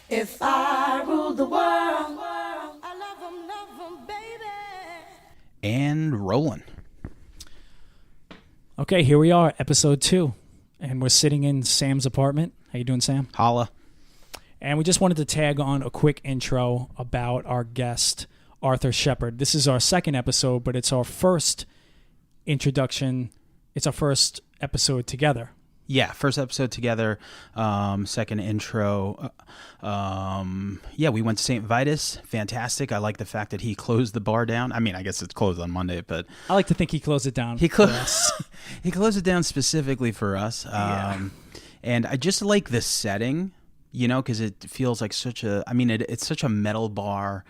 If I ruled the world, I love 'em, baby. And rolling. Okay, here we are, episode 2, and we're sitting in Sam's apartment. How you doing, Sam? Holla. And we just wanted to tag on a quick intro about our guest, Arthur Shepard. This is our second episode, but it's our first introduction. It's our first episode together. Yeah, first episode together, second intro. We went to Saint Vitus. Fantastic. I like the fact that he closed the bar down. I mean, I guess it's closed on Monday, but I like to think he closed it down. He closed it down specifically for us. And I just like the setting, because it feels like it's such a metal bar.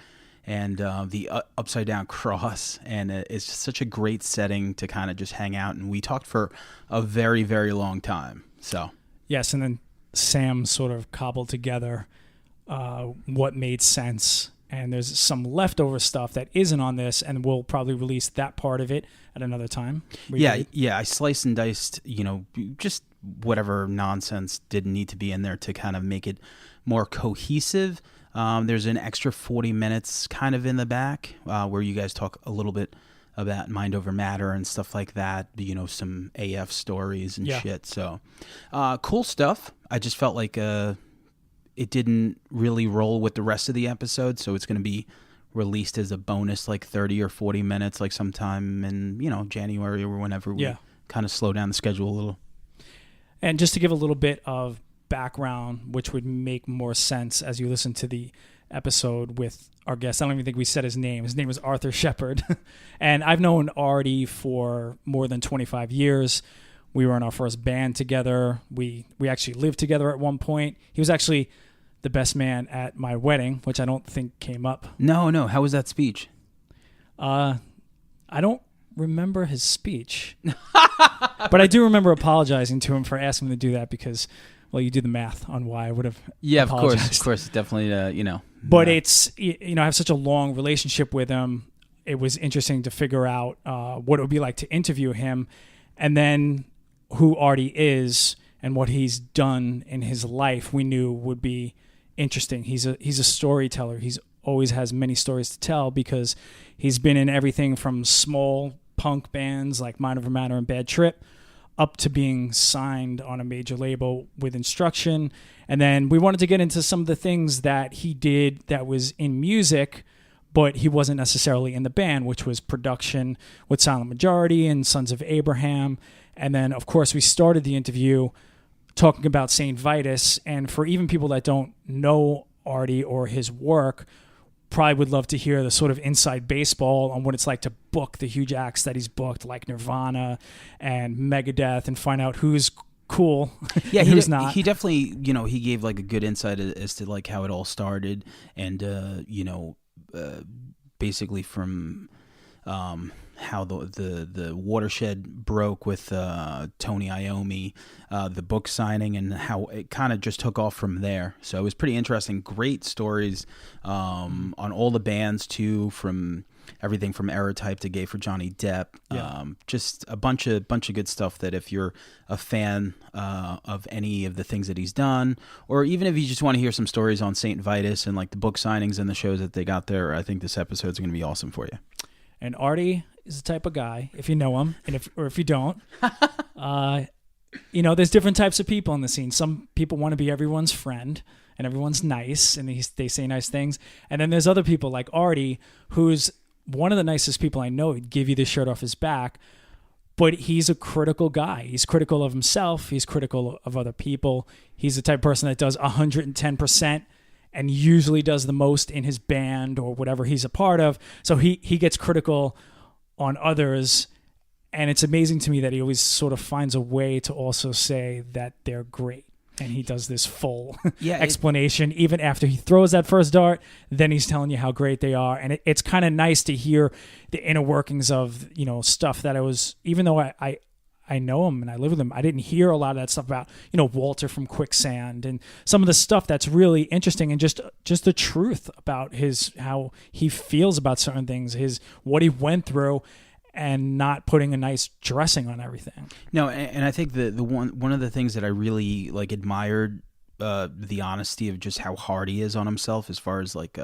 And the upside down cross, and it's just such a great setting to kind of just hang out. And we talked for a very, very long time. So yes, and then Sam sort of cobbled together what made sense. And there's some leftover stuff that isn't on this, and we'll probably release that part of it at another time. Yeah. I sliced and diced, just whatever nonsense didn't need to be in there to kind of make it more cohesive. There's an extra 40 minutes kind of in the back where you guys talk a little bit about Mind Over Matter and stuff like that, some AF stories and shit. So cool stuff. I just felt like it didn't really roll with the rest of the episode, so it's going to be released as a bonus, like 30 or 40 minutes, like sometime in, January or whenever we kind of slow down the schedule a little. And just to give a little bit of background, which would make more sense as you listen to the episode with our guest. I don't even think we said his name. His name is Arthur Shepard. And I've known Artie for more than 25 years. We were in our first band together. We actually lived together at one point. He was actually the best man at my wedding, which I don't think came up. No. How was that speech? I don't remember his speech. But I do remember apologizing to him for asking him to do that because, well, you do the math on why I would have apologized. Of course, definitely, But it's, I have such a long relationship with him. It was interesting to figure out what it would be like to interview him, and then who Artie is and what he's done in his life we knew would be interesting. He's a storyteller. He's always has many stories to tell because he's been in everything from small punk bands like Mind Over Matter and Bad Trip up to being signed on a major label with Instruction. And then we wanted to get into some of the things that he did that was in music, but he wasn't necessarily in the band, which was production with Silent Majority and Sons of Abraham. And then, of course, we started the interview talking about Saint Vitus. And for even people that don't know Artie or his work, probably would love to hear the sort of inside baseball on what it's like to book the huge acts that he's booked, like Nirvana and Megadeth, and find out who's cool and who's not. He definitely, he gave like a good insight as to like how it all started, and basically from how the watershed broke with Tony Iommi, the book signing, and how it kind of just took off from there. So it was pretty interesting. Great stories on all the bands too, from everything from Error Type to Gay for Johnny Depp. Just a bunch of good stuff that if you're a fan of any of the things that he's done, or even if you just want to hear some stories on Saint Vitus and like the book signings and the shows that they got there, I think this episode's going to be awesome for you. And Artie is the type of guy, if you know him, and if you don't, there's different types of people in the scene. Some people want to be everyone's friend, and everyone's nice, and they say nice things. And then there's other people like Artie, who's one of the nicest people I know. He'd give you the shirt off his back, but he's a critical guy. He's critical of himself. He's critical of other people. He's the type of person that does 110%. And usually does the most in his band or whatever he's a part of. So he gets critical on others. And it's amazing to me that he always sort of finds a way to also say that they're great. And he does this full explanation. Even after he throws that first dart, then he's telling you how great they are. And it's kind of nice to hear the inner workings of, stuff that I was, even though I know him and I live with him, I didn't hear a lot of that stuff about, Walter from Quicksand and some of the stuff that's really interesting, and just the truth about how he feels about certain things, what he went through, and not putting a nice dressing on everything. No, and I think the one of the things that I really admired the honesty of just how hard he is on himself as far as like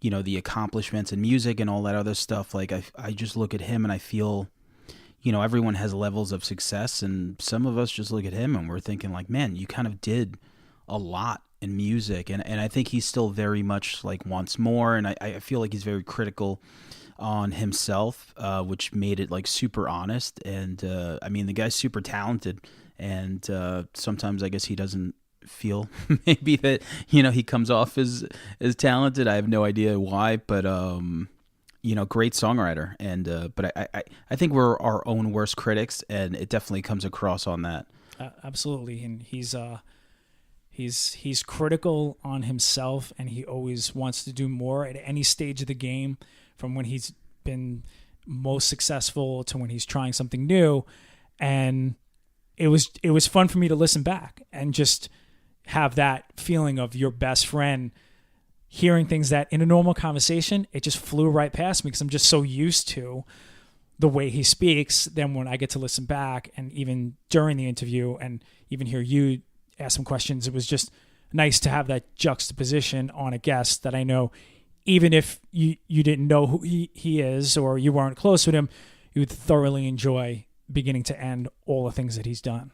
the accomplishments in music and all that other stuff. Like I just look at him and I feel, everyone has levels of success, and some of us just look at him and we're thinking like, man, you kind of did a lot in music, and I think he's still very much like wants more, and I feel like he's very critical on himself, which made it like super honest. And the guy's super talented, and sometimes I guess he doesn't feel maybe that he comes off as talented. I have no idea why, but great songwriter, and but I think we're our own worst critics, and it definitely comes across on that. Absolutely, and he's critical on himself, and he always wants to do more at any stage of the game, from when he's been most successful to when he's trying something new. And it was fun for me to listen back and just have that feeling of your best friend hearing things that in a normal conversation, it just flew right past me because I'm just so used to the way he speaks. Then when I get to listen back, and even during the interview, and even hear you ask some questions, it was just nice to have that juxtaposition on a guest that I know, even if you didn't know who he is or you weren't close with him, you would thoroughly enjoy beginning to end all the things that he's done.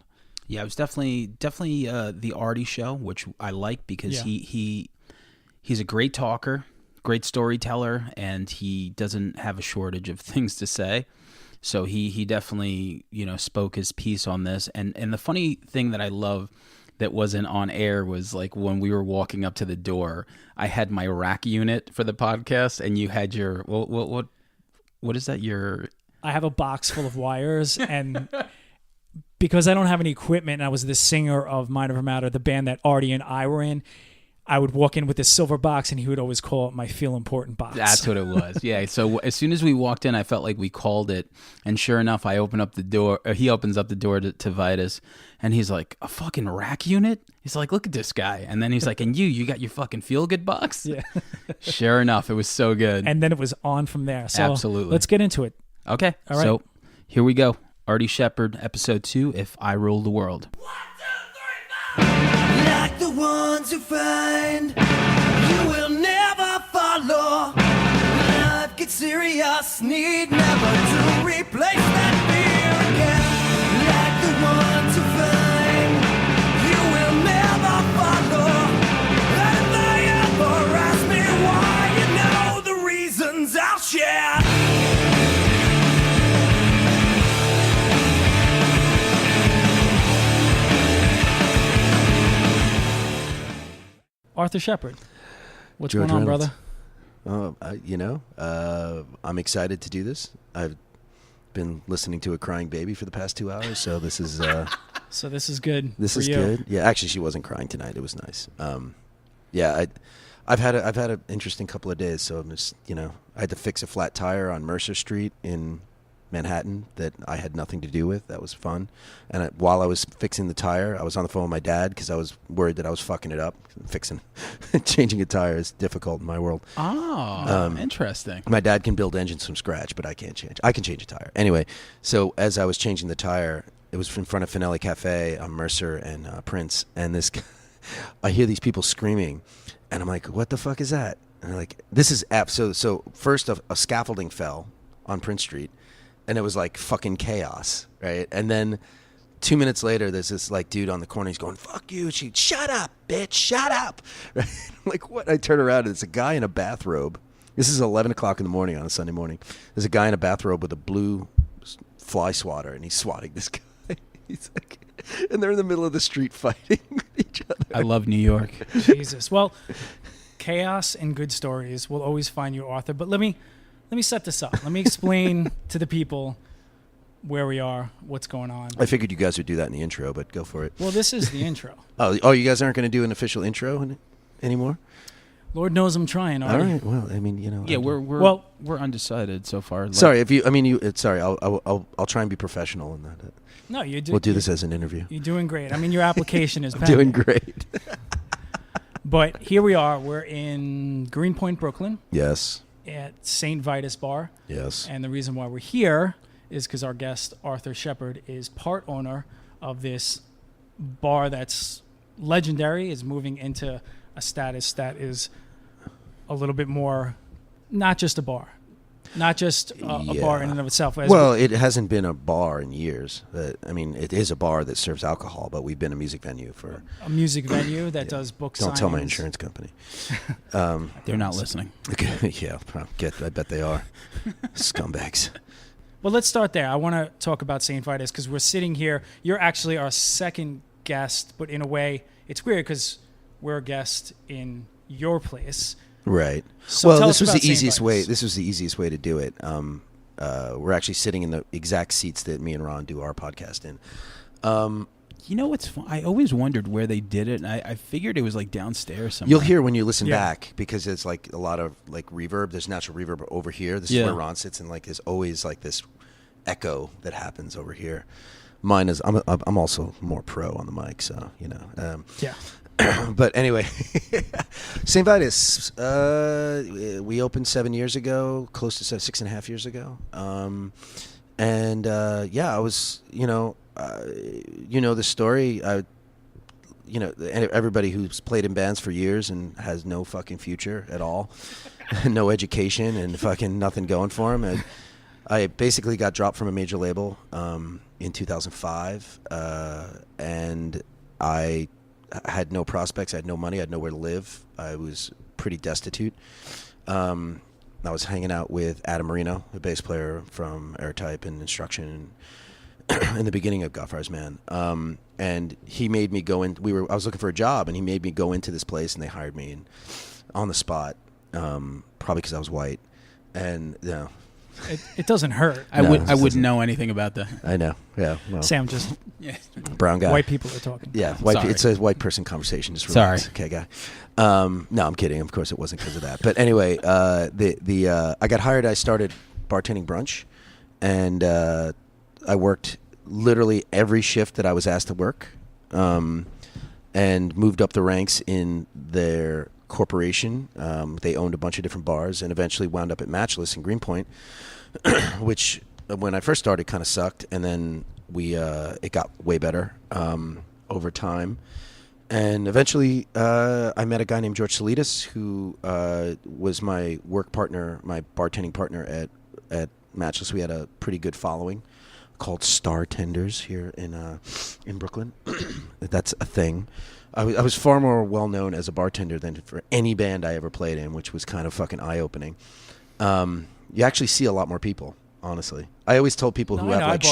Yeah, it was definitely the Artie show, which I like because he's a great talker, great storyteller, and he doesn't have a shortage of things to say. So he definitely spoke his piece on this. And the funny thing that I love that wasn't on air was like when we were walking up to the door, I had my rack unit for the podcast, and you had your what is that? I have a box full of wires, and because I don't have any equipment, and I was the singer of Mind Over Matter, the band that Artie and I were in, I would walk in with this silver box, and he would always call it my Feel Important box. That's what it was. Yeah. So as soon as we walked in, I felt like we called it. And sure enough, I open up the door. He opens up the door to Vitus, and he's like, a fucking rack unit? He's like, look at this guy. And then he's like, and you got your fucking Feel Good box? Yeah. Sure enough, it was so good. And then it was on from there. So absolutely. Let's get into it. Okay. All right. So here we go. Artie Shepherd, episode 2, If I Rule the World. 1, 2, 3, 4. Like the ones who find you will never follow. Life gets serious, need never to replace that fear again. Like the ones who find you will never follow. And if they ever ask me why, you know the reasons I'll share. Arthur Shepherd, what's George going on, Reynolds. brother? I'm excited to do this. I've been listening to a crying baby for the past 2 hours, so this is So this is good. this for is you. good. Yeah, actually, she wasn't crying tonight. It was nice. I've had an interesting couple of days. So I'm just I had to fix a flat tire on Mercer Street in Manhattan that I had nothing to do with. That was fun. And while I was fixing the tire, I was on the phone with my dad because I was worried that I was fucking it up. Changing a tire is difficult in my world. Oh, interesting. My dad can build engines from scratch, but I can't change. I can change a tire. Anyway, so as I was changing the tire, it was in front of Finelli Cafe on Mercer and Prince, and this guy, I hear these people screaming, and I'm like, what the fuck is that? And they're like, this is so first a scaffolding fell on Prince Street, and it was like fucking chaos, right? And then 2 minutes later, there's this like dude on the corner. He's going, "Fuck you!" She, "Shut up, bitch! Shut up!" Right? I'm like, what? I turn around and it's a guy in a bathrobe. This is 11 o'clock in the morning on a Sunday morning. There's a guy in a bathrobe with a blue fly swatter, and he's swatting this guy. He's like, and they're in the middle of the street fighting with each other. I love New York. Jesus. Well, chaos and good stories will always find you, Arthur. But let me set this up. Let me explain to the people where we are, what's going on. I figured you guys would do that in the intro, but go for it. Well, this is the intro. Oh, you guys aren't going to do an official intro anymore? Lord knows I'm trying, Artie. All right. Well, I mean, Yeah, we're undecided so far. Like, sorry, sorry. I'll try and be professional in that. No, you do. We'll do this as an interview. You're doing great. I mean, your application is I'm pending. doing great. But here we are. We're in Greenpoint, Brooklyn, Yes. at Saint Vitus Bar. Yes. And the reason why we're here is because our guest, Arthur Shepherd, is part owner of this bar that's Legendary is moving into a status that is a little bit more, not just a bar, not just a bar in and of itself. Well, it hasn't been a bar in years. I mean, it is a bar that serves alcohol, but we've been a music venue for a music venue that does book signings. Don't tell my insurance company. They're not listening. Okay, yeah, I bet they are. Scumbags. Well, let's start there. I want to talk about Saint Vitus because we're sitting here. You're actually our second guest, but in a way, it's weird because we're a guest in your place. Right. So well, tell this us was about the Saint easiest Vitus. way. This was the easiest way to do it. We're actually sitting in the exact seats that me and Ron do our podcast in. You know what's fun? I always wondered where they did it, and I figured it was like downstairs somewhere. You'll hear when you listen Yeah. back because it's like a lot of like reverb. There's natural reverb over here. This is Yeah. where Ron sits, and like there's always like this echo that happens over here. Mine is I'm also more pro on the mic, so you know. Yeah. But anyway, Saint Vitus, we opened 7 years ago, close to 6.5 years ago. I was, you know the story. Everybody who's played in bands for years and has no fucking future at all, no education and fucking nothing going for them. And I basically got dropped from a major label in 2005, and I had no prospects. I had no money. I had nowhere to live. I was pretty destitute. I was hanging out with Adam Marino, the bass player from Airtype and Instruction, in the beginning of Godfather's Man. And he made me go in. I was looking for a job, and he made me go into this place, and they hired me on the spot, probably because I was white. And It doesn't hurt. I wouldn't know anything about that. I know. Yeah. Well, Sam, just brown guy. white people are talking. Yeah, Sorry. it's a white person conversation. Just relax. Sorry. Okay, guy. No, I'm kidding. Of course, it wasn't because of that. But anyway, I got hired. I started bartending brunch, and I worked literally every shift that I was asked to work, and moved up the ranks in their corporation. They owned a bunch of different bars, and eventually wound up at Matchless in Greenpoint, which when I first started kind of sucked, and then it got way better over time. And eventually I met a guy named George Salitas, who was my work partner, my bartending partner at Matchless. We had a pretty good following called Star Tenders here in Brooklyn. That's a thing. I was far more well known as a bartender than for any band I ever played in, which was kind of fucking eye opening. You actually see a lot more people, honestly. I always told people who have like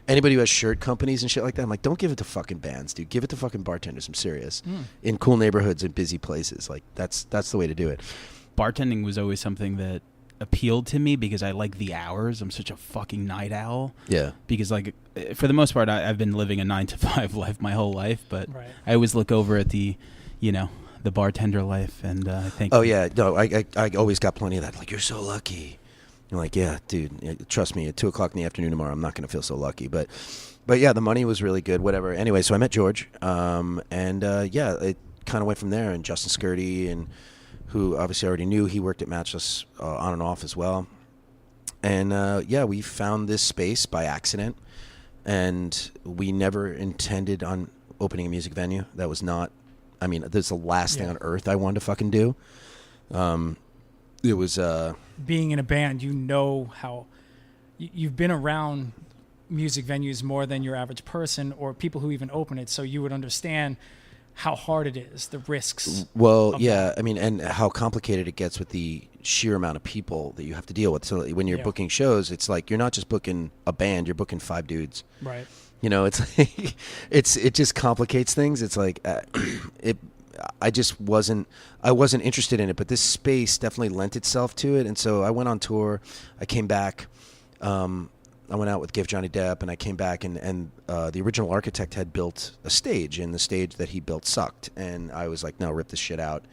anybody who has shirt companies and shit like that, I'm like, don't give it to fucking bands, dude. Give it to fucking bartenders. I'm serious. In cool neighborhoods and busy places, like that's the way to do it. Bartending was always something that appealed to me because I like the hours. I'm such a fucking night owl. Yeah. Because like for the most part, I've been living a 9-to-5 life my whole life, but Right. I always look over at the bartender life, and I think. Oh yeah, no, I always got plenty of that. Like, you're so lucky. You're like, yeah, dude. Trust me, at 2:00 in the afternoon tomorrow, I'm not going to feel so lucky. But yeah, the money was really good. Whatever. Anyway, so I met George, and it kind of went from there. And Justin Skirty, and who obviously I already knew, he worked at Matchless on and off as well. And we found this space by accident, and we never intended on opening a music venue. That was not. I mean, this is the last thing on earth I wanted to fucking do. It was Being in a band, you know how you've been around music venues more than your average person or people who even open it, so you would understand how hard it is, the risks. Well, yeah, I mean, and how complicated it gets with the sheer amount of people that you have to deal with. So when you're booking shows, it's like you're not just booking a band, you're booking 5 dudes. Right. You know, it's like, it just complicates things. It's like I wasn't interested in it, but this space definitely lent itself to it. And so I went on tour. I came back. I went out with Give Johnny Depp, and I came back, and the original architect had built a stage, and the stage that he built sucked. And I was like, no, rip this shit out.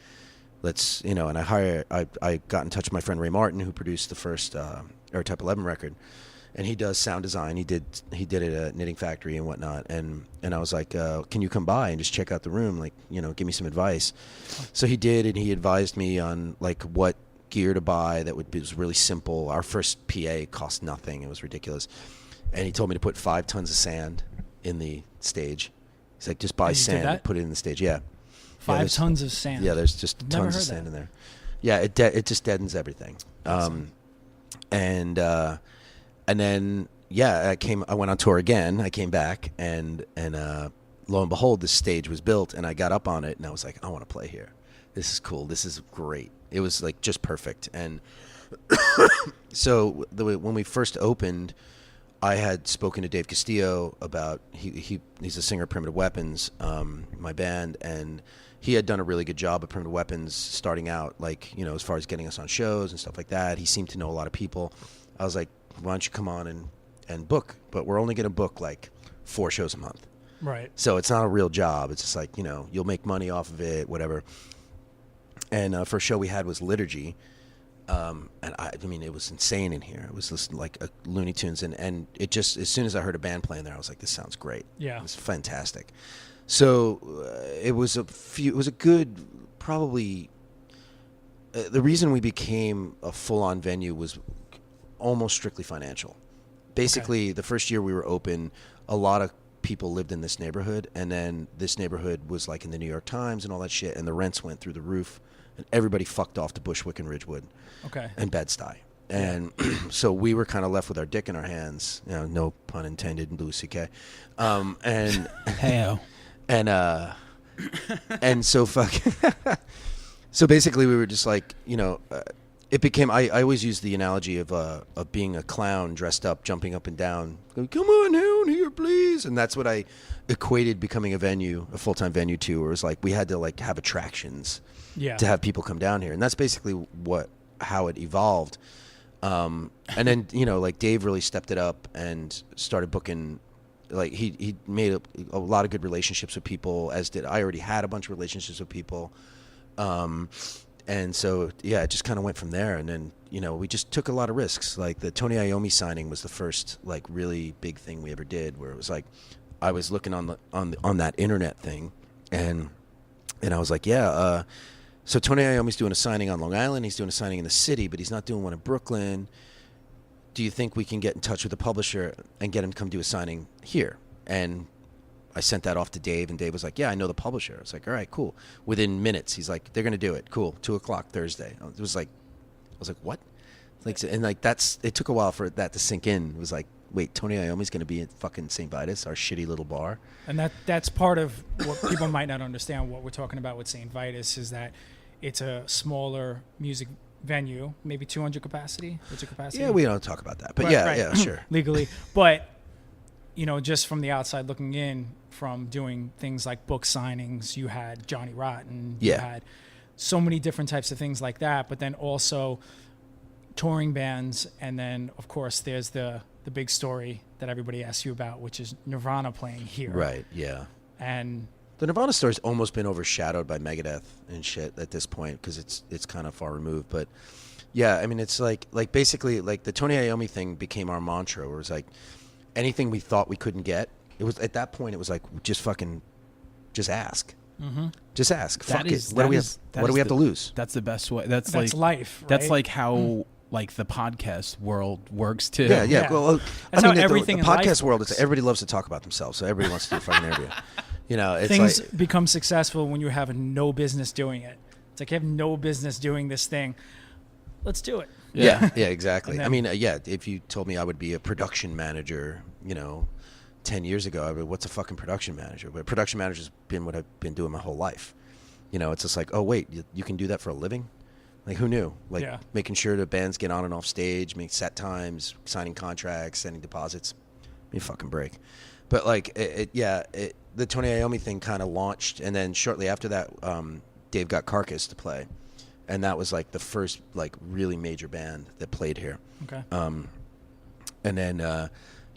Let's, and I got in touch with my friend Ray Martin, who produced the first Airtype 11 record. And he does sound design. He did it at Knitting Factory and whatnot. And I was like, can you come by and just check out the room? Like, give me some advice. So he did, and he advised me on like what gear to buy that was really simple. Our first PA cost nothing. It was ridiculous. And he told me to put 5 tons of sand in the stage He's like, just buy And you did sand and that? put it in the stage. Yeah. 5 tons of sand. Yeah, there's just Never tons of heard sand that. in there. Yeah, it just deadens everything. And then I went on tour again. I came back and lo and behold, this stage was built, and I got up on it, and I was like, I want to play here. This is cool. This is great. It was like just perfect. And so when we first opened, I had spoken to Dave Castillo about he's a singer of Primitive Weapons, my band, and he had done a really good job of Primitive Weapons starting out, like, you know, as far as getting us on shows and stuff like that. He seemed to know a lot of people. I was like, why don't you come on and book? But we're only going to book like 4 shows a month. Right. So it's not a real job. It's just like, you know, you'll make money off of it, whatever. And first show we had was Liturgy. And I mean, it was insane in here. It was just like a Looney Tunes. And it just, as soon as I heard a band playing there, I was like, this sounds great. Yeah. It was fantastic. So it was a good, probably, the reason we became a full-on venue was almost strictly financial. Basically, the first year we were open, a lot of people lived in this neighborhood, and then this neighborhood was like in the New York Times and all that shit, and the rents went through the roof, and everybody fucked off to Bushwick and Ridgewood and Bed-Stuy. And so we were kind of left with our dick in our hands, you know, no pun intended, in Louis C.K. And Heyo. and so so basically we were just like, you know, it became, I always use the analogy of being a clown dressed up, jumping up and down, going, come on down here, please. And that's what I equated becoming a venue, a full-time venue to, where it was like we had to like have attractions to have people come down here. And that's basically how it evolved. And then, you know, like Dave really stepped it up and started booking. Like he made a lot of good relationships with people, as did I. Already had a bunch of relationships with people. And so, yeah, it just kind of went from there. And then, you know, we just took a lot of risks. Like the Tony Iommi signing was the first like really big thing we ever did, where it was like I was looking on that internet thing, and I was like, yeah. So Tony Iommi's doing a signing on Long Island. He's doing a signing in the city, but he's not doing one in Brooklyn. Do you think we can get in touch with the publisher and get him to come do a signing here? And I sent that off to Dave, and Dave was like, yeah, I know the publisher. I was like, all right, cool. Within minutes, he's like, they're going to do it. Cool. 2:00 Thursday. It was like, I was like, what? Like, and like, it took a while for that to sink in. It was like, wait, Tony Iommi's going to be at fucking Saint Vitus, our shitty little bar. And that's part of what people might not understand. What we're talking about with Saint Vitus is that it's a smaller music venue, maybe 200 capacity. What's your capacity? Yeah, we don't talk about that, but Right, yeah, right. yeah, sure. Legally, but you know, just from the outside looking in, from doing things like book signings, you had Johnny Rotten, you had so many different types of things like that, but then also touring bands, and then of course there's the big story that everybody asks you about, which is Nirvana playing here. Right, yeah. And the Nirvana story's almost been overshadowed by Megadeth and shit at this point, because it's kind of far removed. But yeah, I mean, it's like basically like the Tony Iommi thing became our mantra, where it was like anything we thought we couldn't get, it was at that point it was like just ask. Mm-hmm. Just ask. Fuck it. What do we have to lose? That's the best way. That's like life. Right? That's like how like the podcast world works too. Yeah. Well, that's how everything the in life podcast world works. is everybody loves to talk about themselves, so everybody wants to do a fucking interview. You know, it's things like, become successful when you have no business doing it. It's like you have no business doing this thing. Let's do it. Yeah, exactly. Then, I mean, if you told me I would be a production manager, you know, 10 years ago, I would, what's a fucking production manager? But production manager's been what I've been doing my whole life. You know, it's just like, oh, wait, you can do that for a living? Like, who knew? Like, making sure the bands get on and off stage, make set times, signing contracts, sending deposits. Give me a fucking break. But, like, the Tony Iommi thing kind of launched, and then shortly after that, Dave got Carcass to play. And that was, like, the first, like, really major band that played here. Okay. And then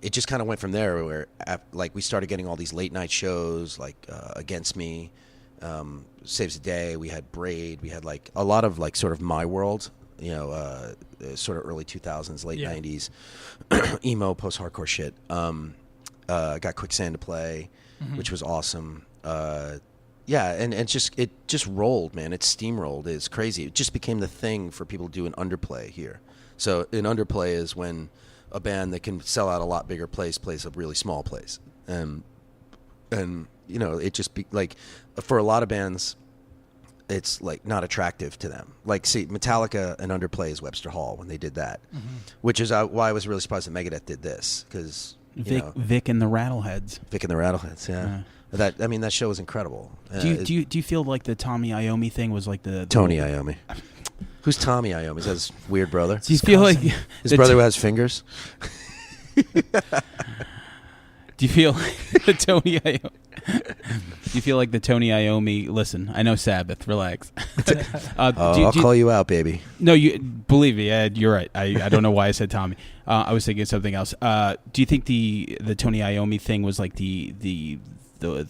it just kind of went from there, where, like, we started getting all these late-night shows, like Against Me, Saves the Day. We had Braid. We had, like, a lot of, like, sort of my world, you know, sort of early 2000s, late 90s, emo, post-hardcore shit. Got Quicksand to play, which was awesome. And it just rolled, man. It steamrolled. It's crazy. It just became the thing for people to do an underplay here. So an underplay is when a band that can sell out a lot bigger place plays a really small place. And And it just be like, for a lot of bands, it's like not attractive to them. Like, see, Metallica and Underplay is Webster Hall when they did that, which is why I was really surprised that Megadeth did this, because Vic and the Rattleheads. Vic and the Rattleheads, yeah. That show was incredible. Do you feel like the Tommy Iommi thing was like the Tony Iommi? Who's Tommy Iommi? Is that his weird brother? Do you feel like his brother who has fingers? Do you feel like the Tony Iommi? Do you feel like the Tony Iommi? Listen, I know Sabbath. Relax. I'll call you out, baby. No, you believe me. You're right. I don't know why I said Tommy. I was thinking something else. Do you think the Tony Iommi thing was like the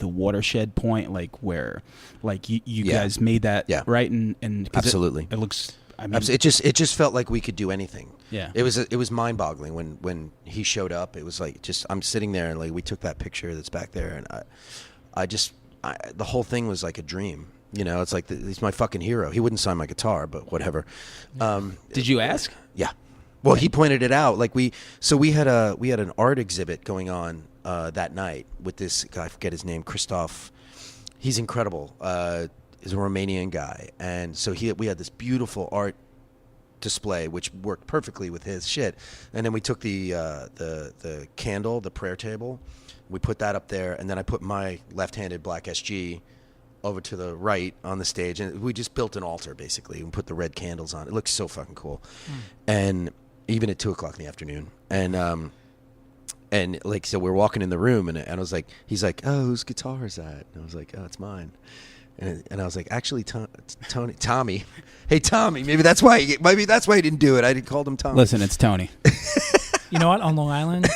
watershed point, like where, like you guys made that right, and absolutely, it looks. I mean, it just felt like we could do anything. Yeah, it was mind-boggling when he showed up. It was like, just, I'm sitting there and like we took that picture that's back there, and the whole thing was like a dream. It's like he's my fucking hero. He wouldn't sign my guitar, but whatever. Did you ask? Yeah. Well, he pointed it out. Like we had an art exhibit going on that night with this guy. I forget his name. Christoph. He's incredible. He's a Romanian guy, and so we had this beautiful art display which worked perfectly with his shit. And then we took the candle, the prayer table, we put that up there, and then I put my left-handed Black SG over to the right on the stage, and we just built an altar basically and put the red candles on. It looks so fucking cool. And even at 2:00 in the afternoon, and like, so we're walking in the room, and I was like, he's like, oh, whose guitar is that? And I was like, oh, it's mine. And I was like, actually, Tommy. Hey, Tommy. Maybe that's why he didn't do it. I called him Tommy. Listen, it's Tony. You know what? On Long Island,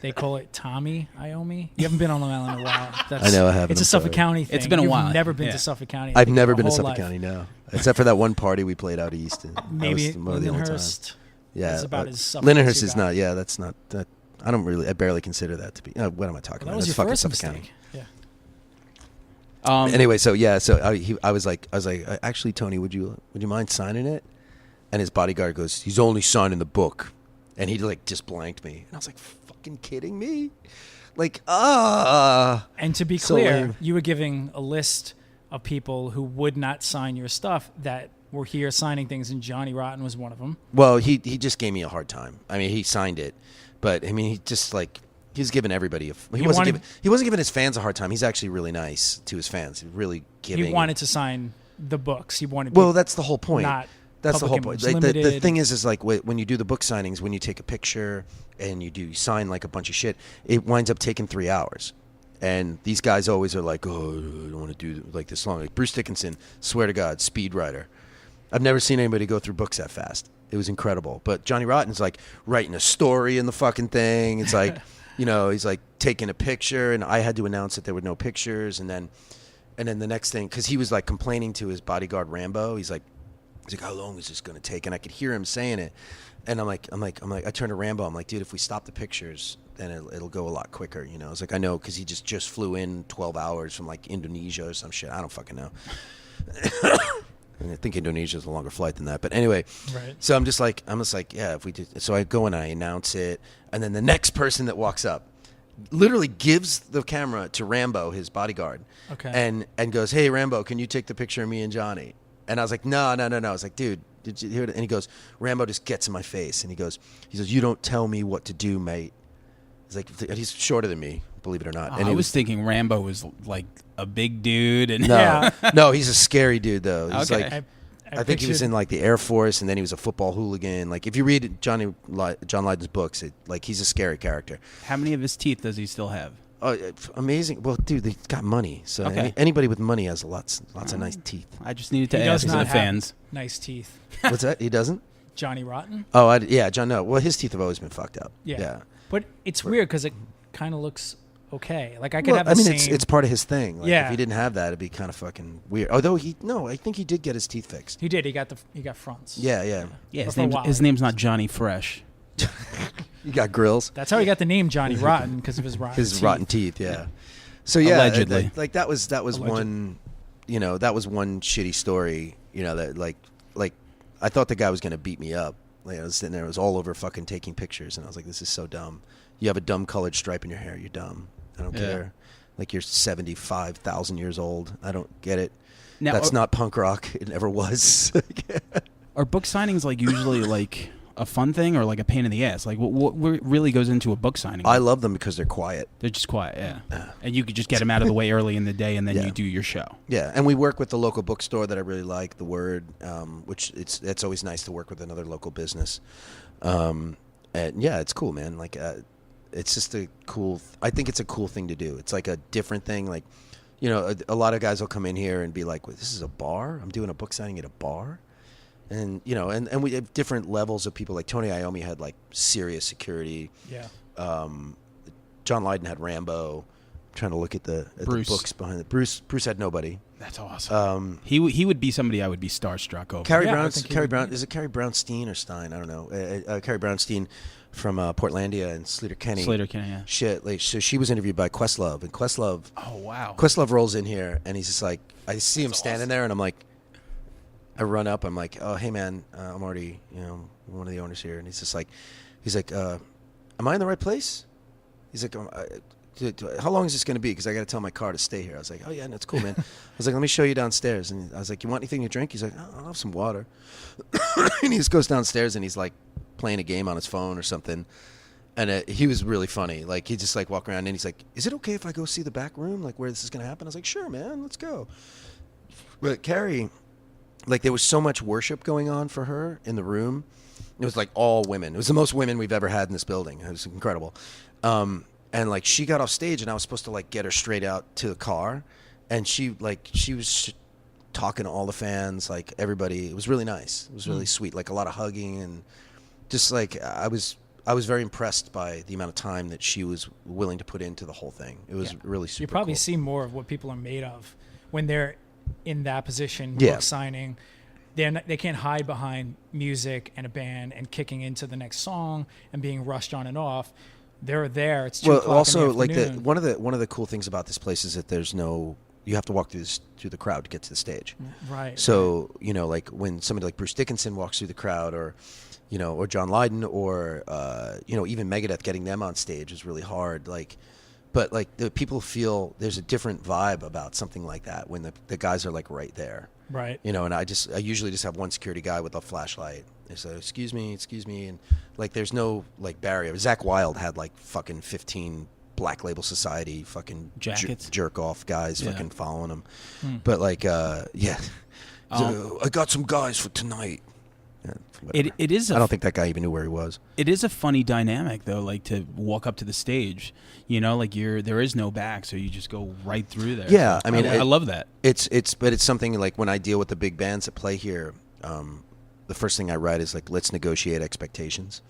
they call it Tommy Iommi. You haven't been on Long Island in a while. I know I haven't. It's a Suffolk County thing. It's been a while. You've never been to Suffolk County. I've never been to Suffolk County, no. Except for that one party we played out east. Maybe Lindenhurst. Yeah, is about as Suffolk Lindenhurst is not. Yeah, that's not that. I barely consider that to be. What am I talking about? That was That's your fucking first Suffolk mistake. County. Yeah. Anyway, so I was like, actually, Tony, would you mind signing it? And his bodyguard goes, he's only signing the book, and he like just blanked me, and I was like, fucking kidding me, like And to be clear, so you were giving a list of people who would not sign your stuff that were here signing things, and Johnny Rotten was one of them. Well, he just gave me a hard time. I mean, he signed it, but I mean, he just like. He's giving everybody he wasn't giving his fans a hard time. He's actually really nice to his fans. He's really giving. He wanted to sign the books. He wanted. Well, that's the whole point. That's the whole Public point. Image The thing is like when you do the book signings, when you take a picture and you sign like a bunch of shit, it winds up taking 3 hours. And these guys always are like, oh, I don't want to do like this long. Like Bruce Dickinson, swear to God, speed writer. I've never seen anybody go through books that fast. It was incredible. But Johnny Rotten's like writing a story in the fucking thing. It's like. He's like taking a picture, and I had to announce that there were no pictures, and then the next thing, because he was like complaining to his bodyguard Rambo. He's like, how long is this going to take? And I could hear him saying it, and I'm like, I turned to Rambo. I'm like, dude, if we stop the pictures, then it'll go a lot quicker. I was like, I know, because he just flew in 12 hours from like Indonesia or some shit. I don't fucking know. And I think Indonesia is a longer flight than that, but anyway. Right. So I'm just like, yeah. If we did, so I go and I announce it, and then the next person that walks up, literally gives the camera to Rambo, his bodyguard, okay, and goes, hey Rambo, can you take the picture of me and Johnny? And I was like, no. I was like, dude, did you hear it? And he goes, Rambo just gets in my face, and he says, you don't tell me what to do, mate. He's like, he's shorter than me, believe it or not. And I was thinking Rambo was like a big dude, and no, he's a scary dude though. He's okay. like, I think he was in like the Air Force, and then he was a football hooligan. Like if you read John Lydon's books, he's a scary character. How many of his teeth does he still have? Oh, amazing! Well, dude, he's got money, so Okay. anybody with money has lots of nice teeth. I just needed to He ask does for not the have fans. nice teeth. What's that? He doesn't? Johnny Rotten. Oh, yeah, John. No, well, his teeth have always been fucked up. Yeah. But it's weird because it kind of looks okay. Like I could have the I mean, same. it's part of his thing. Like, Yeah. If he didn't have that, it'd be kind of fucking weird. Although I think he did get his teeth fixed. He did. He got fronts. Yeah. Yeah, But for a while, his name's not Johnny Fresh. You got grills. That's how he got the name Johnny Rotten, because of his rotten. His teeth. rotten teeth. Yeah. So yeah, Allegedly. like that was Alleged. one, that was one shitty story. That like I thought the guy was gonna beat me up. Like I was sitting there, I was all over fucking taking pictures, and I was like, this is so dumb. You have a dumb colored stripe in your hair, you're dumb. I don't care. Like you're 75,000 years old. I don't get it. Now, That's not punk rock. It never was. Are book signings like usually like a fun thing or like a pain in the ass? Like what really goes into a book signing? I love them because they're quiet. They're just quiet, yeah. And you could just get them out of the way early in the day, and then Yeah. you do your show. Yeah, and we work with the local bookstore that I really like, The Word, which it's always nice to work with another local business. And yeah, it's cool, man. Like, it's just a cool. I think it's a cool thing to do. It's like a different thing. Like, you know, a lot of guys will come in here and be like, "This is a bar? I'm doing a book signing at a bar." And you know, and we have different levels of people. Like Tony Iommi had like serious security. Yeah. John Lydon had Rambo. I'm trying to look at the books behind it. Bruce had nobody. That's awesome. He would be somebody I would be starstruck over. Carrie Yeah, I think he Carrie would Brown. be. Is it Carrie Brownstein or Stein? I don't know. Carrie Brownstein from Portlandia and Sleater-Kinney. Sleater-Kinney, yeah. Shit. Like, so she was interviewed by Questlove, and Questlove Oh wow. Questlove rolls in here, and he's just like, I see him standing there, and I'm like, I run up, I'm like, oh hey man, I'm Artie, you know, one of the owners here, and he's like, am I in the right place? He's like, how long is this going to be? Because I got to tell my car to stay here. I was like, oh yeah, that's cool, man. I was like, let me show you downstairs. And I was like, you want anything to drink? He's like, oh, I'll have some water. And he just goes downstairs and he's like playing a game on his phone or something. And he was really funny. Like he just like walk around and he's like, is it okay if I go see the back room, like where this is going to happen? I was like, sure, man, let's go. But Carrie, like there was so much worship going on for her in the room. It was like all women. It was the most women we've ever had in this building. It was incredible. And like she got off stage and I was supposed to like get her straight out to the car, and she was talking to all the fans, like everybody. It was really nice. It was really sweet. Like a lot of hugging, and just like I was very impressed by the amount of time that she was willing to put into the whole thing. It was really super You probably cool. see more of what people are made of when they're in that position, Yeah. book signing. They can't hide behind music and a band and kicking into the next song and being rushed on and off. They're there. It's 2 Well, o'clock also in the like afternoon. one of the cool things about this place is that there's no, you have to walk through the crowd to get to the stage. Right. So, you know, like when somebody like Bruce Dickinson walks through the crowd, or, you know, or John Lydon, or, you know, even Megadeth, getting them on stage is really hard. Like, but like the people feel there's a different vibe about something like that when the guys are like right there. Right. You know, and I usually just have one security guy with a flashlight. They say, excuse me, and like there's no like barrier. Zach Wilde had like fucking 15 Black Label Society fucking Jackets. jerk off guys Yeah. fucking following him. But like, yeah, so, I got some guys for tonight. Yeah, whatever. It is. I don't think that guy even knew where he was. It is a funny dynamic though, like to walk up to the stage. You know, like there is no back, so you just go right through there. Yeah, So I mean, I love that. But it's something like when I deal with the big bands that play here, the first thing I write is like, let's negotiate expectations.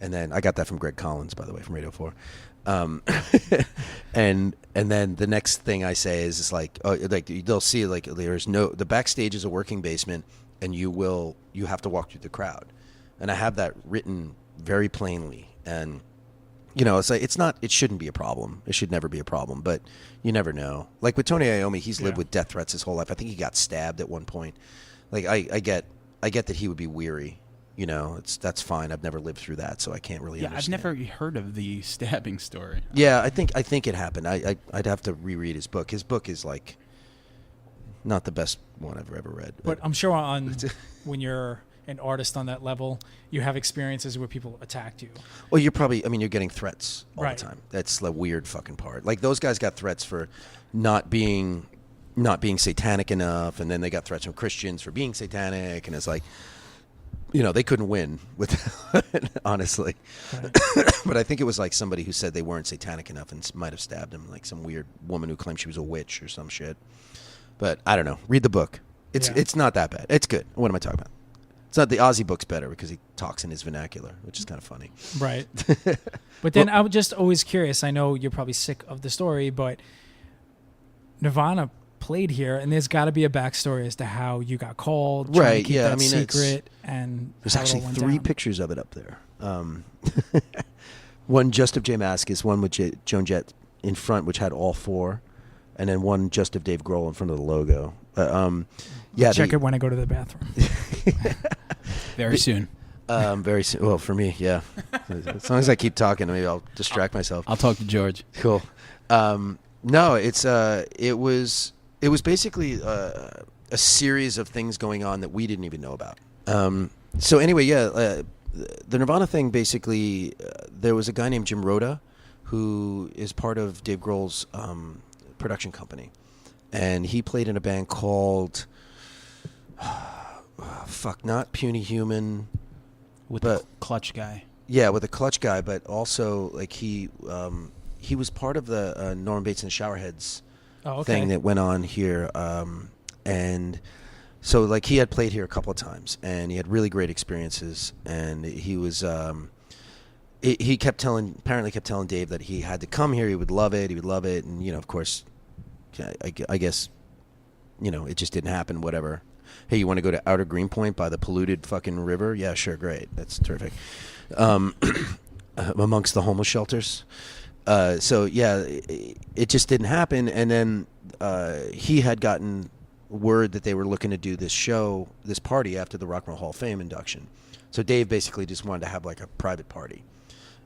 And then I got that from Greg Collins, by the way, from Radio 4. And then the next thing I say is like, oh, like they'll see like the backstage is a working basement, and you have to walk through the crowd. And I have that written very plainly. And you know, it's like it shouldn't be a problem. It should never be a problem, but you never know. Like with Tony Iommi, he's lived with death threats his whole life. I think he got stabbed at one point. Like I get that he would be weary. You know, that's fine. I've never lived through that, so I can't really understand. I've never heard of the stabbing story. Yeah, I think it happened. I'd have to reread his book. His book is like not the best one I've ever read. But I'm sure when you're an artist on that level, you have experiences where people attacked you. Well, you're getting threats all Right. the time. That's the weird fucking part. Like those guys got threats for not being satanic enough, and then they got threats from Christians for being satanic, and it's like, you know, they couldn't win with honestly. Right. But I think it was like somebody who said they weren't satanic enough and might have stabbed him, like some weird woman who claimed she was a witch or some shit. But I don't know. Read the book. It's not that bad. It's good. What am I talking about? It's not the Ozzy book's better because he talks in his vernacular, which is kind of funny. Right. But then I'm just always curious. I know you're probably sick of the story, but Nirvana played here, and there's got to be a backstory as to how you got called. Trying Right, to keep yeah, that I mean, secret, and There's how it all actually went 3 down. pictures of it up there. One just of Jay Mascis, one with Joan Jett in front, which had all 4, and then one just of Dave Grohl in front of the logo. Yeah, Check it when I go to the bathroom. Very soon. very soon. Well, for me, yeah. As long as I keep talking, maybe I'll distract myself. I'll talk to George. Cool. No, it was basically a series of things going on that we didn't even know about. So anyway, the Nirvana thing, basically, there was a guy named Jim Rhoda who is part of Dave Grohl's production company, and he played in a band called not Puny Human, with the Clutch guy. Yeah, with a Clutch guy, but also like he was part of the Norman Bates and the Showerheads thing that went on here, and so like he had played here a couple of times, and he had really great experiences, and he was he apparently kept telling Dave that he had to come here, he would love it, and of course, I guess, it just didn't happen. Whatever. Hey, you want to go to Outer Greenpoint by the polluted fucking river? Yeah, sure, great, that's terrific. Amongst the homeless shelters. So yeah, it just didn't happen. And then he had gotten word that they were looking to do this party after the Rock and Roll Hall of Fame induction. So Dave basically just wanted to have like a private party,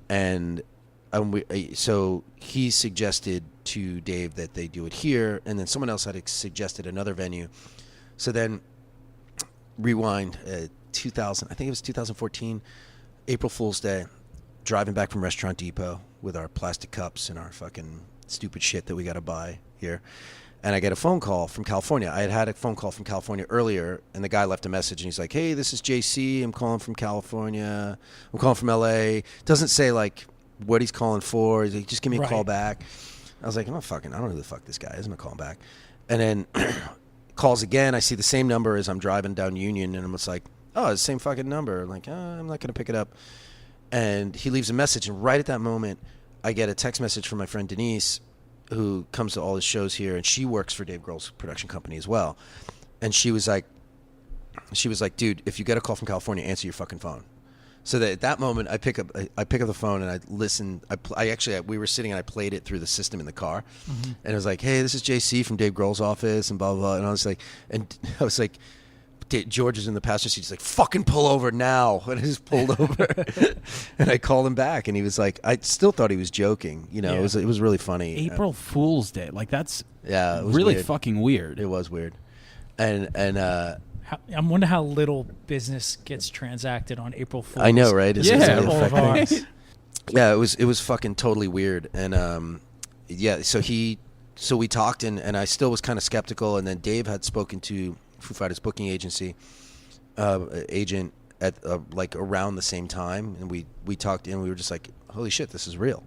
and so he suggested to Dave that they do it here, and then someone else had suggested another venue. So then, rewind, 2000, I think it was 2014, April Fool's Day, driving back from Restaurant Depot with our plastic cups and our fucking stupid shit that we got to buy here. And I get a phone call from California. I had a phone call from California earlier, and the guy left a message, and he's like, hey, this is JC. I'm calling from California. I'm calling from LA. Doesn't say, like, what he's calling for. He's like, just give me a call back. I was like, I don't know who the fuck this guy is. I'm going to call him back. And then calls again. I see the same number as I'm driving down Union, and I'm just like, oh, it's the same fucking number. I'm like, I'm not going to pick it up. And he leaves a message, and right at that moment, I get a text message from my friend Denise, who comes to all his shows here, and she works for Dave Grohl's production company as well. And she was like, dude, if you get a call from California, answer your fucking phone. So that at that moment, I pick up the phone and I listen. We were sitting and I played it through the system in the car, and it was like, hey, this is JC from Dave Grohl's office, and blah blah blah. And I was like, George is in the passenger seat. He's like, fucking pull over now. And I just pulled over. And I called him back, and he was like, I still thought he was joking. It was really funny. April Fool's Day. Like, that's it was really weird. Fucking weird. It was weird. And I wonder how little business gets transacted on April Fool's. I know, right? Yeah. Really affecting. Yeah, it was fucking totally weird. And so we talked, and I still was kind of skeptical. And then Dave had spoken to Foo Fighters booking agency agent at like around the same time, and we talked, and we were just like, holy shit, this is real.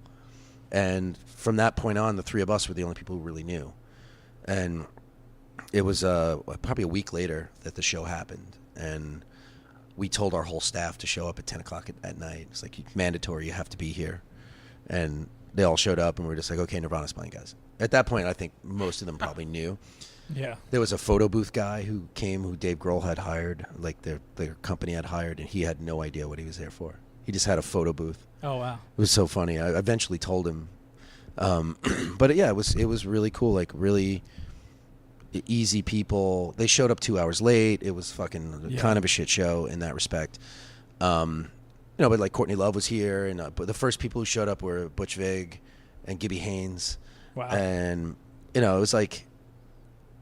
And from that point on, the three of us were the only people who really knew. And it was probably a week later that the show happened, and we told our whole staff to show up at 10 o'clock at night. It's like, mandatory, you have to be here. And they all showed up, and we were just like, okay, Nirvana's playing, guys. At that point, I think most of them probably knew. Yeah. There was a photo booth guy who came, who Dave Grohl had hired, like their company had hired, and he had no idea what he was there for. He just had a photo booth. Oh, wow. It was so funny. I eventually told him. But yeah, it was really cool, like really easy people. They showed up 2 hours late. It was fucking kind of a shit show in that respect. But like Courtney Love was here, and but the first people who showed up were Butch Vig and Gibby Haynes. Wow. And it was like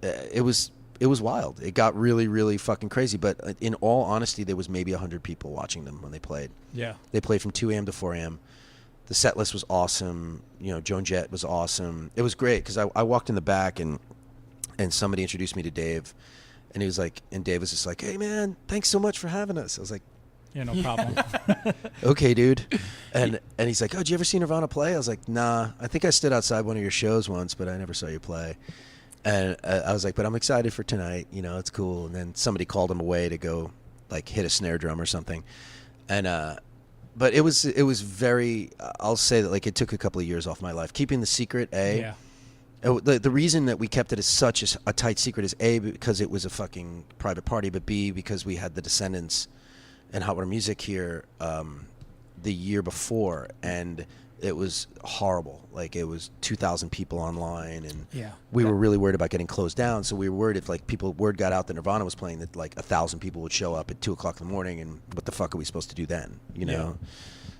it was wild. It got really, really fucking crazy. But in all honesty, there was maybe 100 people watching them when they played. Yeah. They played from 2 a.m. to 4 a.m. The set list was awesome. Joan Jett was awesome. It was great because I walked in the back, and somebody introduced me to Dave, and he was like, and Dave was just like, hey man, thanks so much for having us. I was like, yeah, no problem. Okay, dude. And he's like, oh, did you ever see Nirvana play? I was like, nah, I think I stood outside one of your shows once, but I never saw you play. And I was like, but I'm excited for tonight. It's cool. And then somebody called him away to go like hit a snare drum or something. And but it was very, I'll say that like it took a couple of years off my life. Keeping the secret, Yeah. The reason that we kept it as such a tight secret is A, because it was a fucking private party, but B, because we had the Descendents and Hot Water Music here the year before, and it was horrible. Like it was 2,000 people online, and we were really worried about getting closed down. So we were worried if like word got out that Nirvana was playing, that like 1,000 people would show up at 2 o'clock in the morning, and what the fuck are we supposed to do then?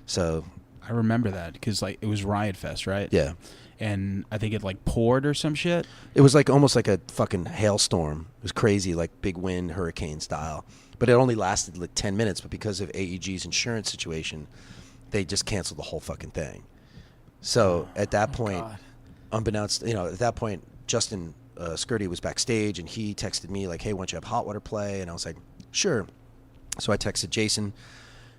So I remember that because like it was Riot Fest, right? Yeah. And I think it like poured or some shit. It was like almost like a fucking hailstorm. It was crazy, like big wind, hurricane style. But it only lasted like 10 minutes. But because of AEG's insurance situation, they just canceled the whole fucking thing. So at that point, unbeknownst, at that point, Justin Skirty was backstage, and he texted me like, "Hey, why don't you have Hot Water play?" And I was like, "Sure." So I texted Jason.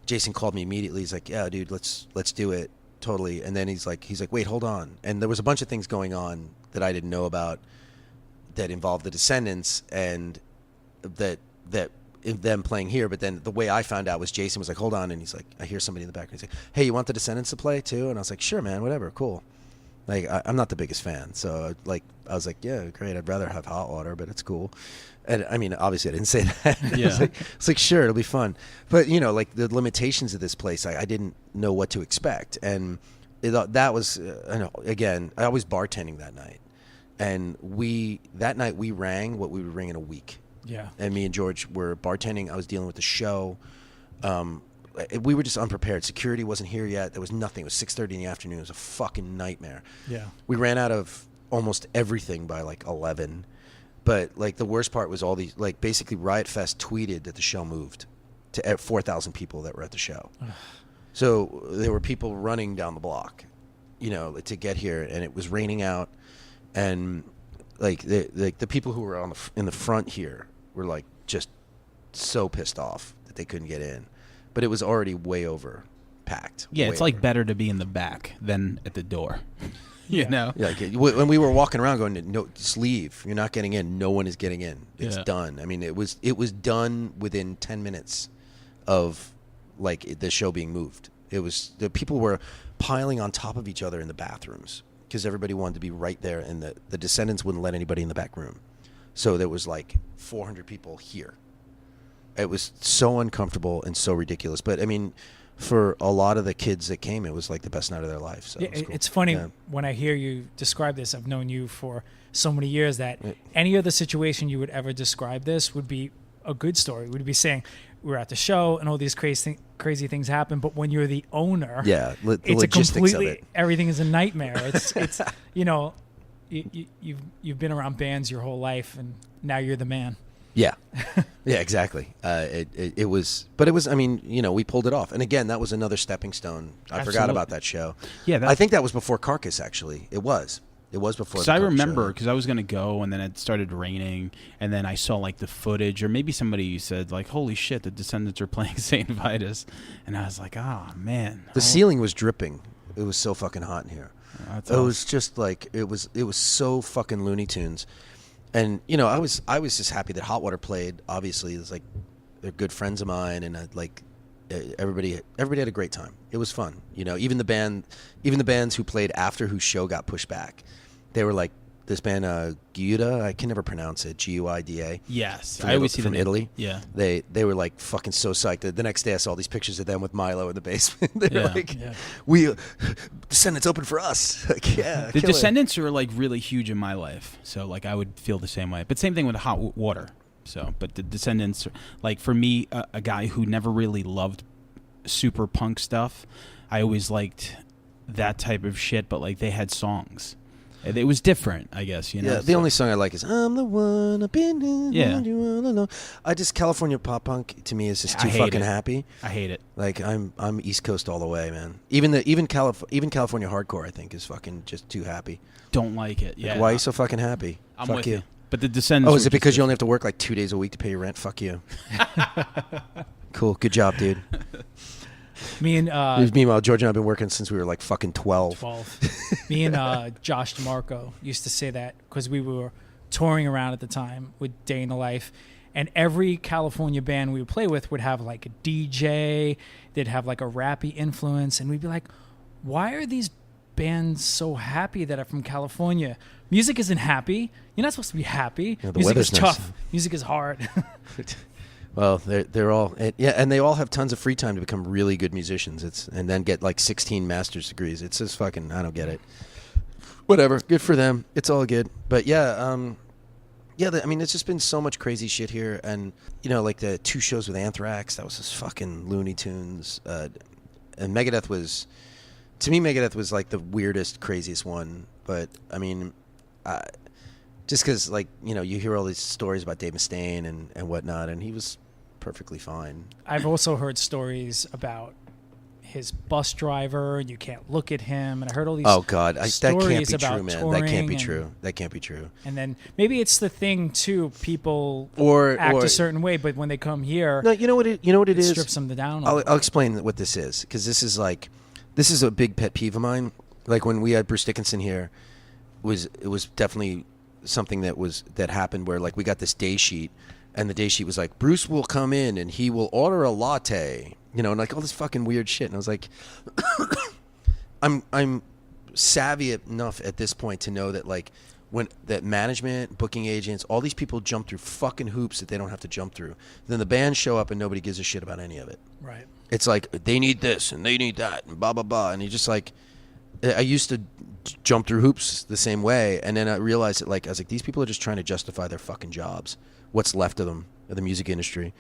Jason called me immediately. He's like, "Yeah, dude, let's do it." Totally. And then he's like, wait, hold on. And there was a bunch of things going on that I didn't know about that involved the Descendents and that them playing here. But then the way I found out was Jason was like, hold on. And he's like, I hear somebody in the background. He's like, hey, you want the Descendents to play too? And I was like, sure, man, whatever. Cool. Like, I'm not the biggest fan. So like, I was like, yeah, great. I'd rather have Hot Water, but it's cool. And I mean, obviously I didn't say that. Yeah. It's like, sure, it'll be fun. But, like the limitations of this place, I didn't know what to expect. And that was, again, I was bartending that night. And that night we rang what we would ring in a week. Yeah. And me and George were bartending. I was dealing with the show. We were just unprepared. Security wasn't here yet. There was nothing. It was 6:30 in the afternoon. It was a fucking nightmare. Yeah. We ran out of almost everything by like 11. But like the worst part was all these, like basically Riot Fest tweeted that the show moved to 4,000 people that were at the show. So there were people running down the block, to get here, and it was raining out, and like the people who were in the front here were like just so pissed off that they couldn't get in, but it was already way over packed. Yeah, it's like over. better to be in the back than at the door. you know? Yeah, like when we were walking around going, no, just leave. You're not getting in. No one is getting in. It's Yeah. done. I mean, it was done within 10 minutes of like the show being moved. It was the people were piling on top of each other in the bathrooms because everybody wanted to be right there, and the Descendents wouldn't let anybody in the back room. So there was like 400 people here. It was so uncomfortable and so ridiculous. But I mean, for a lot of the kids that came, it was like the best night of their life. So Yeah, it was cool. it's funny Yeah. when I hear you describe this. I've known you for so many years that any other situation you would ever describe this would be a good story. We'd be saying we're at the show and all these crazy things happen. But when you're the owner, Yeah, the it's a logistics completely of it. everything is a nightmare. It's you've been around bands your whole life, and now you're the man. Yeah, yeah, exactly. It was, but it was. I mean, we pulled it off, and again, that was another stepping stone. I forgot Absolutely. about that show. Yeah, I think that was before Carcass. Actually, it was. It was before. Because the I Carcass remember, show. because I was going to go, and then it started raining, and then I saw, like, the footage, or maybe somebody said, like, holy shit, the Descendents are playing Saint Vitus, and I was like, oh, man. The ceiling was dripping. It was so fucking hot in here. That's It was just like, it was so fucking Looney Tunes. And, I was just happy that Hot Water played. Obviously, it's like, they're good friends of mine, and everybody had a great time. It was fun. Even the bands who played after whose show got pushed back, they were like this band Guida. I can never pronounce it. Guida. Yes. From I always see from the name. Italy. Yeah. They were like fucking so psyched. The next day I saw these pictures of them with Milo in the basement. They were Yeah. like, Yeah. "We Descendants open for us." Like, yeah. The kill it. Descendants are, like, really huge in my life, so, like, I would feel the same way. But same thing with Hot Water. So, but the Descendants, like, for me, a guy who never really loved super punk stuff, I always liked that type of shit, but like they had songs. It was different, I guess, Yeah, the only song I like is "I'm the one I've been in, Yeah. you all alone." California pop punk to me is just I too hate fucking it. happy. I hate it. Like I'm East Coast all the way, man. Even California hardcore I think is fucking just too happy. Don't like it. Like, Yeah. why are you so fucking happy? I'm Fuck with you. you. But the Descendants. Oh, were is it just because you only have to work like 2 days a week to pay your rent? Fuck you. Cool, good job, dude. Me and Meanwhile, George and I have been working since we were like fucking 12. 12. Me and Josh DeMarco used to say that because we were touring around at the time with Day in the Life, and every California band we would play with would have like a DJ, they'd have like a rappy influence, and we'd be like, why are these bands so happy that are from California? Music isn't happy. You're not supposed to be happy. Yeah, the Music is weather's nice. tough. Music is hard. Well, they're all and they all have tons of free time to become really good musicians. And then get like 16 master's degrees. It's just fucking, I don't get it. Whatever, good for them. It's all good. But yeah, I mean, it's just been so much crazy shit here, and like the 2 shows with Anthrax, that was just fucking Looney Tunes, and Megadeth was to me, Megadeth was like the weirdest, craziest one. But I mean, just because like you hear all these stories about Dave Mustaine and whatnot, and he was perfectly fine. I've also heard stories about his bus driver, and you can't look at him. And I heard all these Oh God, that can't stories be about true, man. touring That can't be and- true. That can't be true. And then maybe it's the thing too. People Or act a certain way, but when they come here, No, you know what it is. strips them down. I'll explain what this is, because this is a big pet peeve of mine. Like when we had Bruce Dickinson here, it was definitely something that happened where like we got this day sheet, and the day sheet was like, Bruce will come in and he will order a latte, and like all this fucking weird shit. And I was like, I'm savvy enough at this point to know that like when that management, booking agents, all these people jump through fucking hoops that they don't have to jump through. Then the bands show up and nobody gives a shit about any of it. right. It's like they need this and they need that and blah blah blah, and you just like, I used to jump through hoops the same way, and then I realized that like I was like, these people are just trying to justify their fucking jobs, what's left of them, of the music industry,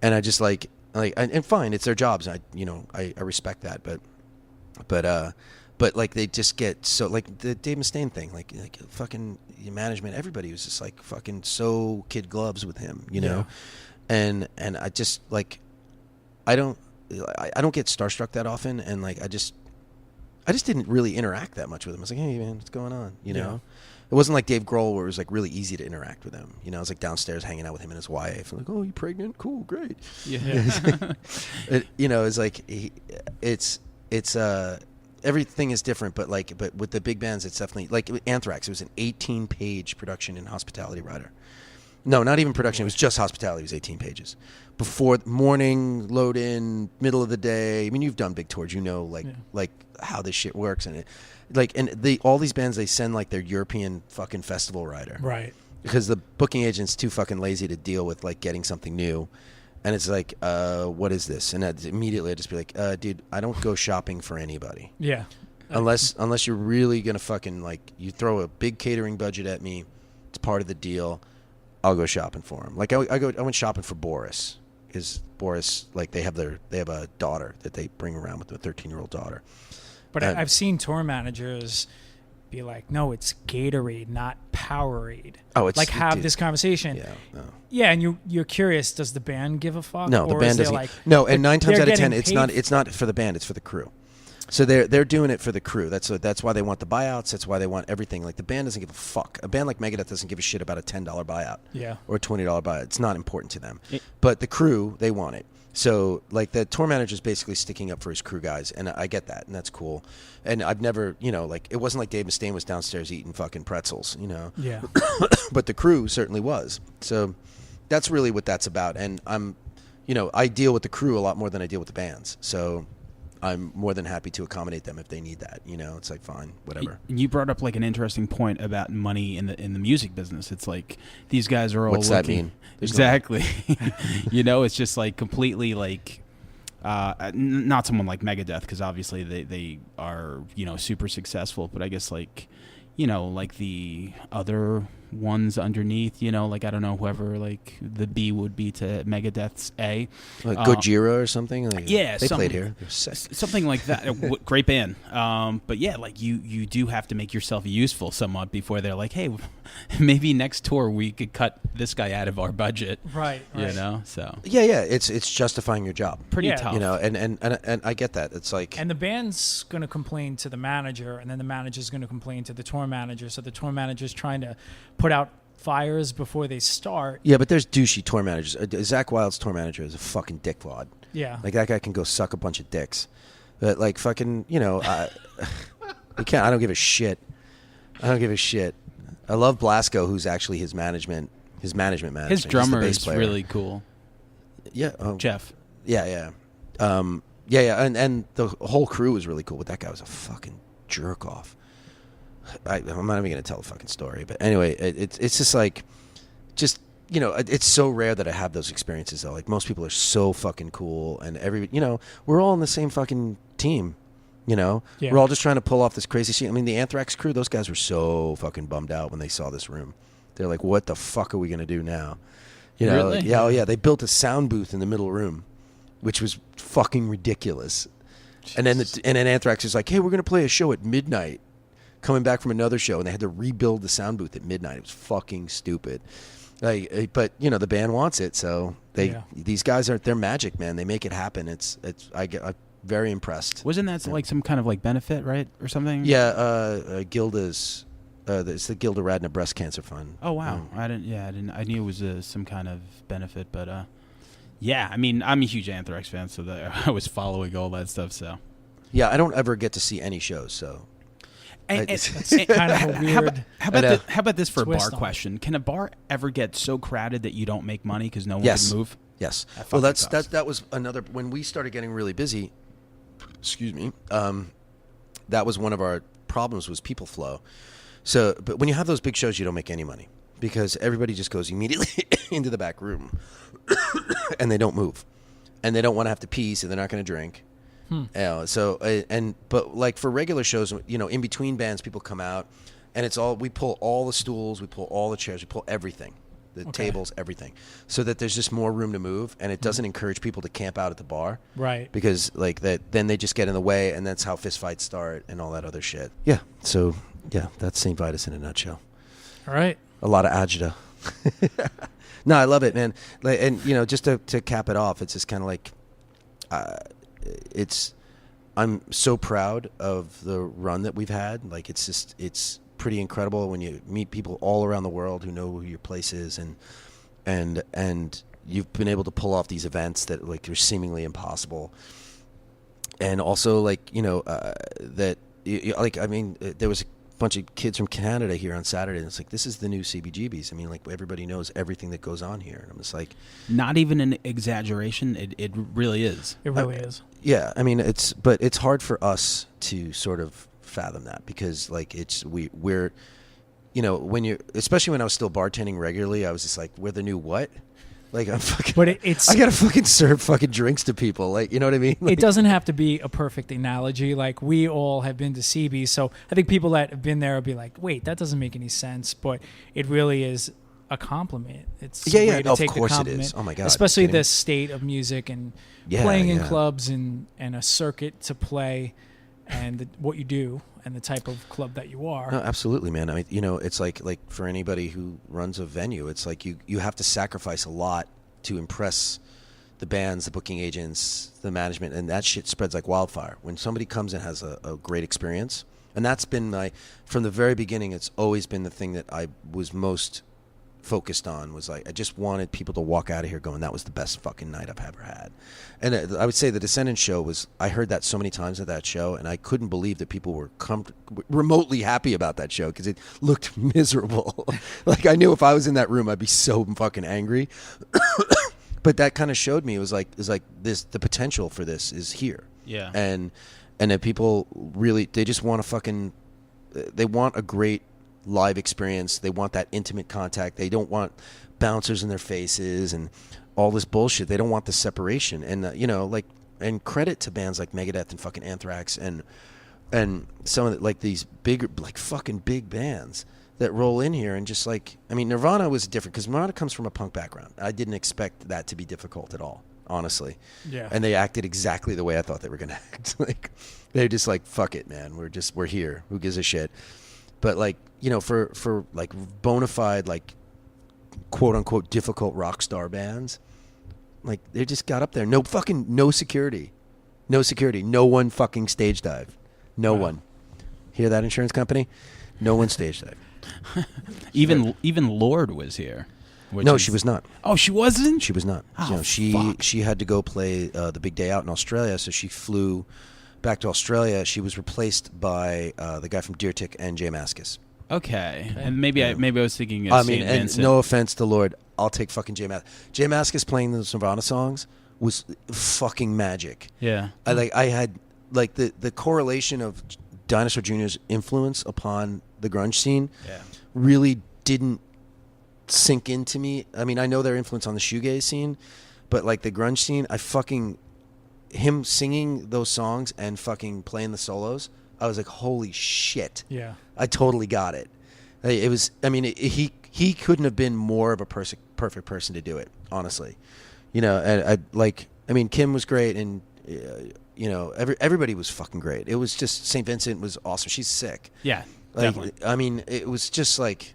and I just like and fine, it's their jobs. I respect that, but like they just get so like the Dave Mustaine thing, like fucking management, everybody was just like fucking so kid gloves with him, and I just like I don't get starstruck that often, and like I just didn't really interact that much with him. I was like, hey man, what's going on? It wasn't like Dave Grohl where it was like really easy to interact with him. I was like downstairs hanging out with him and his wife. I'm like, oh, you pregnant? Cool, great. Yeah. It's like it's everything is different, but with the big bands, it's definitely like Anthrax. It was an 18-page production in Hospitality Writer. No, not even production. It was just hospitality. It was 18 pages. Before morning, load in, middle of the day. I mean, you've done big tours. Like how this shit works, and all these bands, they send like their European fucking festival rider, Right. because the booking agent's too fucking lazy to deal with like getting something new, and it's like, what is this? And immediately I just be like, dude, I don't go shopping for anybody. Yeah. Unless you're really gonna fucking like, you throw a big catering budget at me, it's part of the deal. I'll go shopping for him. Like I went shopping for Boris. Is Boris like they have a daughter that they bring around with them, a 13-year-old daughter. But I've seen tour managers be like, no, it's Gatorade, not Powerade. Oh, it's like have this conversation. Yeah, no. Yeah, and you're curious, does the band give a fuck? No, the Or band is there doesn't. like, No, and 9 times they're out of 10, getting it's not for the band. It's for the crew. So they're doing it for the crew. That's why they want the buyouts. That's why they want everything. Like the band doesn't give a fuck. A band like Megadeth doesn't give a shit about a $10 buyout. Yeah. Or a $20 buyout. It's not important to them. But the crew, they want it. So like the tour manager is basically sticking up for his crew guys, and I get that, and that's cool. And I've never, like it wasn't like Dave Mustaine was downstairs eating fucking pretzels, Yeah. But the crew certainly was. So that's really what that's about. And I'm, I deal with the crew a lot more than I deal with the bands. So I'm more than happy to accommodate them if they need that. It's like, fine, whatever. You brought up like an interesting point about money in the music business. It's like these guys are all What's that mean? Exactly. It's just like completely like not someone like Megadeth, because obviously they are super successful, but I guess like like the other ones underneath, like I don't know, whoever like the B would be to Megadeth's A, Like Gojira or something. Like, yeah, they played here. They're sick. Something like that. Great band. But yeah, like you do have to make yourself useful somewhat before they're like, hey, maybe next tour we could cut this guy out of our budget. Right. So Yeah. It's justifying your job. pretty Yeah. tough. And I get that. It's like, And the band's going to complain to the manager, and then the manager's going to complain to the tour manager. So the tour manager's trying to put out fires before they start. yeah, but there's douchey tour managers. Zach Wilde's tour manager is a fucking dickwad. Yeah. Like that guy can go suck a bunch of dicks. But like fucking, you can't. I don't give a shit. I love Blasco, who's actually his management manager. His drummer He's the bass is player. really cool. Yeah. Jeff. Yeah. Yeah. And the whole crew was really cool, but that guy was a fucking jerk off. I'm not even gonna tell the fucking story, but anyway, it's just like, it's so rare that I have those experiences though. Like most people are so fucking cool, and we're all in the same fucking team. Yeah. We're all just trying to pull off this crazy shit. I mean, the Anthrax crew, those guys were so fucking bummed out when they saw this room. They're like, "What the fuck are we gonna do now?" Really? Like, yeah. They built a sound booth in the middle room, which was fucking ridiculous. And then Anthrax is like, hey, we're gonna play a show at midnight, coming back from another show, and they had to rebuild the sound booth at midnight. It was fucking stupid. Like, but you know the band wants it, so these guys they're magic, man. They make it happen. I'm very impressed. Wasn't that like some kind of like benefit, right, or something? Yeah, Gilda's. It's the Gilda Radner Breast Cancer Fund. Oh wow, I didn't. I knew it was some kind of benefit, but yeah. I mean, I'm a huge Anthrax fan, so I was following all that stuff. So yeah, I don't ever get to see any shows, so. It's kind of a weird. How about this for a bar twist on it. question? Can a bar ever get so crowded that you don't make money because no one can move? Yes. Well, that was another when we started getting really busy. Excuse me. That was one of our problems was people flow. So, but when you have those big shows, you don't make any money because everybody just goes immediately into the back room and they don't move, and they don't want to have to pee, so they're not going to drink. But like for regular shows, you know, in between bands, people come out, and we pull all the stools, we pull all the chairs, we pull everything, the tables, everything, so that there's just more room to move, and it doesn't encourage people to camp out at the bar, Right. Because like that, then they just get in the way, and that's how fistfights start and all that other shit. Yeah. So yeah, that's Saint Vitus in a nutshell. All right. A lot of agita. No, I love it, man. Like, and you know, just to cap it off, it's just kind of like. I'm so proud of the run that we've had. Like it's pretty incredible when you meet people all around the world who know who your place is, and you've been able to pull off these events that like are seemingly impossible. And also like, you know, there was a bunch of kids from Canada here on Saturday, and it's like, this is the new CBGBs. I mean, like everybody knows everything that goes on here, and I'm just like, not even an exaggeration. It really is. It really is. Yeah, I mean, it's hard for us to sort of fathom that because like we're, you know, especially when I was still bartending regularly, I was just like, we're the new what? Like I'm fucking. But it's. I gotta fucking serve fucking drinks to people. Like, you know what I mean? Like, it doesn't have to be a perfect analogy. Like we all have been to CB, so I think people that have been there will be like, "Wait, that doesn't make any sense." But it really is a compliment. It's a way to of take course the it compliment, is. Oh my god! especially the state of music and playing in clubs and a circuit to play, and what you do and the type of club that you are. No, absolutely, man. I mean, you know, it's like for anybody who runs a venue, it's like you have to sacrifice a lot to impress the bands, the booking agents, the management, and that shit spreads like wildfire. When somebody comes and has a great experience, and that's been from the very beginning, it's always been the thing that I was most focused on, was like, I just wanted people to walk out of here going, that was the best fucking night I've ever had. And I would say the Descendents show was, I heard that so many times at that show, and I couldn't believe that people were remotely happy about that show because it looked miserable. Like I knew if I was in that room, I'd be so fucking angry. But that kind of showed me, it was like this, the potential for this is here. Yeah. And that people really, they just want they want a great live experience. They want that intimate contact. They don't want bouncers in their faces and all this bullshit. They don't want the separation. And you know, like, and credit to bands like Megadeth and fucking Anthrax and some of like these bigger, like fucking big bands that roll in here and just like, I mean, Nirvana was different because Nirvana comes from a punk background. I didn't expect that to be difficult at all, honestly. Yeah. And they acted exactly the way I thought they were going to act. Like, they're just like, fuck it, man. We're here. Who gives a shit? But like, you know, for like bona fide, like quote unquote difficult rock star bands, like they just got up there. No security. No one fucking stage dive. No one. Hear that, insurance company? No one stage dive. Even Lorde was here. She was not. Oh, she wasn't? She was not. Oh, she had to go play the big day out in Australia, so she flew back to Australia. She was replaced by the guy from Deer Tick and Jay Mascis. Okay. And maybe I was thinking of I mean, Saint and Vincent. no offense to Lord, I'll take fucking Jay Mascis. Jay Mascis playing the Nirvana songs was fucking magic. Yeah. I had like the correlation of Dinosaur Jr.'s influence upon the grunge scene really didn't sink into me. I mean, I know their influence on the shoegaze scene, but like the grunge scene, him singing those songs and fucking playing the solos, I was like, holy shit. Yeah. I totally got it. It was, I mean, he couldn't have been more of a perfect person to do it, honestly. You know, and I mean, Kim was great, and everybody was fucking great. It was just Saint Vincent was awesome. She's sick. Yeah, Like, definitely. I mean, it was just like,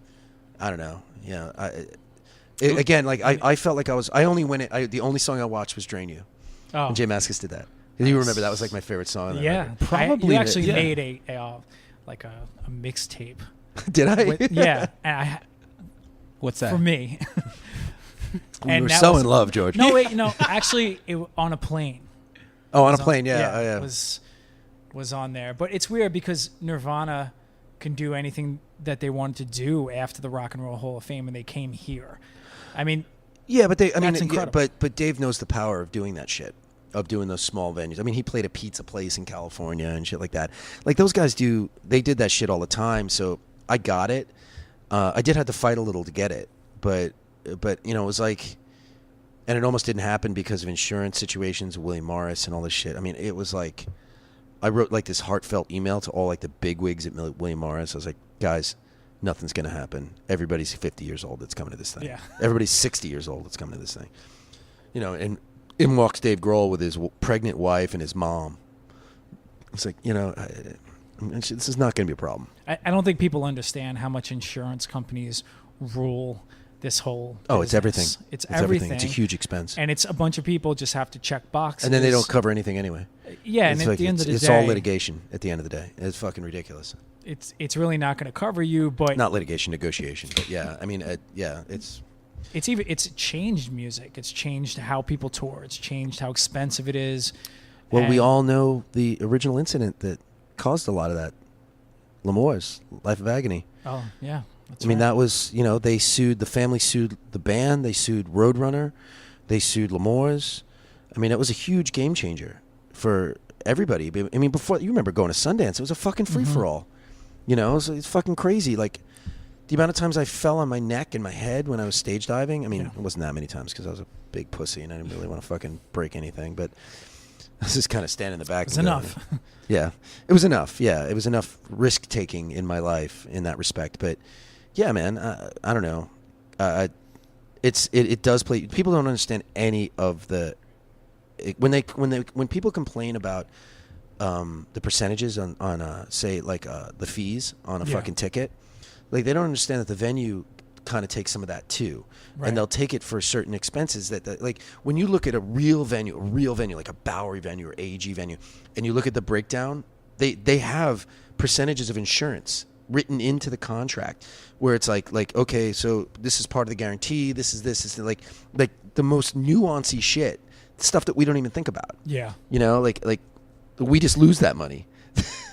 I don't know. Yeah. Again, like I felt like I only went it. The only song I watched was "Drain You." Oh, And Jay Mascis did that. You remember that was like my favorite song. On that yeah. record. Probably. You actually yeah. made a mixtape. Did I? With, yeah, and What's that? for me. We And were that so was- in love, George. No, wait, no. Actually, on a plane. Oh, on a Was plane, yeah. yeah, was on there. But it's weird because Nirvana can do anything that they wanted to do after the Rock and Roll Hall of Fame, and they came here. I mean, Yeah, but That's incredible. but Dave knows the power of doing that shit, of doing those small venues. I mean, he played a pizza place in California and shit like that. Like those guys they did that shit all the time. So I got it. I did have to fight a little to get it, but it was like, and it almost didn't happen because of insurance situations, William Morris and all this shit. I mean, it was like, I wrote like this heartfelt email to all like the big wigs at William Morris. I was like, guys, nothing's going to happen. Everybody's 50 years old that's coming to this thing. Yeah. Everybody's 60 years old that's coming to this thing. And in walks Dave Grohl with his pregnant wife and his mom. It's like, this is not going to be a problem. I don't think people understand how much insurance companies rule this whole Oh, it's everything. business. It's everything. everything. It's a huge expense. And it's a bunch of people just have to check boxes. And then they don't cover anything anyway. Yeah, It's and at like, the end of the it's day, all litigation at the end of the day. It's fucking ridiculous. it's really not going to cover you. But Not litigation, negotiation. But yeah, I mean, it's... it's changed music. It's changed how people tour. It's changed how expensive it is. Well, we And- all know the original incident that caused a lot of that. L'Amour's Life of Agony. Oh yeah, that's I mean, right. that was, the family sued the band, they sued Roadrunner, they sued L'Amour's. I mean, it was a huge game changer for everybody. I mean, before, you remember going to Sundance, it was a fucking free-for-all. It's fucking crazy. Like, the amount of times I fell on my neck and my head when I was stage diving, I mean, Yeah. it wasn't that many times because I was a big pussy and I didn't really want to fucking break anything, but I was just kind of standing in the back. It was and going, enough. Yeah, it was enough. Yeah, it was enough risk taking in my life in that respect. But yeah, man, I don't know. It does play. People don't understand any of when people complain about the percentages on say like the fees on a Yeah. fucking ticket. Like, they don't understand that the venue kind of takes some of that too. Right. And they'll take it for certain expenses that like, when you look at a real venue like a Bowery venue or AEG venue, and you look at the breakdown, they have percentages of insurance written into the contract where it's like, okay, so this is part of the guarantee. This is like the most nuancy shit, stuff that we don't even think about. Yeah. Like we just lose that money.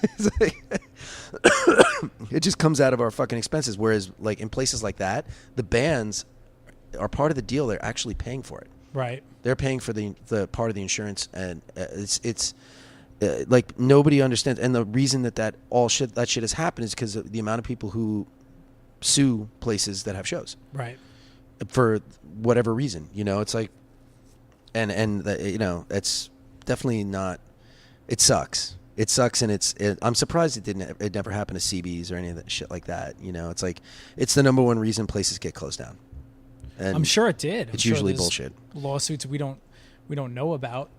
It's like, it just comes out of our fucking expenses. Whereas, like, in places like that, the bands are part of the deal. They're actually paying for it. Right. They're paying for the part of the insurance, and it's like, nobody understands. And the reason that shit has happened is because of the amount of people who sue places that have shows Right. for whatever reason. It's like, and it's definitely not. It sucks. It sucks, and I'm surprised it never happened to CBs or any of that shit like that. It's like, it's the number one reason places get closed down. And I'm sure it did. it's usually bullshit. Lawsuits we don't know about,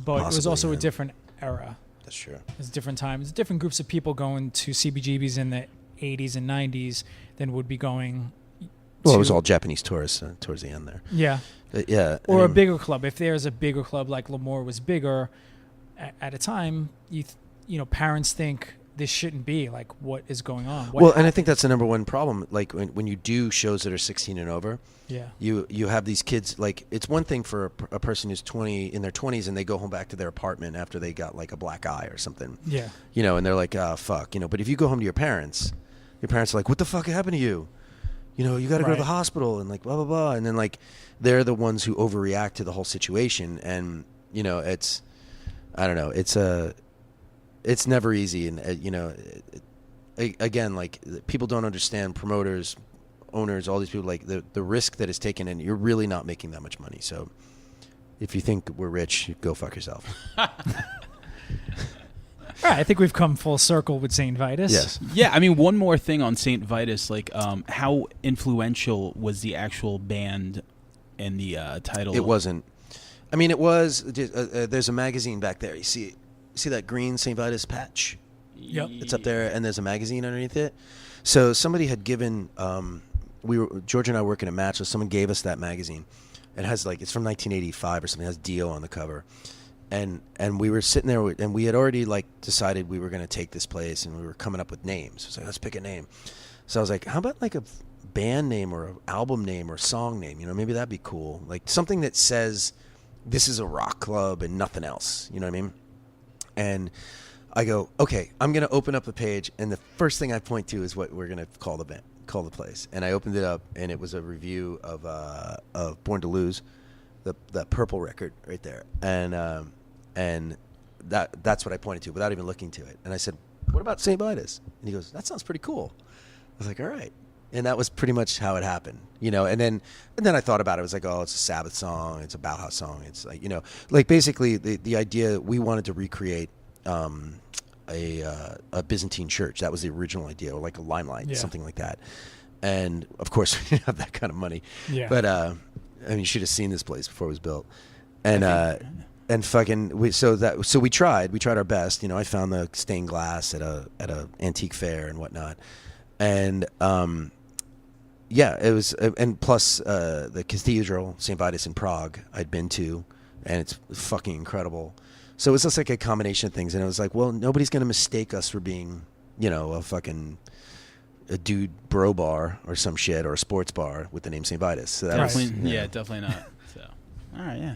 but it was Possibly, also a yeah. different era. That's true. It's different times. Different groups of people going to CBGBs in the 80s and 90s than would be going. Well, it was to- all Japanese tourists towards the end there. Yeah. Yeah. Or I a mean, bigger club. If there's a bigger club like L'Amour was bigger, at a time, parents think this shouldn't be like, what is going on? What Well, and I think that's the number one problem. Like, when you do shows that are 16 and over, yeah, you have these kids. Like, it's one thing for a person who's in their 20s and they go home back to their apartment after they got like a black eye or something. yeah, And they're like, oh, fuck. But if you go home to your parents are like, what the fuck happened to you? You got to go to Right. the hospital and like blah blah blah. And then like, they're the ones who overreact to the whole situation. And it's, I don't know. It's never easy. And again, like, people don't understand, promoters, owners, all these people, like the risk that is taken, and you're really not making that much money. So if you think we're rich, go fuck yourself. All right, I think we've come full circle with Saint Vitus. Yes. Yeah, I mean, one more thing on Saint Vitus, like, how influential was the actual band in the title? It wasn't. I mean, it was. There's a magazine back there. You see, see that green Saint Vitus patch? Yep. It's up there, and there's a magazine underneath it. So somebody had given George and I working at Match, so someone gave us that magazine. It has it's from 1985 or something. It has Dio on the cover, and we were sitting there, and we had already decided we were going to take this place, and we were coming up with names. So let's pick a name. So I was like, how about a band name or an album name or a song name? Maybe that'd be cool. Something that says this is a rock club and nothing else. You know what I mean? And I go, okay, I'm going to open up a page, and the first thing I point to is what we're going to call the place. And I opened it up, and it was a review of Born to Lose, that purple record right there. And that's what I pointed to without even looking to it. And I said, what about Saint Vitus? And he goes, that sounds pretty cool. I was like, all right. And that was pretty much how it happened, and then I thought about it. I was like, oh, it's a Sabbath song. It's a Bauhaus song. It's basically the idea, we wanted to recreate a Byzantine church. That was the original idea, or like a Limelight, something like that. And of course, we didn't have that kind of money. Yeah. But you should have seen this place before it was built. And so we tried our best. I found the stained glass at a antique fair and whatnot. And it was, and plus the cathedral, Saint Vitus in Prague, I'd been to, and it's fucking incredible. So it was just a combination of things, and it was like, well, nobody's gonna mistake us for being, a dude bro bar or some shit, or a sports bar with the name Saint Vitus. So that was, definitely not. So, all right, yeah.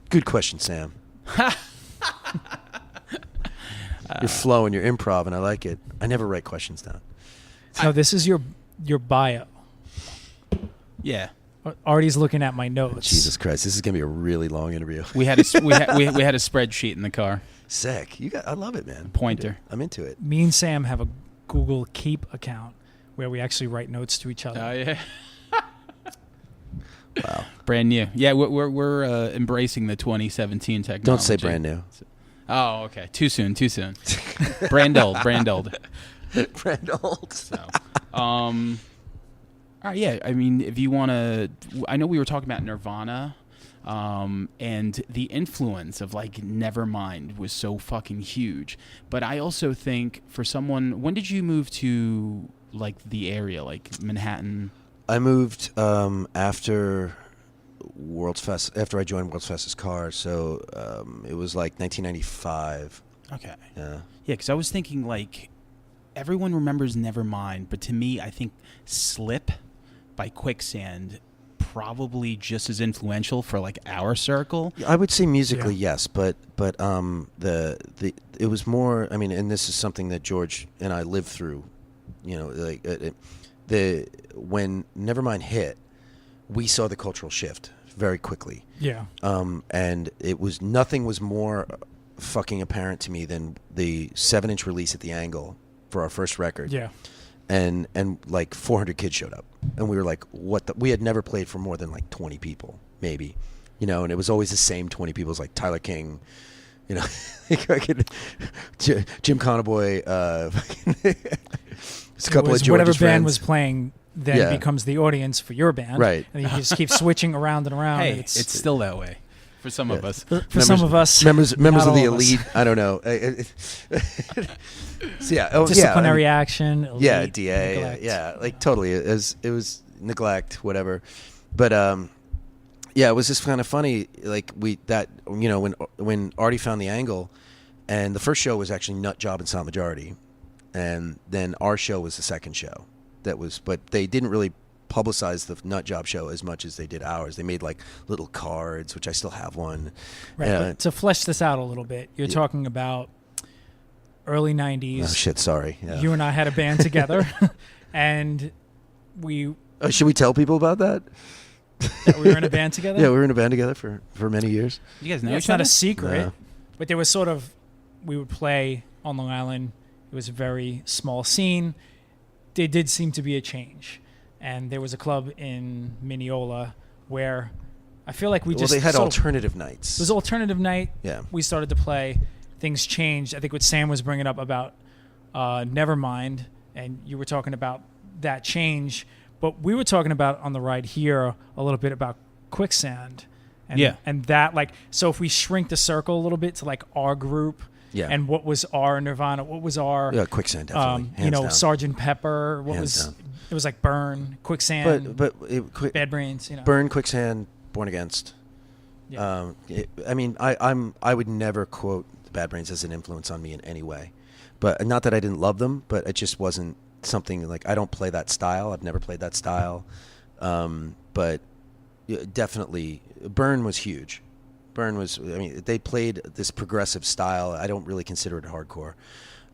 Good question, Sam. You're flowing, you're improv, and I like it. I never write questions down. So this is your bio. Yeah. Artie's looking at my notes. Jesus Christ, this is gonna be a really long interview. We had a spreadsheet in the car. Sick. I love it, man. Pointer. I'm into it. Me and Sam have a Google Keep account where we actually write notes to each other. Oh yeah. Wow. Brand new. Yeah, we're embracing the 2017 technology. Don't say brand new. Oh, okay. Too soon. Brand old. Brand old. So, all right, yeah. I mean, if you want to, I know we were talking about Nirvana, and the influence of Nevermind was so fucking huge. But I also think for someone, when did you move to the area, Manhattan? I moved after World's Fest. After I joined World's Fest's car, so it was 1995. Okay. Yeah. Yeah, because I was thinking everyone remembers Nevermind, but to me, I think Slip by Quicksand probably just as influential for our circle. I would say musically, yes, but the it was more. I mean, and this is something that George and I lived through. When Nevermind hit, we saw the cultural shift very quickly. Yeah. And nothing was more fucking apparent to me than the 7-inch release at the Angle for our first record. Yeah. And 400 kids showed up, and we were like, what the? We had never played for more than 20 people, maybe, and it was always the same 20 people. It was Tyler King, Jim Conboy, a couple of George's whatever friends. band was playing then becomes the audience for your band, right? And you just keep switching around and around. Hey, and it's still that way for some of us. For some of us, members not of the all elite. I don't know. So disciplinary action. Elite, DA. neglect. Yeah, totally. It was neglect, whatever. But it was just kind of funny. When Artie found the Angle, and the first show was actually Nut Job and Silent Majority, and then our show was the second show. But they didn't really publicize the Nut Job show as much as they did ours. They made little cards, which I still have one. Right. But to flesh this out a little bit, you're talking about early 90s. Oh shit, sorry. Yeah. You and I had a band together, and we... should we tell people about that? That we were in a band together? Yeah, we were in a band together for many years. You guys know It's each not other? a secret, No. but there was we would play on Long Island. It was a very small scene. There did seem to be a change. And there was a club in Mineola where I feel like they had alternative nights. It was alternative night. Yeah. We started to play. Things changed. I think what Sam was bringing up about Nevermind, and you were talking about that change. But we were talking about on the ride here a little bit about Quicksand And, and that, like, so if we shrink the circle a little bit to like our group, and what was our Nirvana, what was our Quicksand, definitely, you know, down. Sergeant Pepper, what Hands was down. it was like Burn, Quicksand, Bad Brains, you know, Burn, Quicksand, Born Against. Yeah. I mean, I would never quote Bad Brains as an influence on me in any way, but not that I didn't love them, but it just wasn't something like, I don't play that style. I've never played that style, but definitely Burn was huge. Burn was, I mean, they played this progressive style. I don't really consider it hardcore,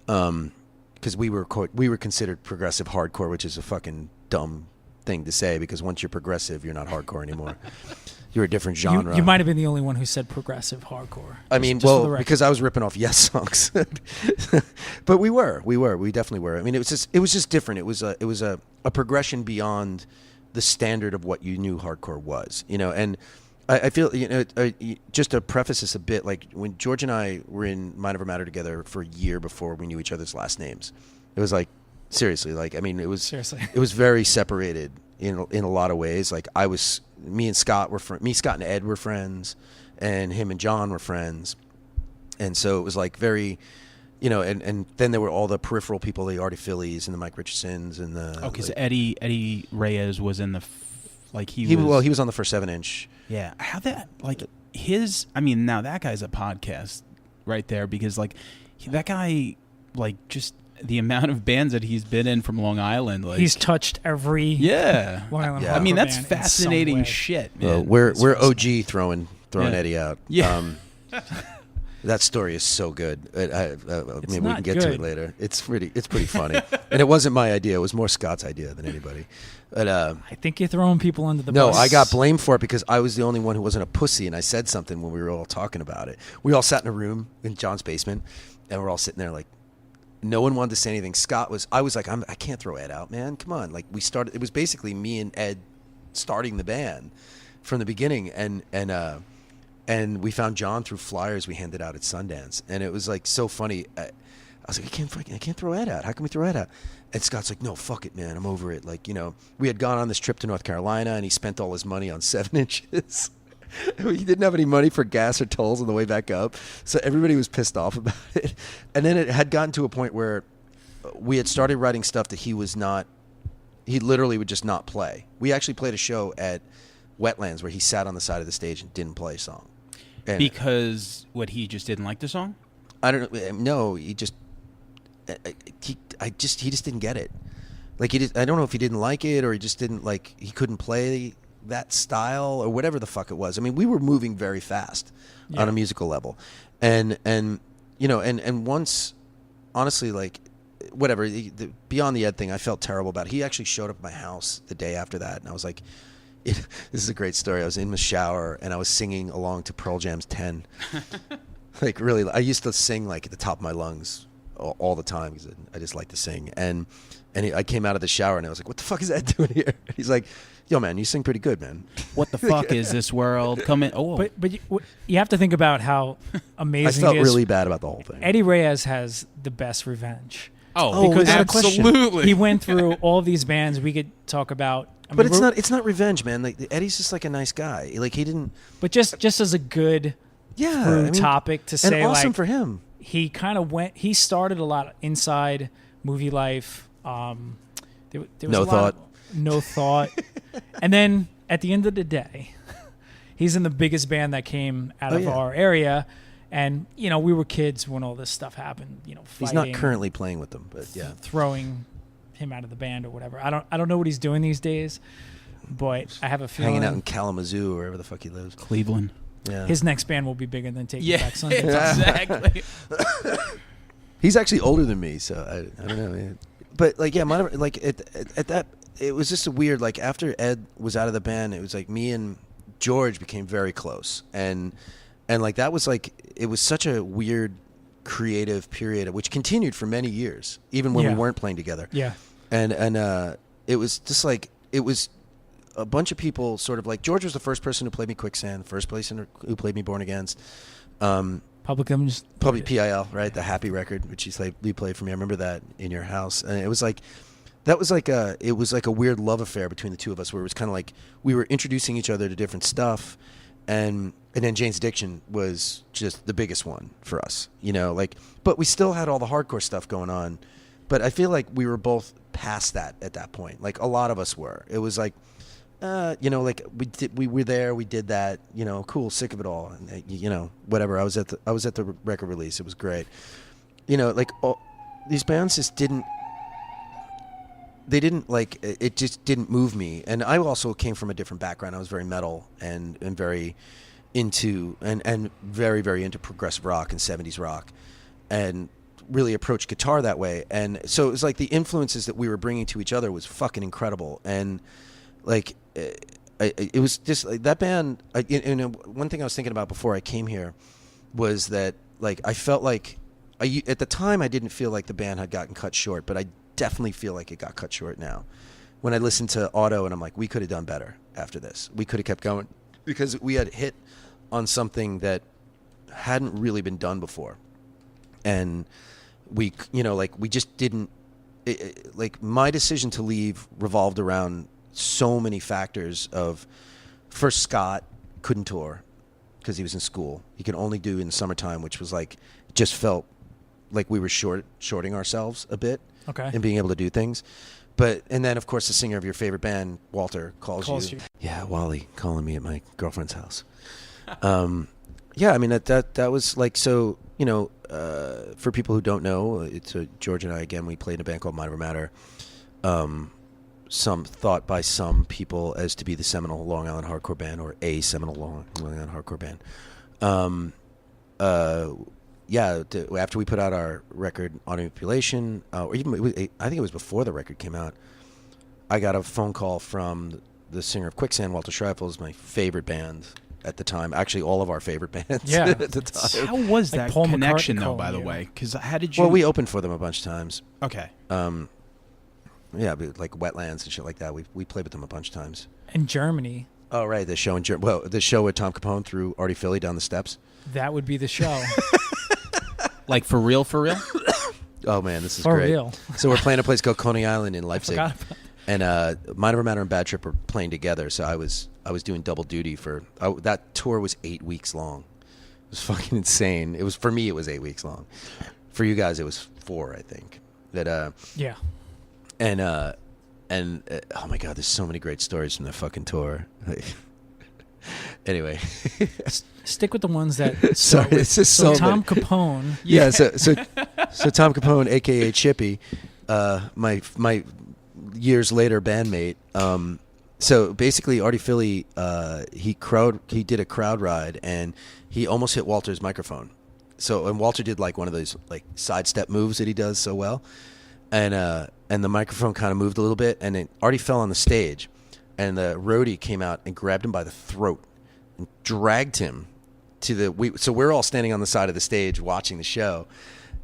because we were considered progressive hardcore, which is a fucking dumb thing to say, because once you're progressive, you're not hardcore anymore. You're a different genre. You might have been the only one who said progressive hardcore. I mean, well, because I was ripping off Yes songs, but we definitely were. I mean, it was just different. It was a progression beyond the standard of what you knew hardcore was, you know. And I feel, you know, just to preface this a bit, like when George and I were in Mind Over Matter together for a year before we knew each other's last names, it was like, seriously, like, I mean, it was very separated in a lot of ways. Like, me and Scott and Ed were friends, and him and John were friends, and so it was like very, you know, and then there were all the peripheral people, the Artie Phillies and the Mike Richardsons and the because Eddie Reyes was in the he was on the first 7-inch. Yeah, how that, like, I mean, now that guy's a podcast right there, because like that guy, like, just the amount of bands that he's been in from Long Island, like, he's touched every Long Island. I mean, that's fascinating shit, man. We're OG throwing Eddie out. Yeah. That story is so good. Maybe we can get to it later. It's pretty funny, and it wasn't my idea. It was more Scott's idea than anybody. But I think you're throwing people under the no, bus. I got blamed for it because I was the only one who wasn't a pussy, and I said something when we were all talking about it. We all sat in a room in John's basement, and we're all sitting there like, no one wanted to say anything. I was like, I can't throw Ed out, man. Come on. Like, we started, it was basically me and Ed starting the band from the beginning, and we found John through flyers we handed out at Sundance, and it was like so funny. I was like, I can't throw Ed out. How can we throw Ed out? And Scott's like, no, fuck it, man. I'm over it. Like, you know, we had gone on this trip to North Carolina, and he spent all his money on 7-inches. He didn't have any money for gas or tolls on the way back up, so everybody was pissed off about it. And then it had gotten to a point where we had started writing stuff that he literally would just not play. We actually played a show at Wetlands where he sat on the side of the stage and didn't play a song. And because he just didn't like the song? I don't know. No, he just didn't get it. Like, I don't know if he didn't like it or he just didn't like, he couldn't play that style or whatever the fuck it was. I mean, we were moving very fast on a musical level, and you know, and once, honestly, like, whatever, beyond the Ed thing, I felt terrible about it. He actually showed up at my house the day after that, and I was like, this is a great story. I was in the shower and I was singing along to Pearl Jam's 10. Like, really, I used to sing like at the top of my lungs all the time because I just like to sing. And I came out of the shower and I was like, what the fuck is Ed doing here? He's like, yo, man, you sing pretty good, man. What the fuck is this world? Come in. Oh, but you have to think about how amazing. I felt really bad about the whole thing. Eddie Reyes has the best revenge. Oh, because absolutely. He went through all these bands. We could talk about. But it's not revenge, man. Like, Eddie's just like a nice guy. Like, he didn't. But just as a good topic to say, and awesome like, for him. He kind of went. He started a lot inside movie life. There was no thought. And then at the end of the day, he's in the biggest band that came out of our area. And, you know, we were kids when all this stuff happened, you know, fighting. He's not currently playing with them, but yeah. Throwing him out of the band or whatever. I don't know what he's doing these days, but I have a feeling. Hanging out in Kalamazoo or wherever the fuck he lives. Cleveland. Yeah. His next band will be bigger than Taking Back Sunday. Exactly. He's actually older than me, so I don't know, man. But, like, yeah, like, at that, it was just a weird, like, after Ed was out of the band, it was like me and George became very close. And like, that was like, it was such a weird creative period, which continued for many years, even when we weren't playing together. Yeah. And it was just like, it was a bunch of people sort of like, George was the first person who played me Quicksand, first person who played me Born Against. Public PIL, right? The Happy record, which we played for me. I remember that in your house. And it was like, it was like a weird love affair between the two of us, where it was kind of like we were introducing each other to different stuff. and then Jane's Addiction was just the biggest one for us, you know, like, but we still had all the hardcore stuff going on. But I feel like we were both past that at that point. Like, a lot of us were. It was like, you know, like we were there, we did that, you know, cool, sick of it all, and you know, whatever. I was at the record release. It was great. You know, like these bands just didn't. They didn't like it. Just didn't move me. And I also came from a different background. I was very metal and very into and very, very into progressive rock and 70s rock, and really approached guitar that way. And so it was like the influences that we were bringing to each other was fucking incredible. And like it was just like that band. One thing I was thinking about before I came here was that like I felt like at the time I didn't feel like the band had gotten cut short, but I definitely feel like it got cut short now. When I listen to Auto and I'm like, we could have done better after this. We could have kept going because we had hit on something that hadn't really been done before. And we, you know, like we just didn't, like my decision to leave revolved around so many factors of, first, Scott couldn't tour because he was in school. He could only do in the summertime, which was like, just felt like we were shorting ourselves a bit. Okay. And being able to do things. And then of course the singer of your favorite band, Walter, calls you. Yeah, Wally calling me at my girlfriend's house. Yeah, I mean that was like, so, you know, for people who don't know, it's George and I, again, we played in a band called Minor Matter. Some thought by some people as to be the seminal Long Island hardcore band, or a seminal Long Island hardcore band. Yeah, after we put out our record Audio Manipulation, or even I think it was before the record came out, I got a phone call from the singer of Quicksand, Walter Schreifels, my favorite band at the time. Actually, all of our favorite bands at the time. How was Like that Paul connection, McCartney though, by the calling you. way? Because how did you... Well, we opened for them a bunch of times. Okay. Yeah, like Wetlands and shit like that. We played with them a bunch of times. In Germany, Oh, right, the show in Germany. Well, the show with Tom Capone threw Artie Philly down the steps. that would be the show. Like, for real, for real? Oh, man, this is For great. real. So we're playing a place called Coney Island in Leipzig. Forgot about And Minor Matter and Bad Trip were playing together, so I was doing double duty for that tour was 8 weeks long. It was fucking insane. It was, for me, it was 8 weeks long. For you guys, it was 4, I think. Yeah. And oh my God, there's so many great stories from that fucking tour. Anyway, Stick with the ones that. sorry, it's just so Tom many. Capone. Yeah, so Tom Capone, aka Chippy, my years later bandmate. So basically, Artie Philly, he did a crowd ride and he almost hit Walter's microphone. And Walter did like one of those like sidestep moves that he does so well, and the microphone kind of moved a little bit, and then Artie fell on the stage, and the roadie came out and grabbed him by the throat and dragged him to so we're all standing on the side of the stage watching the show.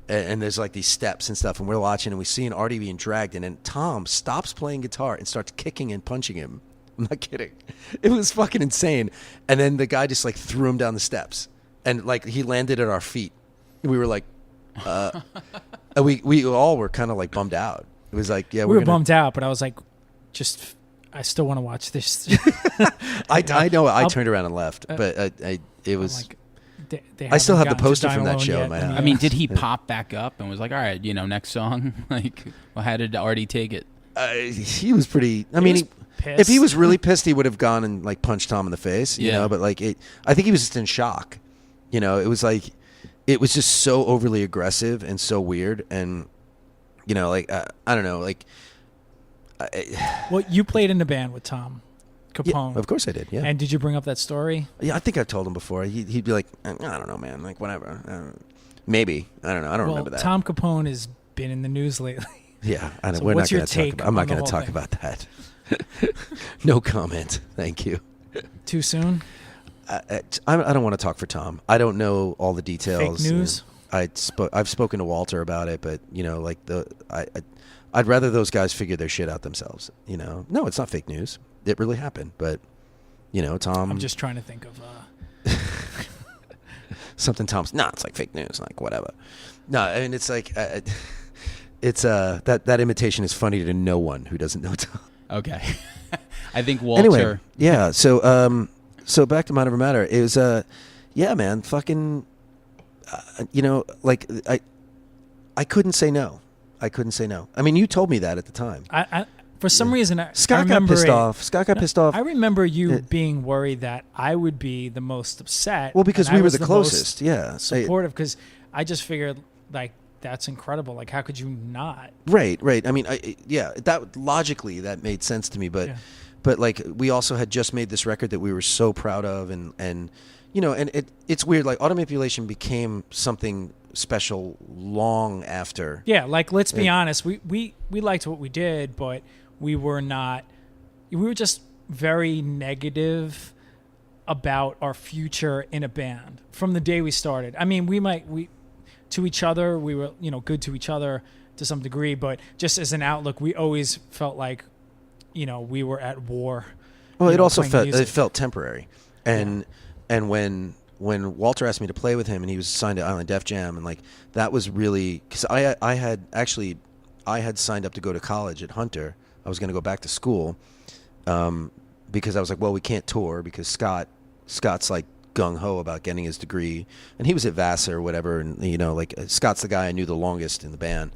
And there's like these steps and stuff, and we're watching, and we see an Artie being dragged, and then Tom stops playing guitar and starts kicking and punching him. I'm not kidding. It was fucking insane. And then the guy just like threw him down the steps, and like he landed at our feet. We were like, and we all were kind of like bummed out. It was like, yeah, We were bummed out, but I was like, I still want to watch this. I know. I turned around and left, but it was. Like, I still have the poster from that show in my house. I mean, did he pop back up and was like, all right, next song? Like, well, how did Artie take it? He was pretty. I mean, if he was really pissed, he would have gone and like punched Tom in the face. You know, but like, I think he was just in shock. You know, it was like, it was just so overly aggressive and so weird, and like I don't know, like. Well, you played in the band with Tom Capone. Yeah, of course I did. Yeah. And did you bring up that story? Yeah, I think I've told him before. He'd be like, I don't know, man. Like, whatever. Maybe. I don't know. I don't remember that. Tom Capone has been in the news lately. Yeah. I know. So We're what's not your going to talk take about I'm not on the going to whole talk thing? about that. No comment. Thank you. Too soon? I don't want to talk for Tom. I don't know all the details. Fake news? I've spoken to Walter about it, but, like, I'd rather those guys figure their shit out themselves. No, it's not fake news. It really happened, but Tom. I'm just trying to think of something. Tom's it's like fake news, like whatever. No, I mean it's like it's that imitation is funny to no one who doesn't know Tom. Okay. I think Walter. Anyway, yeah. So So back to Mind Over Matter. It was yeah, man, fucking, you know, like I couldn't say no. I couldn't say no. I mean, you told me that at the time. I for some reason, Scott got pissed off. Scott got pissed off. I remember you being worried that I would be the most upset. Well, because and we I were was the closest. Yeah, supportive. Because I just figured, like, that's incredible. Like, how could you not? Right. I mean, that logically that made sense to me, but like we also had just made this record that we were so proud of, and you know, and it's weird. Like, Auto Manipulation became something special long after. Yeah, like, let's be honest. We liked what we did, but we were not. We were just very negative about our future in a band from the day we started. I mean, we to each other, we were, you know, good to each other to some degree, but just as an outlook, we always felt like, you know, we were at war. Well, it also felt temporary, and when Walter asked me to play with him, and he was signed to Island Def Jam, and like that was really because I had signed up to go to college at Hunter. I was going to go back to school because I was like, well, we can't tour because Scott's like gung ho about getting his degree, and he was at Vassar or whatever, and you know, like Scott's the guy I knew the longest in the band.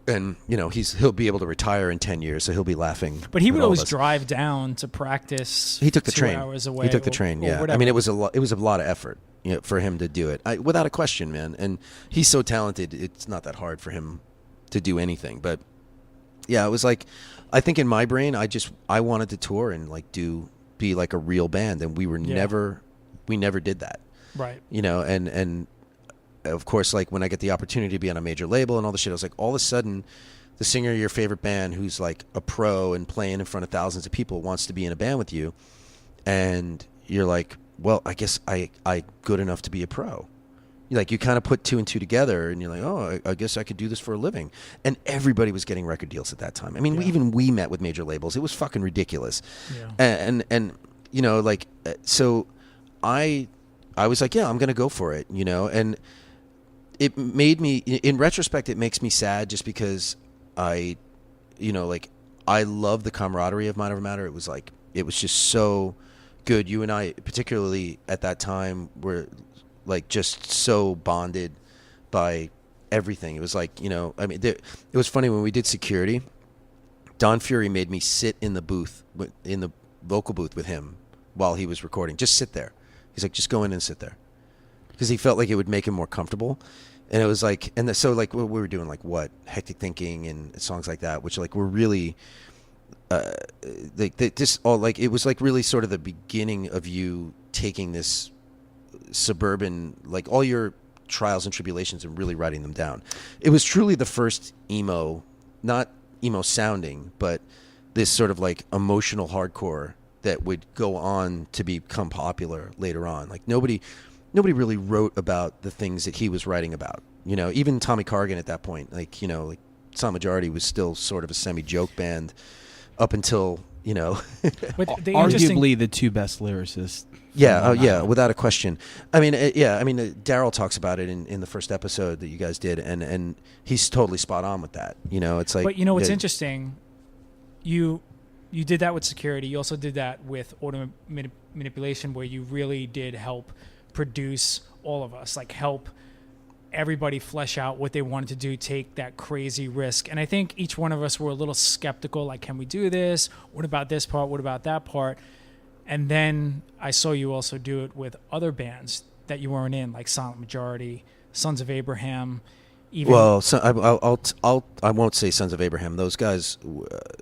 And you know he'll be able to retire in 10 years, so he'll be laughing. But he would always drive down to practice. He took the 2 train. hours away. He took the train. Yeah, whatever. I mean it was a lot of effort, you know, for him to do it. Without a question, man. And he's so talented; it's not that hard for him to do anything. But yeah, it was like I think in my brain, I wanted to tour and like be like a real band, and we never did that. Right. You know, and of course, like when I get the opportunity to be on a major label and all the shit, I was like, all of a sudden, the singer of your favorite band, who's like a pro and playing in front of thousands of people, wants to be in a band with you, and you're like, well, I guess I good enough to be a pro. Like you kind of put 2 and 2 together, and you're like, oh, I guess I could do this for a living. And everybody was getting record deals at that time. I mean, we met with major labels. It was fucking ridiculous. Yeah. And you know, like so, I was like, yeah, I'm gonna go for it. You know, and it made me, in retrospect, it makes me sad just because I love the camaraderie of Mind Over Matter. It was just so good. You and I, particularly at that time, were like just so bonded by everything. It was like, you know, I mean, it was funny when we did Security. Don Fury made me sit in the booth, in the vocal booth with him while he was recording. Just sit there. He's like, just go in and sit there. Because he felt like it would make him more comfortable. And it was like, so like we were doing like Hectic Thinking and songs like that, which like were really, it was like really sort of the beginning of you taking this suburban, like all your trials and tribulations and really writing them down. It was truly the first emo, not emo sounding, but this sort of like emotional hardcore that would go on to become popular later on. Like nobody really wrote about the things that he was writing about. You know, even Tommy Cargan at that point, like, you know, like Silent Majority was still sort of a semi-joke band up until, you know. But arguably the 2 best lyricists. Yeah, yeah, without a question. I mean, Daryl talks about it in the first episode that you guys did, and he's totally spot on with that. You know, it's like. But you know what's interesting? You did that with Security. You also did that with Auto Manipulation, where you really did help produce all of us, like help everybody flesh out what they wanted to do, take that crazy risk. And I think each one of us were a little skeptical, like, can we do this? What about this part? What about that part? And then I saw you also do it with other bands that you weren't in, like Silent Majority, Sons of Abraham. Even I won't say Sons of Abraham. Those guys,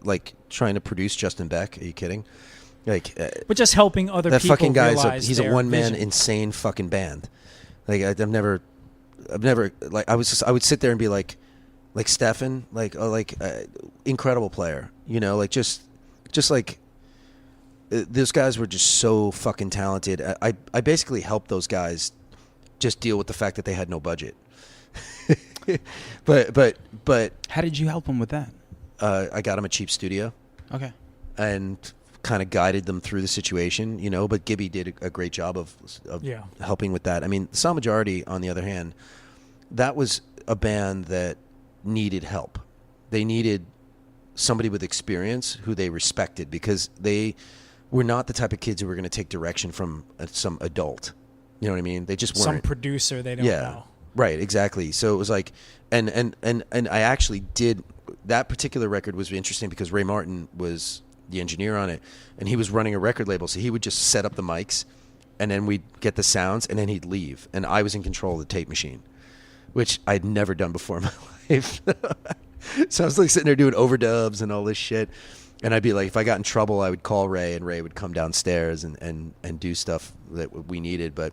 like trying to produce Justin Beck. Are you kidding? Like, but just helping other that people fucking guy. He's their a one-man vision. insane fucking band. Like I've never like I would sit there and be like Stefan, incredible player. You know, like just like those guys were just so fucking talented. I basically helped those guys just deal with the fact that they had no budget. but how did you help them with that? I got them a cheap studio. Okay. And kind of guided them through the situation, you know, but Gibby did a great job of helping with that. I mean, Silent Majority, on the other hand, that was a band that needed help. They needed somebody with experience who they respected, because they were not the type of kids who were going to take direction from some adult. You know what I mean? They just weren't. Some producer they don't know. Right, exactly. So it was like, and I actually did, that particular record was interesting because Ray Martin was the engineer on it, and he was running a record label, so he would just set up the mics, and then we'd get the sounds, and then he'd leave, and I was in control of the tape machine, which I'd never done before in my life. So I was like sitting there doing overdubs and all this shit, and I'd be like, if I got in trouble, I would call Ray, and Ray would come downstairs and do stuff that we needed, but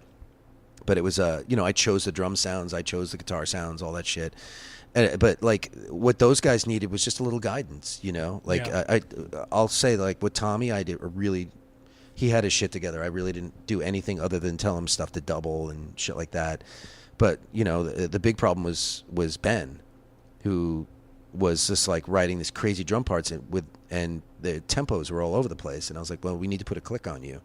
it was I chose the drum sounds, I chose the guitar sounds, all that shit. But like what those guys needed was just a little guidance, Like I'll say, like with Tommy, he had his shit together. I really didn't do anything other than tell him stuff to double and shit like that. But the big problem was Ben, who was just like writing these crazy drum parts and the tempos were all over the place. And I was like, well, we need to put a click on you.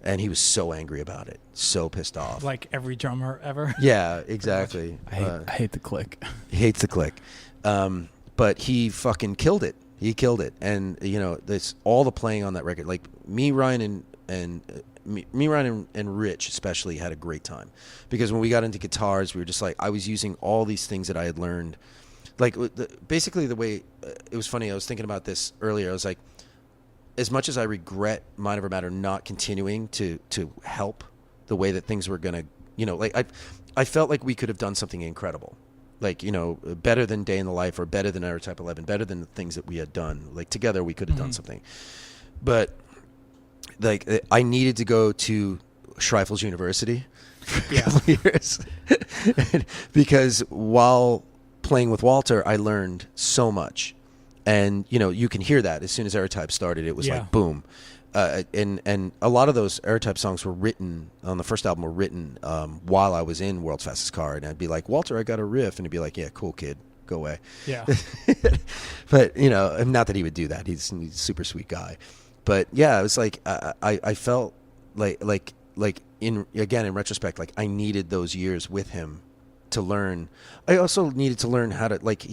And he was so angry about it, so pissed off. Like every drummer ever. Yeah, exactly. I hate the click. He hates the click. But he fucking killed it. He killed it. And this all the playing on that record. Like me, Ryan, and Rich especially had a great time, because when we got into guitars, we were just like, I was using all these things that I had learned. Like basically the way it was funny. I was thinking about this earlier. I was like, as much as I regret Mind Over Matter not continuing to help the way that things were going to, like I felt like we could have done something incredible, like, better than Day in the Life or better than Air Type 11, better than the things that we had done. Like together we could have done something. But like I needed to go to Schreifels University for a couple of years because while playing with Walter, I learned so much. And, you can hear that as soon as Airtype started, it was like, boom. And a lot of those Airtype songs were written, on the first album, were written while I was in World's Fastest Car. And I'd be like, Walter, I got a riff. And he'd be like, yeah, cool, kid. Go away. Yeah. But, not that he would do that. He's a super sweet guy. But, yeah, it was like, I felt like in retrospect, like I needed those years with him to learn. I also needed to learn how to, like,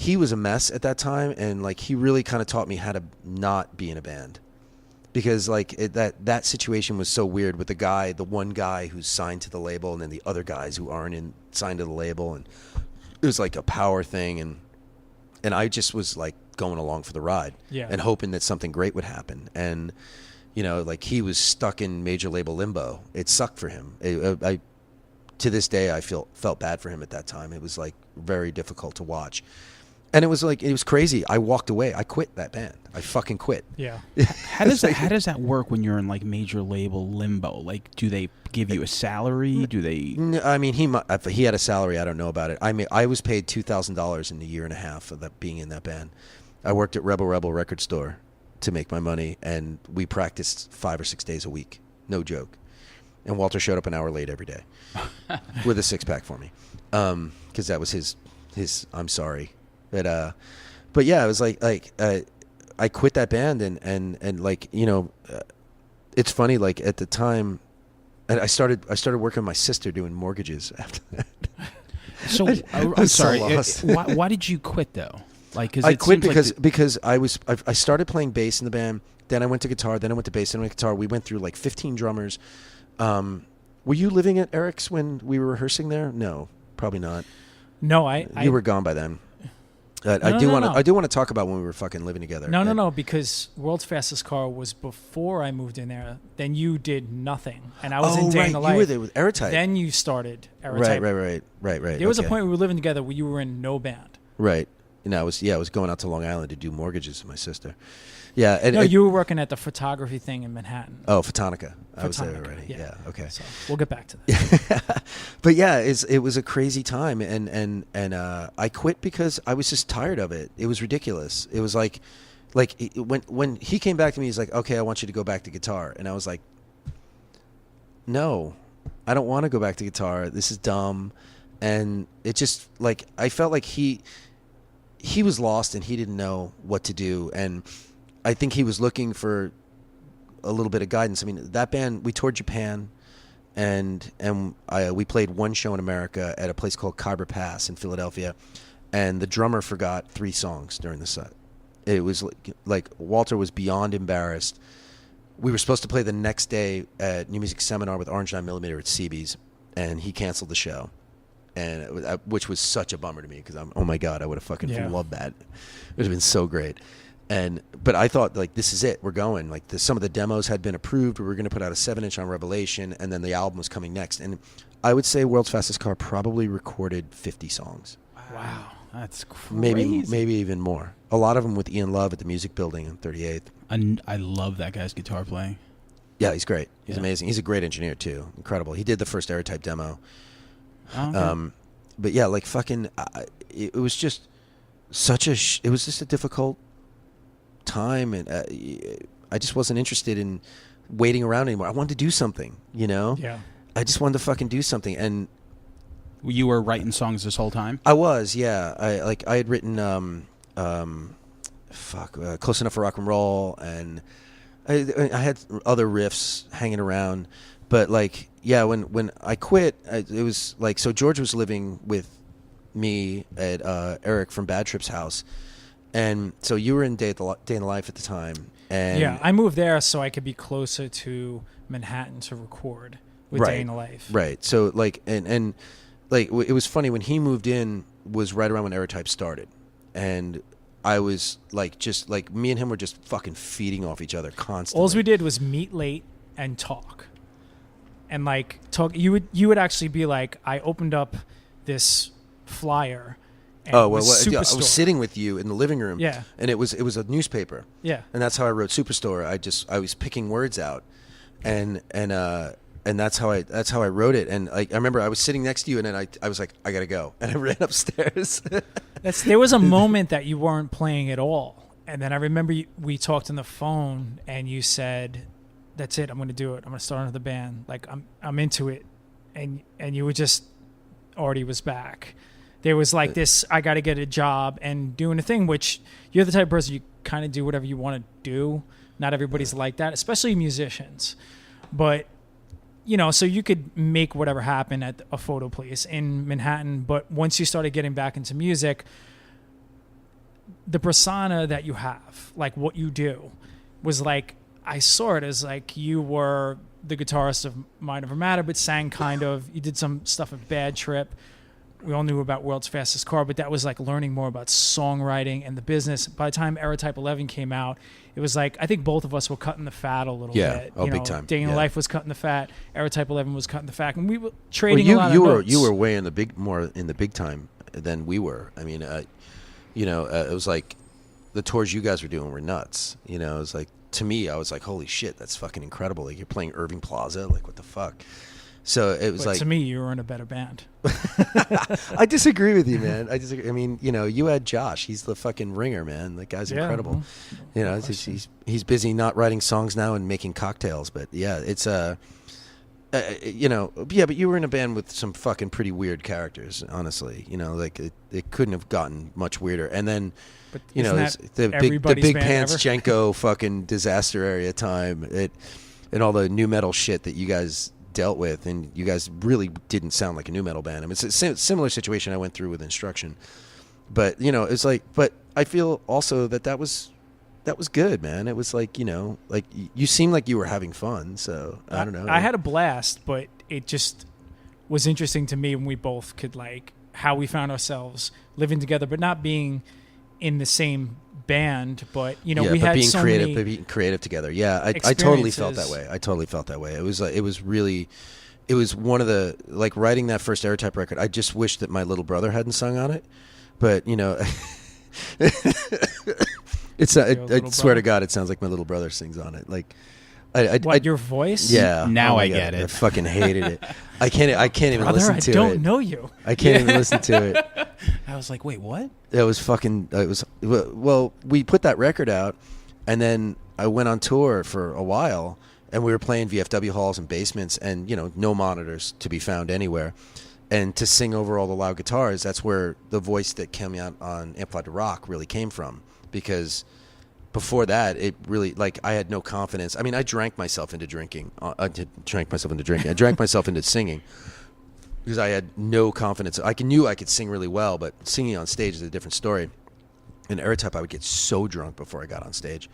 he was a mess at that time, and like he really kind of taught me how to not be in a band, because like that situation was so weird with the one guy who's signed to the label, and then the other guys who aren't signed to the label, and it was like a power thing, and I just was like going along for the ride, and hoping that something great would happen, and like he was stuck in major label limbo. It sucked for him. I to this day I felt bad for him at that time. It was like very difficult to watch. And it was crazy. I walked away. I quit that band. I fucking quit. Yeah. How does that work when you're in like major label limbo? Like, do they give you a salary? Do they? I mean, he had a salary. I don't know about it. I was paid $2,000 in a year and a half of that being in that band. I worked at Rebel Record Store to make my money, and we practiced 5 or 6 days a week. No joke. And Walter showed up an hour late every day with a 6-pack for me, because that was his. I'm sorry. But yeah, it was like I quit that band, and like it's funny, like at the time, and I started working with my sister doing mortgages after that. So I'm sorry. Why did you quit though? Like, cause I quit because I started playing bass in the band. Then I went to guitar. Then I went to bass. Then I went to guitar. We went through like 15 drummers. Were you living at Eric's when we were rehearsing there? No, probably not. No, you were gone by then. I do want to talk about when we were fucking living together. No, because World's Fastest Car was before I moved in there. Then you did nothing, and I was in Day in the Life. You were there with Airtype. Then you started Airtype. Right. There was a point we were living together where you were in no band. Right. And I was going out to Long Island to do mortgages with my sister. Yeah. And, you were working at the photography thing in Manhattan. Oh, Photonica. I was there already. Yeah. Okay. So we'll get back to that. But yeah, it was a crazy time, and I quit because I was just tired of it. It was ridiculous. It was like when he came back to me, he's like, "Okay, I want you to go back to guitar," and I was like, "No, I don't want to go back to guitar. This is dumb," and it just like I felt like he was lost and he didn't know what to do, and I think he was looking for a little bit of guidance. I mean, that band, we toured Japan, and we played one show in America at a place called Khyber Pass in Philadelphia, and the drummer forgot 3 songs during the set. It was like Walter was beyond embarrassed, we were supposed to play the next day at New Music Seminar with Orange 9mm at CB's, and he canceled the show, and which was such a bummer to me because oh my God, I would have fucking loved that. It would have been so great. But I thought, like, this is it. We're going. Like, some of the demos had been approved. We were going to put out a 7-inch on Revelation, and then the album was coming next. And I would say World's Fastest Car probably recorded 50 songs. Wow, that's crazy. Maybe even more. A lot of them with Ian Love at the Music Building on 38th. And I love that guy's guitar playing. Yeah, he's great. He's amazing. He's a great engineer too. Incredible. He did the first Airtype demo. Oh, okay. But yeah, like fucking, it was just such it was just a difficult time, and I just wasn't interested in waiting around anymore. I wanted to do something, you know? Yeah. I just wanted to fucking do something. And you were writing songs this whole time? I was, yeah. I had written Close Enough for Rock and Roll, and I had other riffs hanging around. But like, yeah, when I quit, it was like, so George was living with me at Eric from Bad Trip's house. And so you were in Day in the Life at the time. And yeah, I moved there so I could be closer to Manhattan to record with Day in the Life. Right. So like, and like, it was funny when he moved in was right around when Airtype started. And I was like, just like, me and him were just fucking feeding off each other constantly. All we did was meet late and talk. And like, talk, you would actually be like, I opened up this flyer. And I was sitting with you in the living room. Yeah. And it was a newspaper. Yeah. And that's how I wrote Superstore. I was picking words out, and that's how I wrote it. And I remember I was sitting next to you, and then I was like, I gotta go, and I ran upstairs. There was a moment that you weren't playing at all, and then I remember we talked on the phone, and you said, "That's it. I'm going to do it. I'm going to start another band. Like I'm into it," and you were just, Artie was back. There was like this, I got to get a job and doing a thing, which you're the type of person, you kind of do whatever you want to do. Not everybody's like that, especially musicians. But, you know, so you could make whatever happen at a photo place in Manhattan. But once you started getting back into music, the persona that you have, like what you do, was like, I saw it as like you were the guitarist of Mind Over Matter, but sang kind of, you did some stuff at Bad Trip. We all knew about World's Fastest Car, but that was like learning more about songwriting and the business. By the time Airtype 11 came out, it was like, I think both of us were cutting the fat a little bit. Oh, big time. Day in Life was cutting the fat. Airtype 11 was cutting the fat. And we were trading a lot of notes. You were way more in the big time than we were. I mean, it was like the tours you guys were doing were nuts. You know, it was like, to me, I was like, holy shit, that's fucking incredible. Like, you're playing Irving Plaza. Like, what the fuck? So it was like, to me, you were in a better band. I disagree with you, man. I mean, you know, you had Josh. He's the fucking ringer, man. That guy's incredible. You know, he's busy not writing songs now and making cocktails. But yeah, it's you know, yeah. But you were in a band with some fucking pretty weird characters. Honestly, you know, like it couldn't have gotten much weirder. And then, But you know, the big Pants Jenko fucking disaster area time. And all the new metal shit that you guys dealt with, and you guys really didn't sound like a new metal band. I mean, it's a similar situation I went through with Instruction, but you know, it's like, but I feel also that was good, man. It was like, you know, like you seemed like you were having fun. So I don't know. I had a blast, but it just was interesting to me when we both could, like, how we found ourselves living together, but not being in the same band, but you know, we had being so creative, many but being creative together. Yeah, I totally felt that way. It was like, it was one of the, like, writing that first Airtype record. I just wish that my little brother hadn't sung on it, but you know, I swear to God, it sounds like my little brother sings on it. Like, your voice? Yeah. Now I God, get it. I fucking hated it. I can't even Brother, listen to it. I don't know you. I can't even listen to it. I was like, wait, what? It was well, we put that record out, and then I went on tour for a while, and we were playing VFW halls and basements, and you know, no monitors to be found anywhere, and to sing over all the loud guitars. That's where the voice that came out on Amplified to Rock really came from, because before that, it really, like, I had no confidence. I mean, I drank myself into drinking. I drank myself into singing, because I had no confidence. I knew I could sing really well, but singing on stage is a different story. In Airtype, I would get so drunk before I got on stage.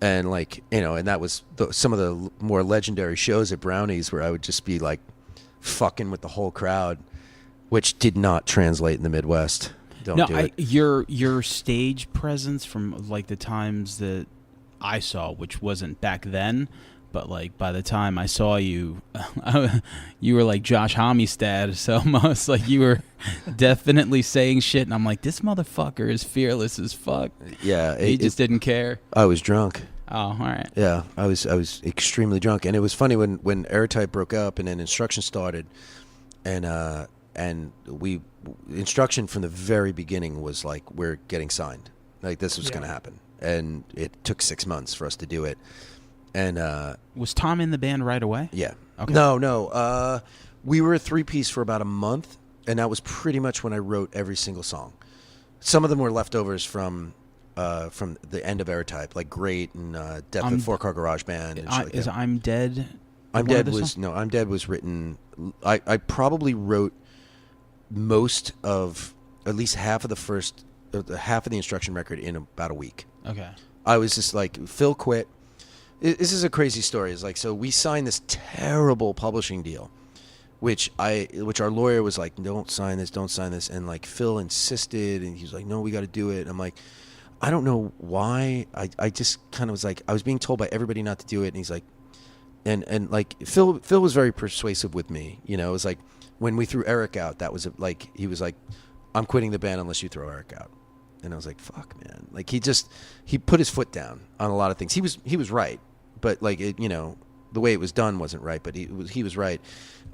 And like, you know, and that was some of the more legendary shows at Brownies where I would just be like fucking with the whole crowd, which did not translate in the Midwest. Don't do it. Your stage presence from like the times that I saw, which wasn't back then, but like by the time I saw you, you were like Josh Hommestad, so almost like you were definitely saying shit, and I'm like, this motherfucker is fearless as fuck. Yeah, he just didn't care. I was drunk. Oh, all right. Yeah, I was extremely drunk, and it was funny when Airtight broke up and then Instruction started, and Instruction from the very beginning was like, we're getting signed, like this was going to happen, and it took 6 months for us to do it. And was Tom in the band right away? Yeah. Okay. No. We were a 3-piece for about a month, and that was pretty much when I wrote every single song. Some of them were leftovers from the end of Airtype, like Great and Death of 4-Car Garage Band. And shit like is that. I'm Dead? I'm Dead was written. I probably wrote most of at least half of the Instruction record in about a week. Okay. I was just like, Phil quit. This is a crazy story. It's like, so we signed this terrible publishing deal, which our lawyer was like, don't sign this. And like Phil insisted, and he was like, no, we got to do it. And I'm like, I don't know why. I just kind of was like, I was being told by everybody not to do it. And he's like, and like Phil was very persuasive with me. You know, it was like when we threw Eric out, that was like, he was like, I'm quitting the band unless you throw Eric out. And I was like, fuck, man. Like he put his foot down on a lot of things. He was right, but like the way it was done wasn't right. But he was right,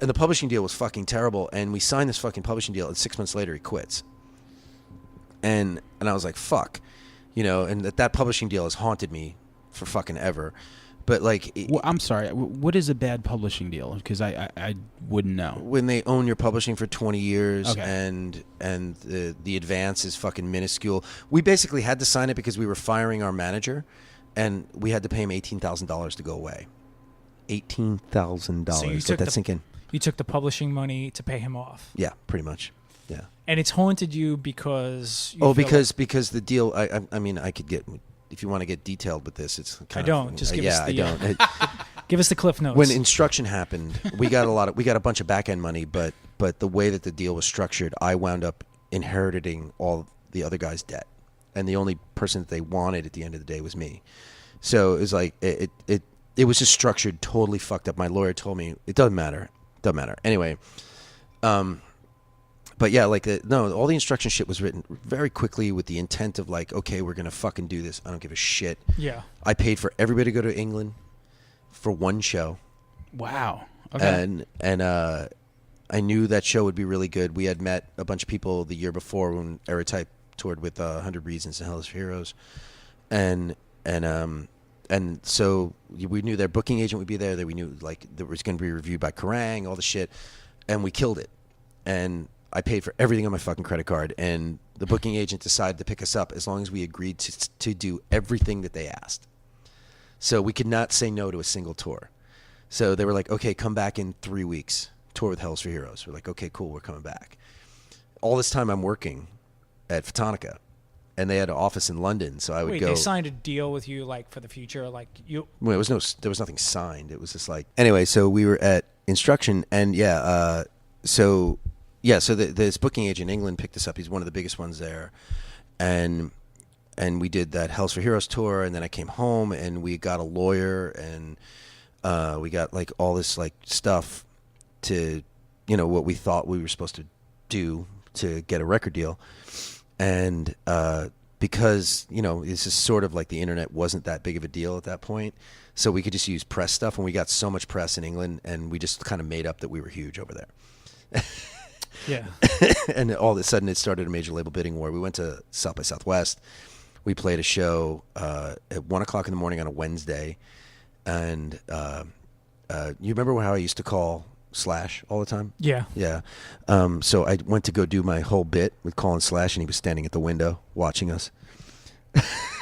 and the publishing deal was fucking terrible. And we signed this fucking publishing deal, and 6 months later he quits. And I was like, fuck, And that publishing deal has haunted me for fucking ever. But like, well, I'm sorry. What is a bad publishing deal? Because I wouldn't know. When they own your publishing for 20 years, okay. and the advance is fucking minuscule. We basically had to sign it because we were firing our manager, and we had to pay him $18,000 to go away. $18,000. So Let that sink in. You took the publishing money to pay him off. Yeah, pretty much. Yeah. And it's haunted you because. Because the deal. I mean, I could get. If you want to get detailed with this, it's kind of. Just give us the. I don't. Give us the cliff notes. When Instruction happened, we got a bunch of back end money, but the way that the deal was structured, I wound up inheriting all the other guys' debt, and the only person that they wanted at the end of the day was me. So it was like it was just structured totally fucked up. My lawyer told me it doesn't matter. Anyway, but yeah, like all the Instruction shit was written very quickly with the intent of like, okay, we're gonna fucking do this. I don't give a shit. Yeah. I paid for everybody to go to England for one show. Wow. Okay. And I knew that show would be really good. We had met a bunch of people the year before when Aerotype toured with 100 Reasons and Hell is for Heroes, and so we knew their booking agent would be there. That we knew like that was going to be reviewed by Kerrang, all the shit, and we killed it. And I paid for everything on my fucking credit card, and the booking agent decided to pick us up as long as we agreed to do everything that they asked. So we could not say no to a single tour. So they were like, okay, come back in 3 weeks, tour with Hells for Heroes. We're like, okay, cool, we're coming back. All this time I'm working at Photonica, and they had an office in London, so I would go. Wait, they signed a deal with you like for the future, like you? Well, there was nothing signed. It was just like anyway. So we were at Instruction, and so this booking agent in England picked us up. He's one of the biggest ones there, and we did that Hells for Heroes tour, and then I came home, and we got a lawyer, and we got like all this like stuff to, what we thought we were supposed to do to get a record deal, and because this is sort of like the internet wasn't that big of a deal at that point, so we could just use press stuff, and we got so much press in England, and we just kind of made up that we were huge over there. Yeah. And all of a sudden it started a major label bidding war. We went to South by Southwest. We played a show at 1 o'clock in the morning on a Wednesday, and you remember how I used to call Slash all the time? Yeah. Yeah. So I went to go do my whole bit with calling Slash, and he was standing at the window watching us.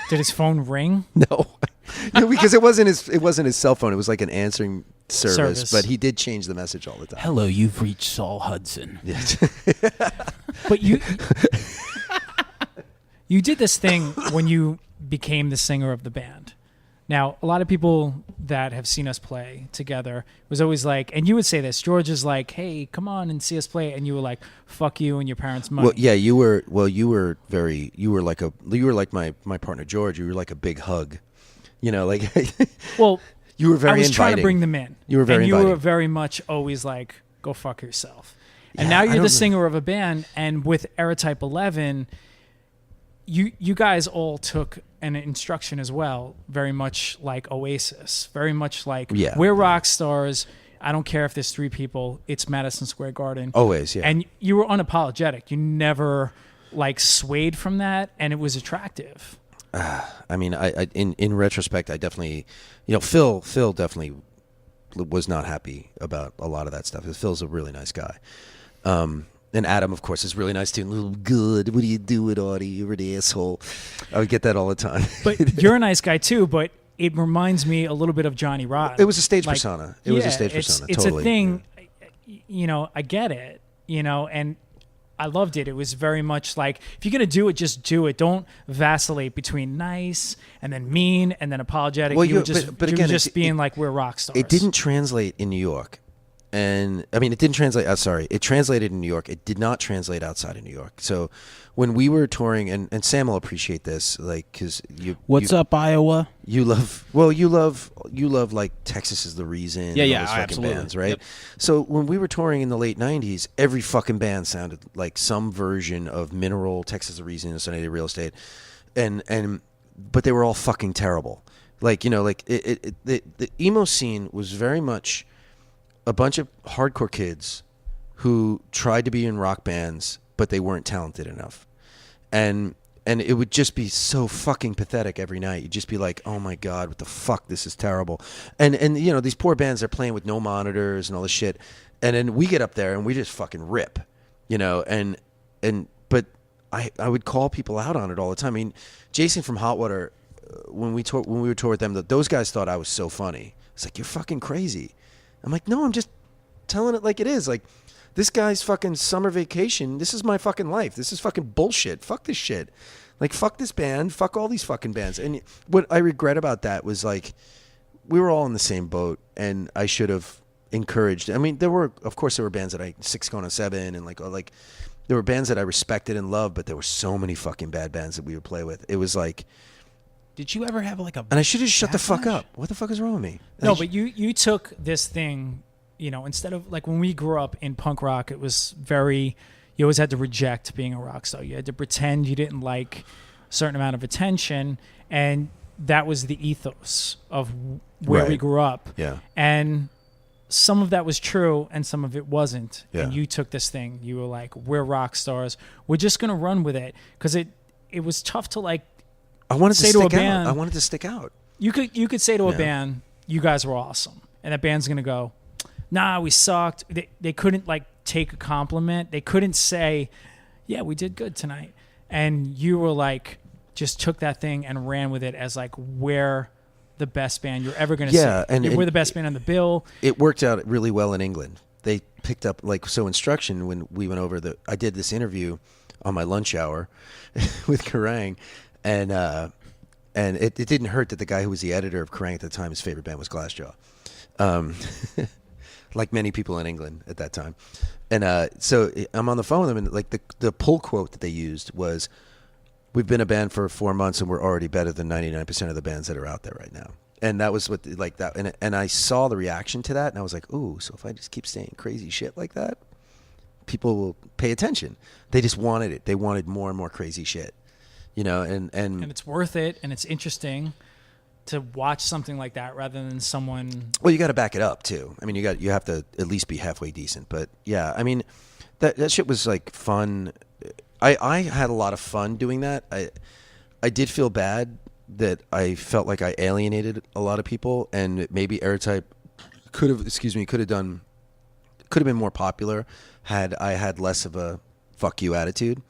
Did his phone ring? No, because it wasn't his cell phone. It was like an answering service, but he did change the message all the time. Hello, you've reached Saul Hudson. Yeah. But you did this thing when you became the singer of the band. Now, a lot of people that have seen us play together was always like, and you would say this, George is like, hey, come on and see us play. And you were like, fuck you and your parents' money. Well, yeah, you were like my partner George. You were like a big hug, like Well, you were very I was inviting. trying to bring them in. You were very and you inviting. were very much always like, go fuck yourself. And Yeah, now I you're don't the know. singer of a band, and with Aerotype 11, you guys all took an instruction as well, very much like Oasis, very much like Yeah. we're rock stars. I don't care if there's 3 people. It's Madison Square Garden. Always, yeah. And you were unapologetic. You never like swayed from that, and it was attractive. I mean, I in retrospect, I definitely, Phil definitely was not happy about a lot of that stuff. Phil's a really nice guy. And Adam, of course, is really nice too. Oh, good. What are you doing, Artie? You're an asshole. I would get that all the time. But you're a nice guy too, but it reminds me a little bit of Johnny Rod. It was a stage Like, persona. It was a stage persona. It's Totally. a thing, I get it, and I loved it. It was very much like, if you're going to do it, just do it. Don't vacillate between nice and then mean and then apologetic. Well, you were just, but you again, were just being like, we're rock stars. It didn't translate in New York. And I mean, it didn't translate. Sorry, it translated in New York. It did not translate outside of New York. So when we were touring, and Sam will appreciate this, like, because What's up, Iowa? you love like Texas is the Reason. Yeah, and yeah, all those fucking absolutely. bands, right? Yep. So when we were touring in the late '90s, every fucking band sounded like some version of Mineral, Texas is the Reason, and Sunny Day Real Estate, but they were all fucking terrible. Like the emo scene was very much a bunch of hardcore kids who tried to be in rock bands, but they weren't talented enough. And it would just be so fucking pathetic every night. You'd just be like, oh my God, what the fuck? This is terrible. And these poor bands, they're playing with no monitors and all this shit. And then we get up there and we just fucking rip, but I would call people out on it all the time. I mean, Jason from Hot Water, when we were touring with them, those guys thought I was so funny. It's like, you're fucking crazy. I'm like, no, I'm just telling it like it is. Like, this guy's fucking summer vacation. This is my fucking life. This is fucking bullshit. Fuck this shit. Like, fuck this band. Fuck all these fucking bands. And what I regret about that was, like, we were all in the same boat, and I should have encouraged. I mean, of course there were bands that Six Going on Seven, and like there were bands that I respected and loved, but there were so many fucking bad bands that we would play with. It was like, Did you ever have like a? and I should have shut the fuck backlash? up. What the fuck is wrong with me? No, but you took this thing, instead of like when we grew up in punk rock, it was very, you always had to reject being a rock star. You had to pretend you didn't like a certain amount of attention, and that was the ethos of where we Right. grew up. Yeah. And some of that was true and some of it wasn't. Yeah. And you took this thing. You were like, we're rock stars. We're just going to run with it. Because it was tough to like, I wanted to say to a stick out. band- I wanted to stick out. you could say to a Yeah. band, you guys were awesome. And that band's going to go, nah, we sucked. They couldn't like take a compliment. They couldn't say, yeah, we did good tonight. And you were like, just took that thing and ran with it as like, we're the best band you're ever going to Yeah, see. We're the best band on the bill. It worked out really well in England. They picked up Instruction when we went over I did this interview on my lunch hour with Kerrang, and it didn't hurt that the guy who was the editor of Kerrang at the time, his favorite band was Glassjaw, like many people in England at that time. And so I'm on the phone with them, and like the pull quote that they used was, "We've been a band for 4 months and we're already better than 99% of the bands that are out there right now." And that was what like that, and I saw the reaction to that, and I was like, "Ooh, so if I just keep saying crazy shit like that, people will pay attention." They just wanted it. They wanted more and more crazy shit, And it's worth it, and it's interesting to watch something like that rather than someone. well, you got to back it up too. I mean, you have to at least be halfway decent. But yeah, I mean, that shit was like fun. I had a lot of fun doing that. I did feel bad that I felt like I alienated a lot of people, and maybe Aerotype could have been more popular had I had less of a fuck you attitude.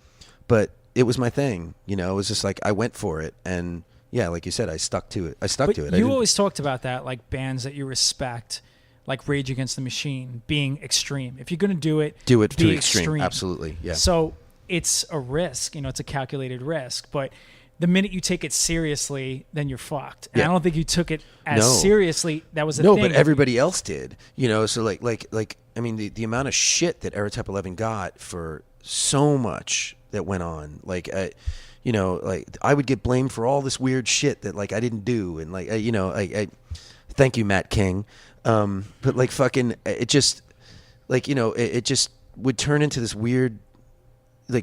But it was my thing, It was just like I went for it, and yeah, like you said, I stuck to it. But to it. you always talked about that, like bands that you respect, like Rage Against the Machine, being extreme. If you're going to do it do it be to extreme. Absolutely, yeah. So it's a risk, it's a calculated risk, but the minute you take it seriously, then you're fucked. And Yeah. I don't think you took it as No. seriously. That was a No, thing. but everybody else did. So I mean, the amount of shit that Aerotype 11 got for so much that went on, I would get blamed for all this weird shit that I didn't do, and I thank you, Matt King, but fucking it just it just would turn into this weird.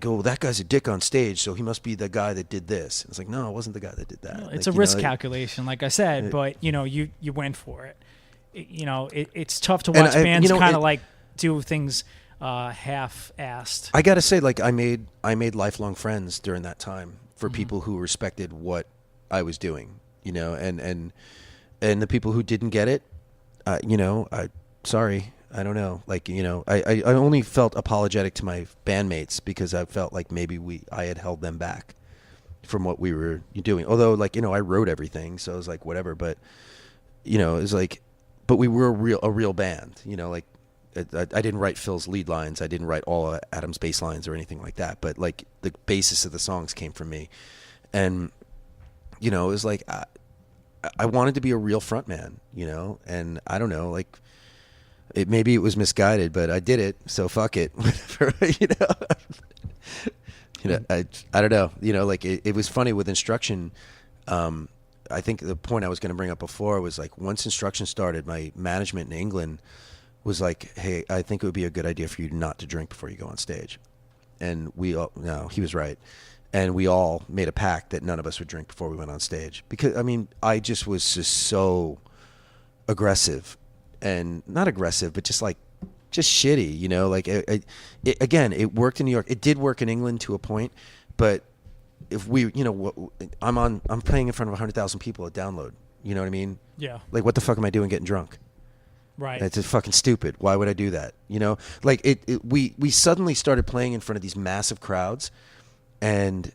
Oh, that guy's a dick on stage, so he must be the guy that did this. It's no, it wasn't the guy that did that. It's a risk calculation, like I said, but you went for it. It's tough to watch bands kind of do things half-assed. I gotta say, I made lifelong friends during that time for people who respected what I was doing, and the people who didn't get it, sorry. I don't know. I only felt apologetic to my bandmates because I felt like maybe I had held them back from what we were doing. Although, I wrote everything, so it was whatever. But it was but we were a real band. I didn't write Phil's lead lines. I didn't write all Adam's bass lines or anything like that. But the basis of the songs came from me, and it was I wanted to be a real frontman. And I don't know, maybe it was misguided, but I did it, so fuck it. I don't know. It was funny with Instruction. I think the point I was going to bring up before was once Instruction started, my management in England was hey, I think it would be a good idea for you not to drink before you go on stage. And he was right. And we all made a pact that none of us would drink before we went on stage. Because, I just was so aggressive. And not aggressive, but just shitty, again, it worked in New York. It did work in England to a point, but if we, I'm playing in front of 100,000 people at Download. You know what I mean? Yeah. What the fuck am I doing getting drunk? Right. It's just fucking stupid. Why would I do that? We suddenly started playing in front of these massive crowds, and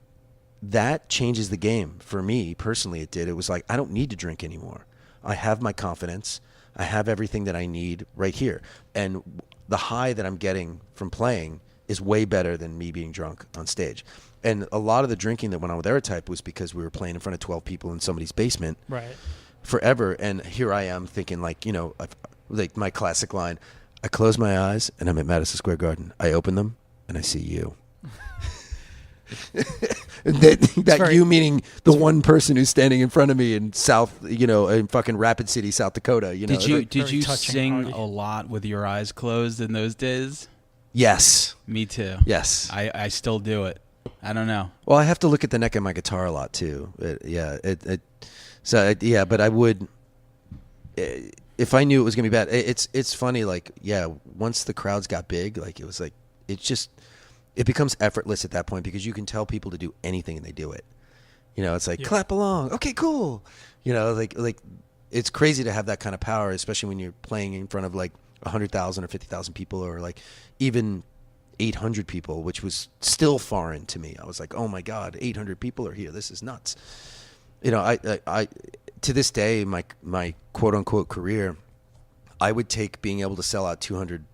that changes the game for me personally. It did. It was I don't need to drink anymore. I have my confidence. I have everything that I need right here. And the high that I'm getting from playing is way better than me being drunk on stage. And a lot of the drinking that went on with Aerotype was because we were playing in front of 12 people in somebody's basement forever. And here I am thinking my classic line, I close my eyes and I'm at Madison Square Garden. I open them and I see you. You meaning the one person who's standing in front of me in in fucking Rapid City, South Dakota. Did you touching, sing Artie. a lot with your eyes closed in those days? Yes. Me too. Yes. I still do it. I don't know. Well, I have to look at the neck of my guitar a lot too. But I would, if I knew it was gonna be bad. It's funny. Once the crowds got big, it was it becomes effortless at that point because you can tell people to do anything and they do it. It's clap along. Okay, cool. It's crazy to have that kind of power, especially when you're playing in front of 100,000 or 50,000 people or even 800 people, which was still foreign to me. I was oh my God, 800 people are here. This is nuts. I to this day, my quote unquote career, I would take being able to sell out 200,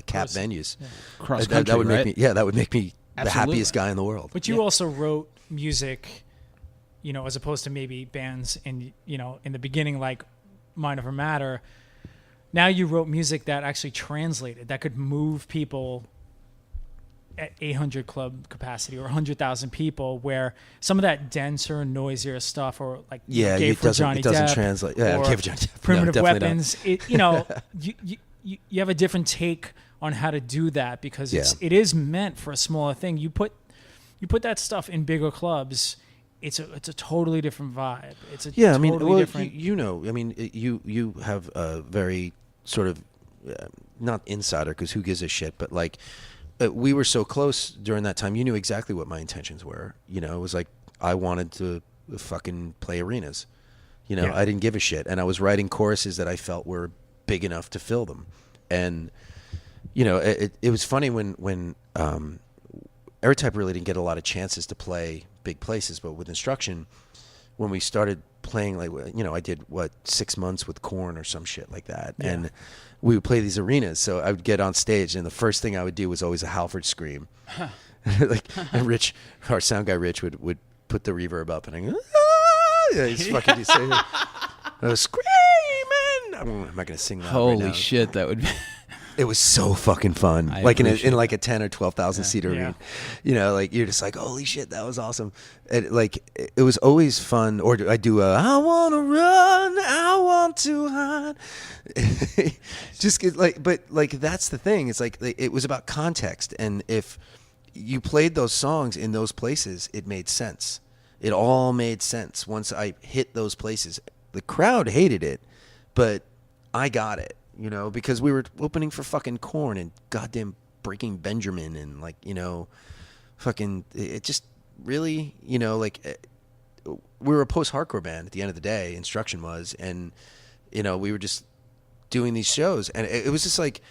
cap venues. Yeah. Cross country, that would make right? me. Yeah, that would make me Absolutely. the happiest guy in the world. But you also wrote music, as opposed to maybe bands in the beginning like Mind Over Matter. Now you wrote music that actually translated, that could move people at 800 club capacity or 100,000 people, where some of that denser, noisier stuff, or Gay for Johnny it doesn't Depp, translate. Yeah, or Gay for Johnny Depp. Primitive No, Weapons. You have a different take on how to do that because it is meant for a smaller thing. You put that stuff in bigger clubs, it's a totally different vibe. It's a totally different. You have a very sort of not insider, because who gives a shit, but we were so close during that time. You knew exactly what my intentions were. It was I wanted to fucking play arenas. I didn't give a shit, and I was writing choruses that I felt were big enough to fill them. And it was funny when Aerotype really didn't get a lot of chances to play big places, but with Instruction, when we started playing, I did 6 months with Korn or some shit like that, and we would play these arenas. So I would get on stage, and the first thing I would do was always a Halford scream, like, and Rich, our sound guy Rich would put the reverb up, and I go, yeah, he's fucking he's saying, I was screaming. I'm not gonna sing that. Holy right now. shit, that would be. It was so fucking fun. I Like in appreciate like a 10 or 12,000 seat arena. Yeah. You know, like you're just like, holy shit, that was awesome. And like it was always fun. Or I do I want to run, I want to hide. Just like, but like that's the thing. It's like it was about context, and if you played those songs in those places, it made sense. It all made sense once I hit those places. The crowd hated it, but I got it. You know, because we were opening for fucking Korn and goddamn Breaking Benjamin and like, you know, fucking, it just really, you know, like we were a post-hardcore band at the end of the day, Instruction was, and, you know, we were just doing these shows, and it was just like,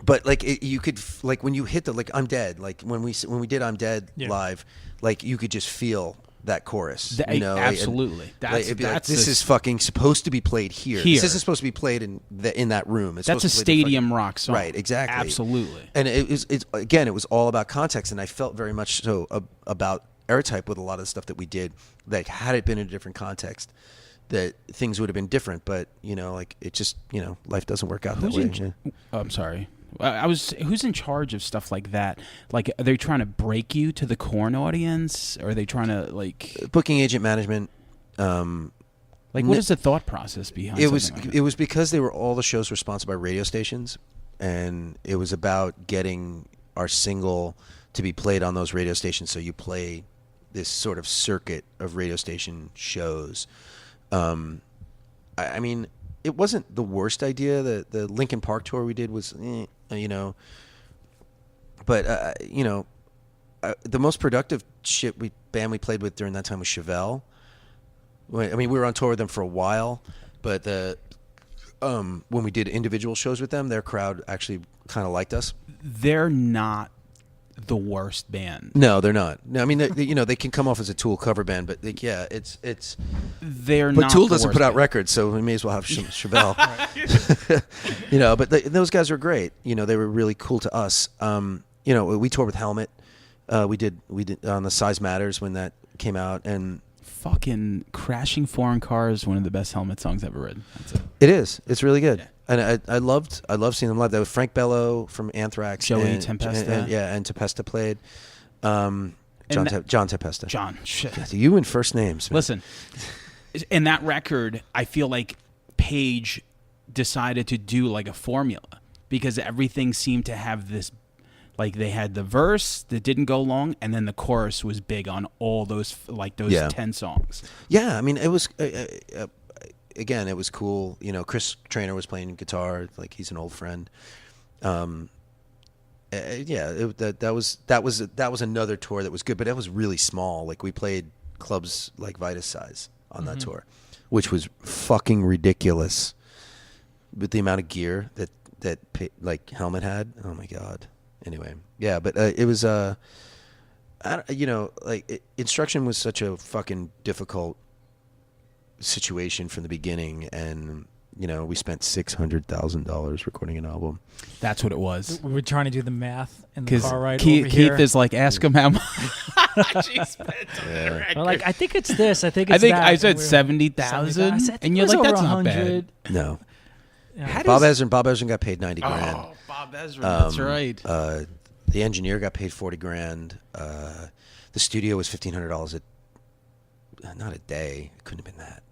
but like you could, like when you hit the, like I'm Dead, like when we did I'm Dead live, like you could just feel that chorus, you know, absolutely. This is fucking supposed to be played here. This isn't supposed to be played in that room. It's that's a stadium rock song, right? Exactly, absolutely. And it was all about context, and I felt very much so about Airtype with a lot of the stuff that we did. Like had it been in a different context, that things would have been different. But you know, like it just, you know, life doesn't work out that way. I'm sorry. Who's in charge of stuff like that? Like, are they trying to break you to the Korn audience? Or are they trying to, like... Booking agent management. Like, what is the thought process behind it? It was because all the shows were sponsored by radio stations, and it was about getting our single to be played on those radio stations. So you play this sort of circuit of radio station shows. I mean... It wasn't the worst idea. The Linkin Park tour we did was, you know, but you know, the most productive band we played with during that time was Chevelle. I mean, we were on tour with them for a while, but when we did individual shows with them, their crowd actually kind of liked us. They're not the worst band. No, they're not. No, I mean, you know, they can come off as a Tool cover band, but like, yeah, it's. They're but not. Tool the doesn't worst put out band. records, so we may as well have Chevelle. You know, but those guys were great. You know, they were really cool to us. You know, we toured with Helmet. We did on the Size Matters when that came out, and fucking Crashing Foreign Cars, one of the best Helmet songs ever written. That's it. It is. It's really good. Yeah. And I loved seeing them live. That was Frank Bello from Anthrax. Joey and, Tempesta. and Tempesta played. John Tempesta. John, shit. God, you and first names, man. Listen, in that record, I feel like Page decided to do like a formula because everything seemed to have this, like they had the verse that didn't go long, and then the chorus was big on all those, like those 10 songs. Yeah, I mean, it was... again, it was cool. You know, Chris Traynor was playing guitar. Like he's an old friend. That was another tour that was good, but it was really small. Like we played clubs like Vitus size on that tour, which was fucking ridiculous. With the amount of gear that like Helmet had. Oh my god. Anyway, yeah, but it was you know, like Instruction was such a fucking difficult situation from the beginning, and you know, we spent $600,000 recording an album. That's what it was. We were trying to do the math in the car ride over Keith here. is like, ask him how much he spent on the record. We're like, I think it's this. I think it's that. I said And we were- 70,000, I said, and you're it was like, over that's not 100. bad. No, Yeah. Bob Ezrin got paid $90 grand. Oh, Bob Ezrin, that's right. The engineer got paid $40 grand. The studio was $1,500 not a day. It couldn't have been that.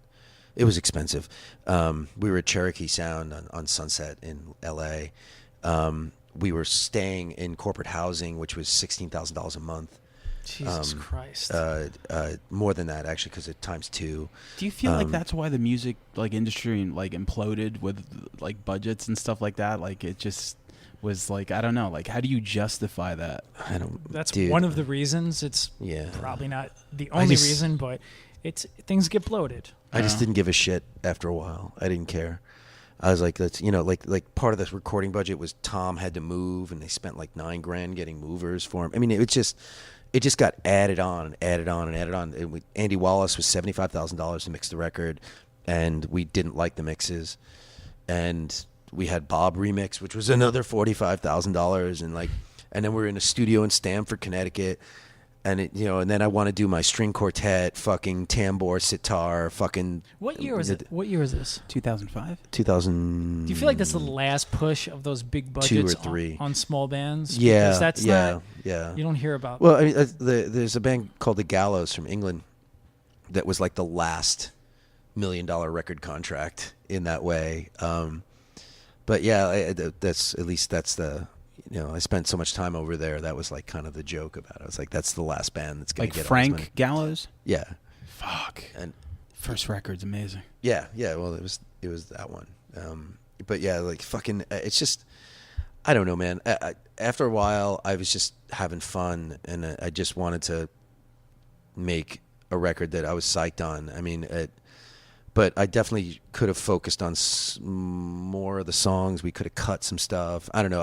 It was expensive. We were at Cherokee Sound on Sunset in L.A. We were staying in corporate housing, which was $16,000 a month. Jesus Christ. More than that, actually, because it times two. Do you feel like that's why the music like industry like imploded with like budgets and stuff like that? Like it just was like, I don't know. Like, how do you justify that? I don't. That's dude. one of the reasons. It's probably not the only reason, but it's things get bloated. I just didn't give a shit after a while. I didn't care. I was like, that's, you know, like part of this recording budget was Tom had to move, and they spent like $9 grand getting movers for him. I mean, it just got added on and added on and added on. Andy Wallace was $75,000 to mix the record, and we didn't like the mixes. And we had Bob remix, which was another $45,000, and like, and then we're in a studio in Stamford, Connecticut. And and then I want to do my string quartet, fucking tambour, sitar, fucking. What year is it? What year is this? 2005. 2000. Do you feel like that's the last push of those big budgets 2 or 3 on small bands? Yeah, Because that's yeah. you don't hear about. Well, I mean, there's a band called The Gallows from England that was like the last $1 million record contract in that way. But yeah, that's the. I spent so much time over there. That was like kind of the joke about it. I was like, that's the last band that's going to Like get all this money. Frank Gallows. Yeah. Fuck. And first record's amazing. yeah. Well, it was that one. But yeah, like fucking. It's just. I don't know, man. After a while, I was just having fun, and I just wanted to make a record that I was psyched on. I mean, but I definitely could have focused on more of the songs. We could have cut some stuff. I don't know.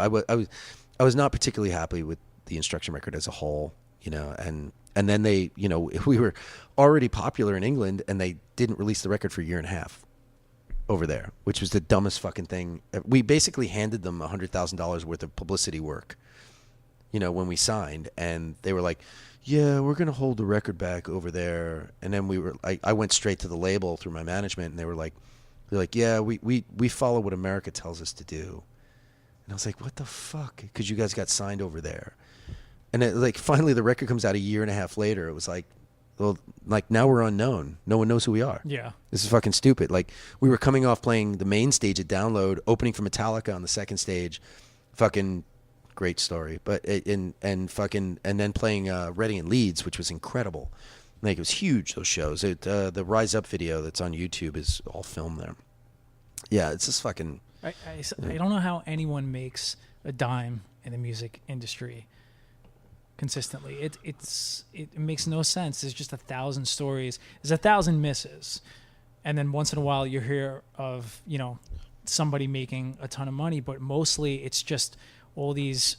I was not particularly happy with the Instruction record as a whole, and then they, we were already popular in England, and they didn't release the record for a year and a half over there, which was the dumbest fucking thing. We basically handed them $100,000 worth of publicity work, when we signed, and they were like, yeah, we're going to hold the record back over there. And then I went straight to the label through my management, and they're like, yeah, we follow what America tells us to do. And I was like, what the fuck? Because you guys got signed over there. And finally the record comes out a year and a half later. It was like, well, like now we're unknown. No one knows who we are. Yeah. This is fucking stupid. Like we were coming off playing the main stage at Download, opening for Metallica on the second stage, fucking great story. But and then playing Reading and Leeds, which was incredible. Like it was huge, those shows. The Rise Up video that's on YouTube is all filmed there. Yeah, it's just fucking. I don't know how anyone makes a dime in the music industry consistently. It makes no sense. There's just 1,000 stories. There's 1,000 misses, and then once in a while you hear of somebody making a ton of money, but mostly it's just all these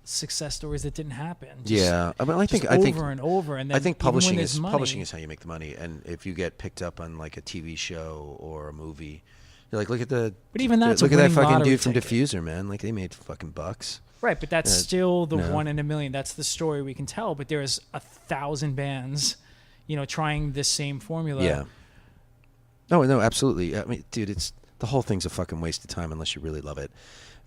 success stories that didn't happen. Yeah, I mean, I think over and over, and then I think publishing is money, how you make the money. And if you get picked up on like a TV show or a movie, you're like, look at that fucking dude from Diffuser, man. Like they made fucking bucks. Right, but that's still the 1 in a million. That's the story we can tell. But there's 1,000 bands, trying this same formula. Yeah. No, absolutely. I mean, dude, the whole thing's a fucking waste of time unless you really love it.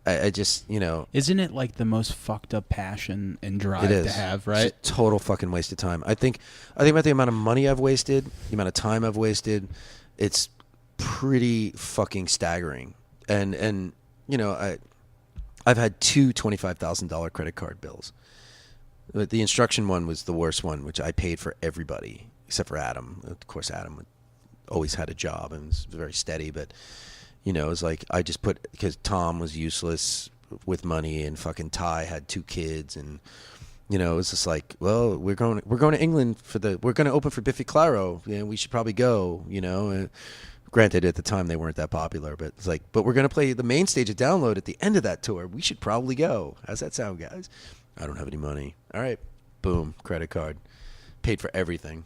I just, Isn't it like the most fucked up passion and drive to have, right? It's a total fucking waste of time. I think about the amount of money I've wasted, the amount of time I've wasted, it's pretty fucking staggering. And I've had 2 $25,000 credit card bills. But the Instruction one was the worst one, which I paid for everybody except for Adam. Of course, Adam always had a job and was very steady, but it was like I just because Tom was useless with money and fucking Ty had 2 kids, and it was just like, well, we're going to England we're going to open for Biffy Clyro. We should probably go. Granted, at the time they weren't that popular, but it's like, but we're going to play the main stage at Download at the end of that tour. We should probably go. How's that sound, guys? I don't have any money. All right, boom, credit card, paid for everything.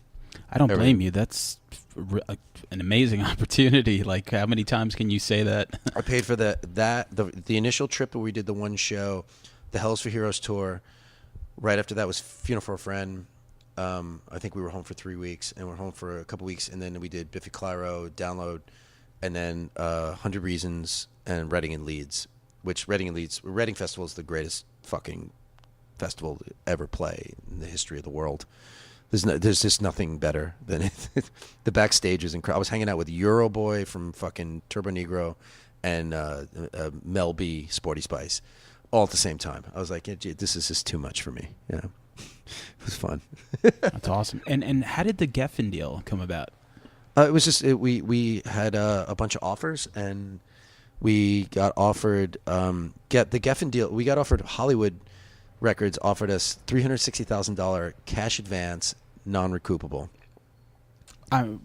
I don't blame you. That's an amazing opportunity. Like, how many times can you say that? I paid for the initial trip where we did the one show, the Hells for Heroes tour. Right after that was Funeral for a Friend. I think we were home for 3 weeks, and we're home for a couple weeks, and then we did Biffy Clyro, Download, and then 100 Reasons and Reading and Leeds. Which Reading Festival is the greatest fucking festival to ever play in the history of the world. There's just nothing better than it. The backstage is incredible. I was hanging out with Euroboy from fucking Turbo Negro and Mel B, Sporty Spice, all at the same time. I was like, yeah, this is just too much for me. Yeah, it was fun. That's awesome. And how did the Geffen deal come about? It was just we had a bunch of offers, and we got offered the Geffen deal. We got offered Hollywood Records offered us $360,000 cash advance, non-recoupable.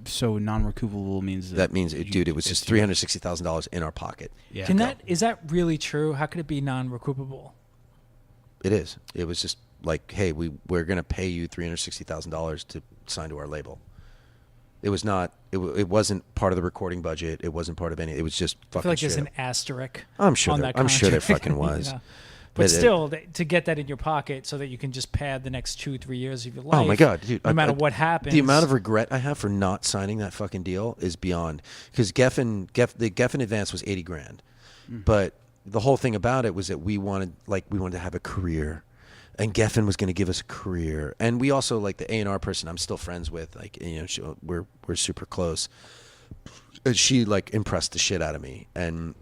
So non-recoupable means that means, dude, it was just $360,000 in our pocket. Yeah. Is that really true? How could it be non-recoupable? It is. It was just like, hey, we're going to pay you $360,000 to sign to our label. It was not. It wasn't part of the recording budget. It wasn't part of any. It was just fucking. I feel like there's straight an asterisk. I'm sure. On that I'm sure there contract. fucking was. Yeah. But still, to get that in your pocket so that you can just pad the next 2-3 years of your life. Oh my God, dude! No matter what happens, the amount of regret I have for not signing that fucking deal is beyond. Because the Geffen advance was $80,000, but the whole thing about it was that we wanted to have a career, and Geffen was going to give us a career, and we also like the A&R person I'm still friends with. Like, you know, we're super close. And she like impressed the shit out of me, and.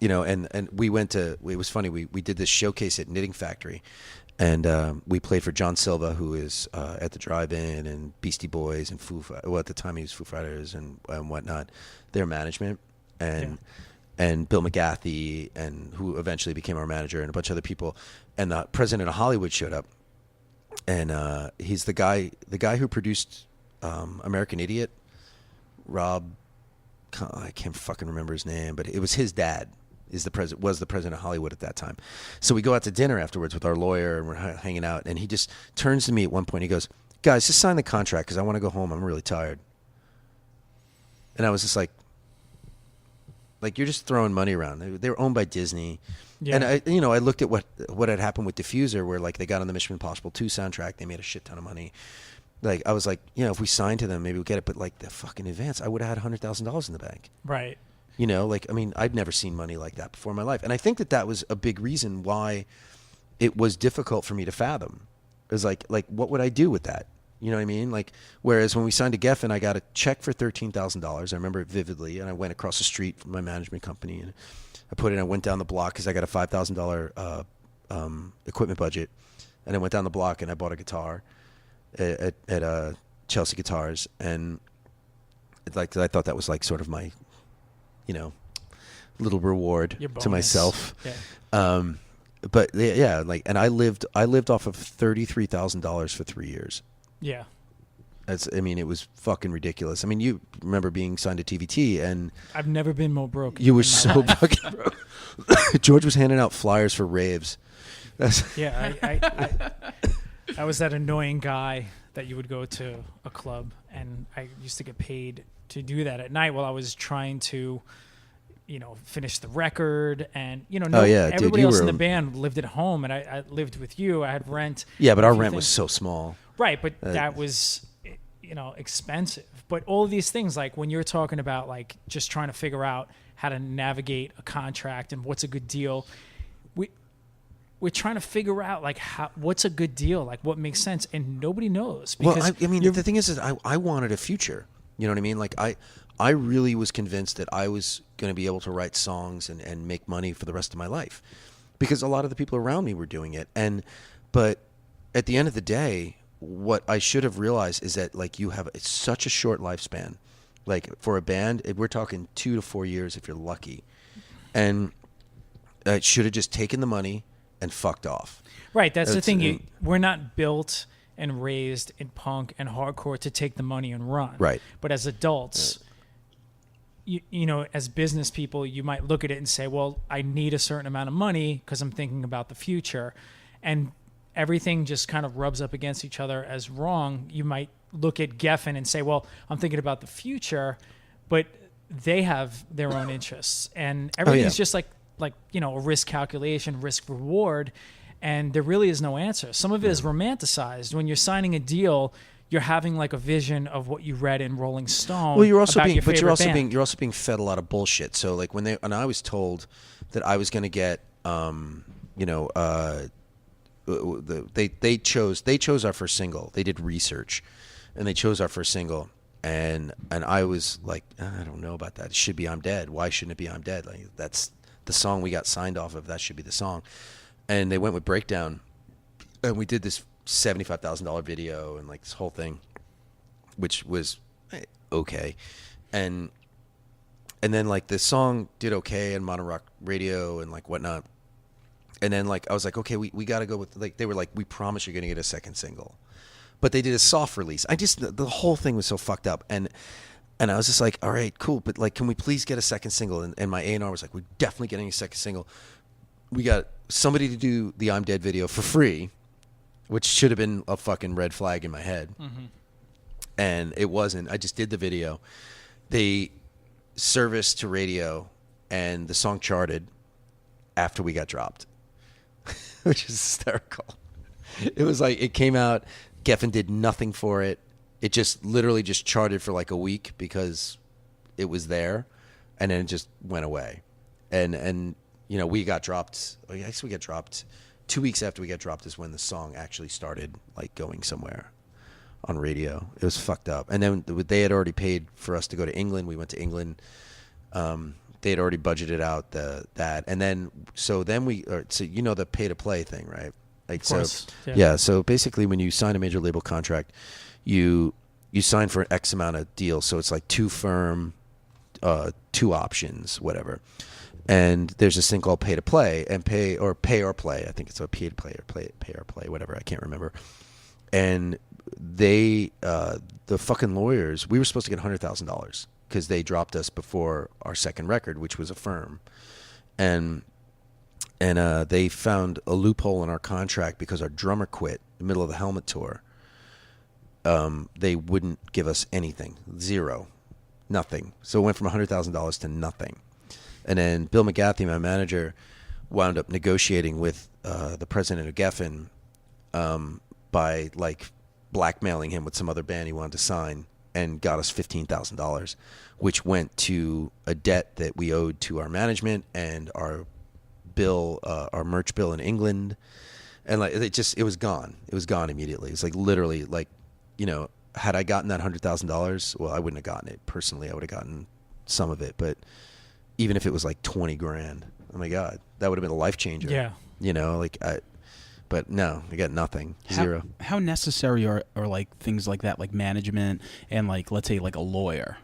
You know, and we went to, it was funny, we did this showcase at Knitting Factory, and we played for John Silva, who is at the Drive-In, and Beastie Boys, and at the time he was Foo Fighters and whatnot, their management, and Bill McGathy, and who eventually became our manager, and a bunch of other people, and the president of Hollywood showed up, and he's the guy who produced American Idiot, Rob, I can't fucking remember his name, but it was his dad. Was the president of Hollywood at that time. So we go out to dinner afterwards with our lawyer, and we're hanging out, and he just turns to me at one point. He goes, "Guys, just sign the contract because I want to go home. I'm really tired." And I was just like you're just throwing money around. They were owned by Disney. Yeah. And I looked at what had happened with Diffuser, where like they got on the Mission Impossible 2 soundtrack. They made a shit ton of money. Like I was like, if we signed to them, maybe we'll get it. But like the fucking advance, I would have had $100,000 in the bank. Right. You know, like, I mean, I'd never seen money like that before in my life. And I think that was a big reason why it was difficult for me to fathom. It was like, what would I do with that? You know what I mean? Like, whereas when we signed to Geffen, I got a check for $13,000. I remember it vividly. And I went across the street from my management company, and I went down the block because I got a $5,000 equipment budget. And I went down the block and I bought a guitar at Chelsea Guitars. And I thought that was like sort of my, little reward to myself. Yeah. But yeah, like, and I lived off of $33,000 for 3 years. Yeah. It was fucking ridiculous. I mean, you remember being signed to TVT, and I've never been more broke. You were so fucking broke. George was handing out flyers for raves. Yeah, I was that annoying guy that you would go to a club, and I used to get paid to do that at night while I was trying to, finish the record, and everybody else in the band lived at home, and I lived with you. I had rent. Yeah, but our rent was so small. Right, but that was, expensive. But all of these things, like when you're talking about like just trying to figure out how to navigate a contract and what's a good deal, we're trying to figure out like what's a good deal, like what makes sense, and nobody knows. Because the thing is I wanted a future. You know what I mean? Like I really was convinced that I was going to be able to write songs and make money for the rest of my life, because a lot of the people around me were doing it. But at the end of the day, what I should have realized is that like it's such a short lifespan. Like for a band, we're talking 2 to 4 years if you're lucky, and I should have just taken the money and fucked off. Right, that's the thing. We're not built and raised in punk and hardcore to take the money and run. Right. But as adults, as business people, you might look at it and say, well, I need a certain amount of money because I'm thinking about the future. And everything just kind of rubs up against each other as wrong. You might look at Geffen and say, well, I'm thinking about the future, but they have their own interests. And everything's just like a risk calculation, risk reward. And there really is no answer. Some of it is romanticized. When you're signing a deal, you're having like a vision of what you read in Rolling Stone. Well, you're also being fed a lot of bullshit. So like when I was told that I was going to get, they chose our first single. They did research, and they chose our first single. And I was like, I don't know about that. It should be I'm Dead. Why shouldn't it be I'm Dead? Like that's the song we got signed off of. That should be the song. And they went with Breakdown, and we did this $75,000 video and like this whole thing, which was okay. And then like the song did okay on Modern Rock Radio and like whatnot. And then like I was like, okay, we got to go with, like, they were like, we promise you're going to get a second single. But they did a soft release. The whole thing was so fucked up. And I was just like, all right, cool. But like, can we please get a second single? And my A&R was like, we're definitely getting a second single. We got somebody to do the I'm Dead video for free, which should have been a fucking red flag in my head. Mm-hmm. And it wasn't. I just did the video. They serviced to radio, and the song charted after we got dropped. which is hysterical. It was like, it came out, Geffen did nothing for it. It just literally just charted for like a week because it was there, and then it just went away. And you know, we got dropped, I guess we got dropped 2 weeks after we got dropped is when the song actually started like going somewhere on radio. It was fucked up. And then they had already paid for us to go to England. We went to England. They had already budgeted out that. And then, so you know the pay to play thing, right? Like, Of course. So, yeah. So basically when you sign a major label contract, you sign for an X amount of deals. So it's like 2 firm, 2 options, whatever. And there's this thing called pay to play and pay or play. I think it's a pay to play or pay or play, whatever. I can't remember. And they, the fucking lawyers, we were supposed to get $100,000 because they dropped us before our second record, which was a firm. And they found a loophole in our contract because our drummer quit in the middle of the Helmet tour. They wouldn't give us anything. Zero. Nothing. So it went from $100,000 to nothing. And then Bill McGathy, my manager, wound up negotiating with the president of Geffen by like blackmailing him with some other band he wanted to sign, and got us $15,000, which went to a debt that we owed to our management and our bill, our merch bill in England. And like it was gone. It was gone immediately. It's like literally like, you know, had I gotten that $100,000, well, I wouldn't have gotten it personally. I would have gotten some of it, but even if it was like 20 grand, oh my God, that would have been a life changer. Yeah. You know, like but no, I got nothing. Zero. How necessary are like things like that, like management and like, let's say like a lawyer,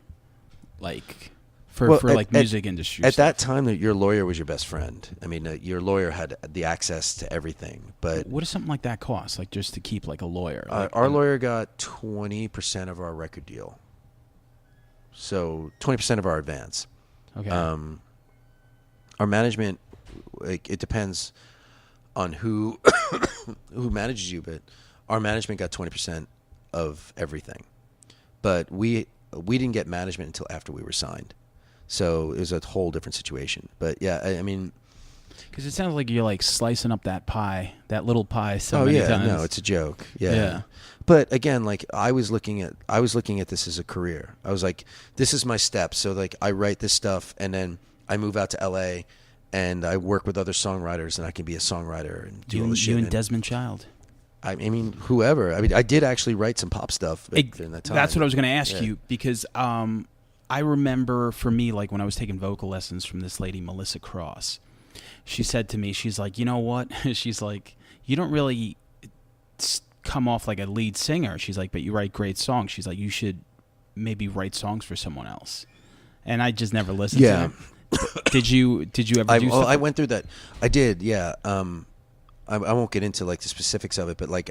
like for like music industry at stuff? that time, that your lawyer was your best friend. I mean, your lawyer had the access to everything. But what does something like that cost? Like just to keep like a lawyer? Our lawyer got 20% of our record deal, so 20% of our advance. Okay. Our management, like, it depends on who who manages you, but our management got 20% of everything. But we didn't get management until after we were signed, so it was a whole different situation. But yeah, I mean, because it sounds like you're like slicing up that pie, that little pie, so many times. No, it's a joke. Yeah. But again, like I was looking at this as a career. I was like, this is my step. So like I write this stuff, and then I move out to LA, and I work with other songwriters, and I can be a songwriter and do all the shit. You and Desmond Child. I mean, whoever. I mean, I did actually write some pop stuff during that time. That's what I was going to ask you, because I remember for me, like when I was taking vocal lessons from this lady, Melissa Cross, she said to me, she's like, you know what? She's like, you don't really come off like a lead singer. She's like, but you write great songs. She's like, you should maybe write songs for someone else. And I just never listened to it. Did you ever do something? I went through that. I did, yeah. I won't get into like the specifics of it, but like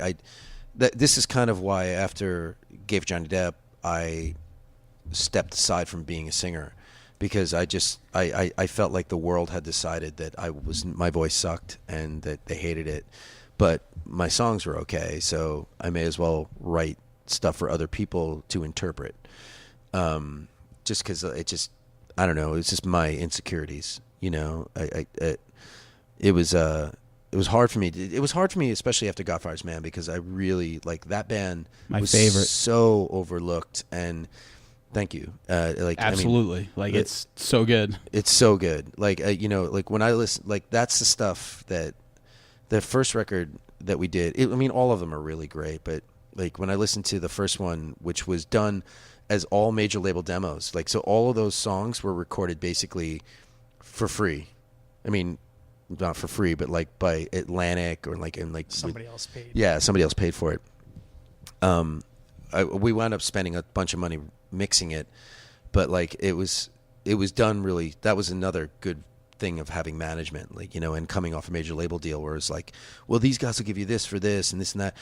this is kind of why after Gave Johnny Depp, I stepped aside from being a singer, because I felt like the world had decided that my voice sucked and that they hated it, but my songs were okay, so I may as well write stuff for other people to interpret. Just because I don't know, it's just my insecurities, you know. It was hard for me. It was hard for me, especially after Godfather's Man, because I really like that band. My was favorite. So overlooked, and thank you. Absolutely, I mean, like it's so good. It's so good. Like you know, like when I listen, like that's the stuff that the first record that we did. I mean, all of them are really great, but like when I listened to the first one, which was done as all major label demos, like so all of those songs were recorded basically for free. I mean, not for free, but like by Atlantic or like somebody else paid. Yeah, somebody else paid for it. We wound up spending a bunch of money mixing it, but like it was done really. That was another good thing of having management, like, you know, and coming off a major label deal where it's like, well, these guys will give you this for this and this and that,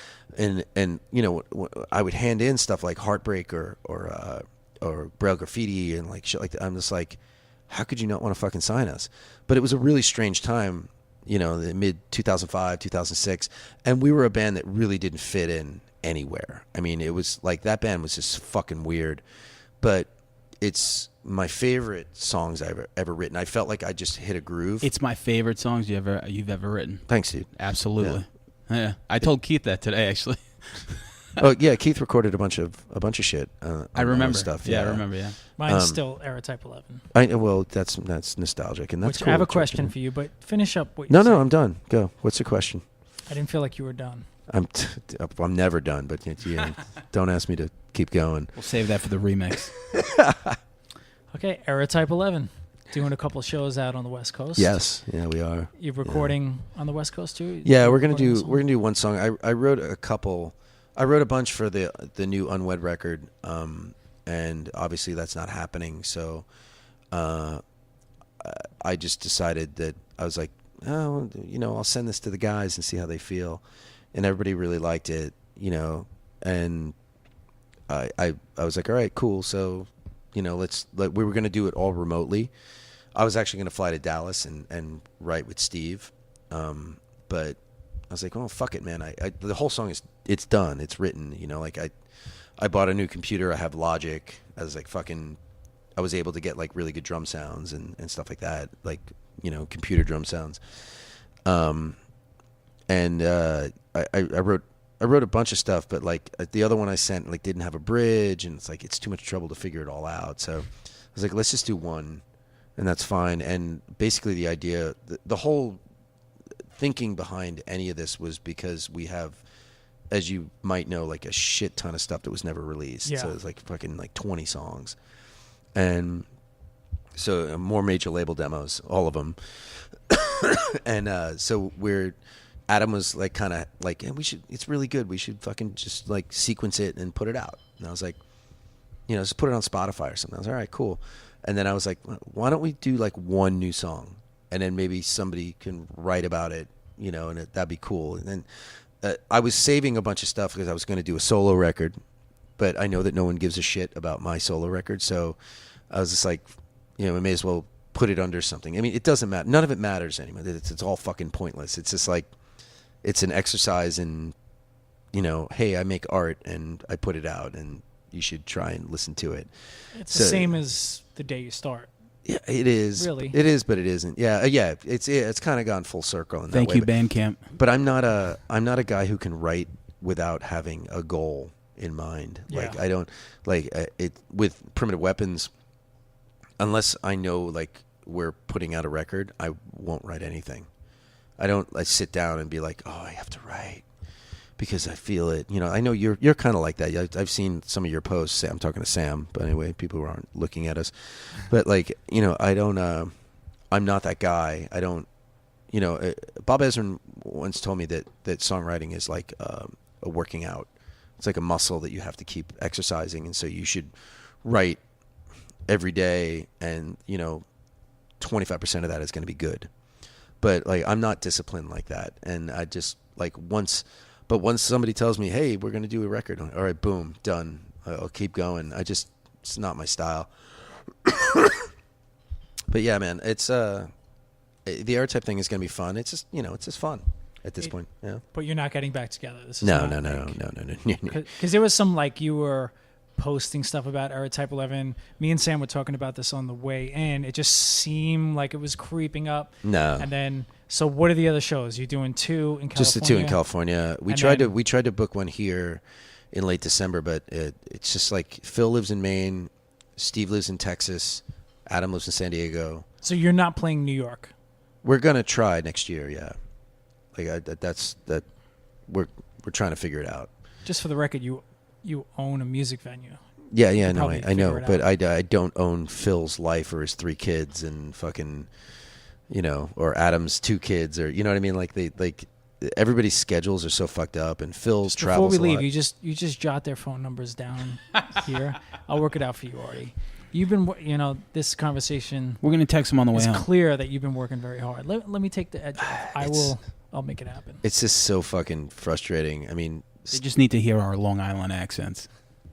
and you know, I would hand in stuff like Heartbreak or Braille Graffiti and like shit like that. I'm just like, how could you not want to fucking sign us? But it was a really strange time, you know, the mid 2005, 2006, and we were a band that really didn't fit in anywhere. I mean, it was like that band was just fucking weird, but it's my favorite songs I've ever written. I felt like I just hit a groove. It's my favorite songs you've ever written. Thanks, dude. Absolutely. Yeah. I told Keith that today, actually. Oh yeah, Keith recorded a bunch of shit. I remember stuff. Yeah, I remember. Yeah. Mine's still Era Type 11. Well, that's nostalgic, and that's Which cool. I have a question for you, but finish up what you No, said. I'm done. Go. What's the question? I didn't feel like you were done. I'm never done, but don't ask me to keep going. We'll save that for the remix. Okay, Era Type 11. Doing a couple shows out on the West Coast. Yes, yeah, we are. You're recording on the West Coast too? Yeah, we're gonna do one song. I wrote a couple. I wrote a bunch for the new Unwed record, and obviously that's not happening. So, I just decided that I was like, oh, I'll send this to the guys and see how they feel, and everybody really liked it, and I was like, all right, cool. So, we were gonna do it all remotely. I was actually gonna fly to Dallas and write with Steve, but I was like, oh, fuck it, man. The whole song it's done. It's written, I bought a new computer. I have Logic. I was like I was able to get like really good drum sounds and stuff like that. Like, computer drum sounds. I wrote a bunch of stuff, but like the other one I sent like didn't have a bridge, and it's too much trouble to figure it all out. So I was like, let's just do one, and that's fine. And basically the idea, the whole thinking behind any of this was because we have, as you might know, like a shit ton of stuff that was never released. Yeah. So it's like fucking like 20 songs. And so more major label demos, all of them. And so Adam was like kind of like, yeah, it's really good. We should fucking just like sequence it and put it out. And I was like, just put it on Spotify or something. I was all right, cool. And then I was like, why don't we do like one new song? And then maybe somebody can write about it, and that'd be cool. And then I was saving a bunch of stuff because I was going to do a solo record, but I know that no one gives a shit about my solo record. So I was just like, we may as well put it under something. I mean, it doesn't matter. None of it matters anymore. It's all fucking pointless. It's just like, it's an exercise in, hey, I make art and I put it out and you should try and listen to it. It's the same as the day you start. Yeah, it is. Really? It is, but it isn't. Yeah. It's kind of gone full circle in that way. Thank you, Bandcamp. But I'm not a guy who can write without having a goal in mind. Yeah. Like I don't it with Primitive Weapons. Unless I know like we're putting out a record, I won't write anything. I sit down and be like, oh, I have to write because I feel it. I know you're kind of like that. I've seen some of your posts. I'm talking to Sam, but anyway, people who aren't looking at us. But like, I don't. I'm not that guy. I don't. Bob Ezrin once told me that songwriting is like a working out. It's like a muscle that you have to keep exercising, and so you should write every day, and 25% of that is going to be good. But like, I'm not disciplined like that, and I just like once somebody tells me, hey, we're going to do a record, all right, boom, done. I'll keep going. It's not my style. But yeah, man, it's the Era Type thing is going to be fun. It's just it's just fun at this point. Yeah. But you're not getting back together. This is No. Because there was some like you were posting stuff about Era Type 11. Me and Sam were talking about this on the way in. It just seemed like it was creeping up. No. And then, so what are the other shows? You're doing 2 in California? Just the 2 in California. We tried to book one here in late December, but it's just like Phil lives in Maine, Steve lives in Texas, Adam lives in San Diego. So you're not playing New York? We're gonna try next year. Yeah. Like we're trying to figure it out. Just for the record, you own a music venue. Yeah, no, I know, but I don't own Phil's life or his 3 kids and fucking, or Adam's 2 kids, or you know what I mean. Like everybody's schedules are so fucked up, and Phil's travels. Before we a leave, lot. you just jot their phone numbers down here. I'll work it out for you, Artie. You've been, this conversation. We're gonna text him on the way It's home. clear that you've been working very hard. Let me take the edge off. I'll make it happen. It's just so fucking frustrating. I mean, They just need to hear our Long Island accents.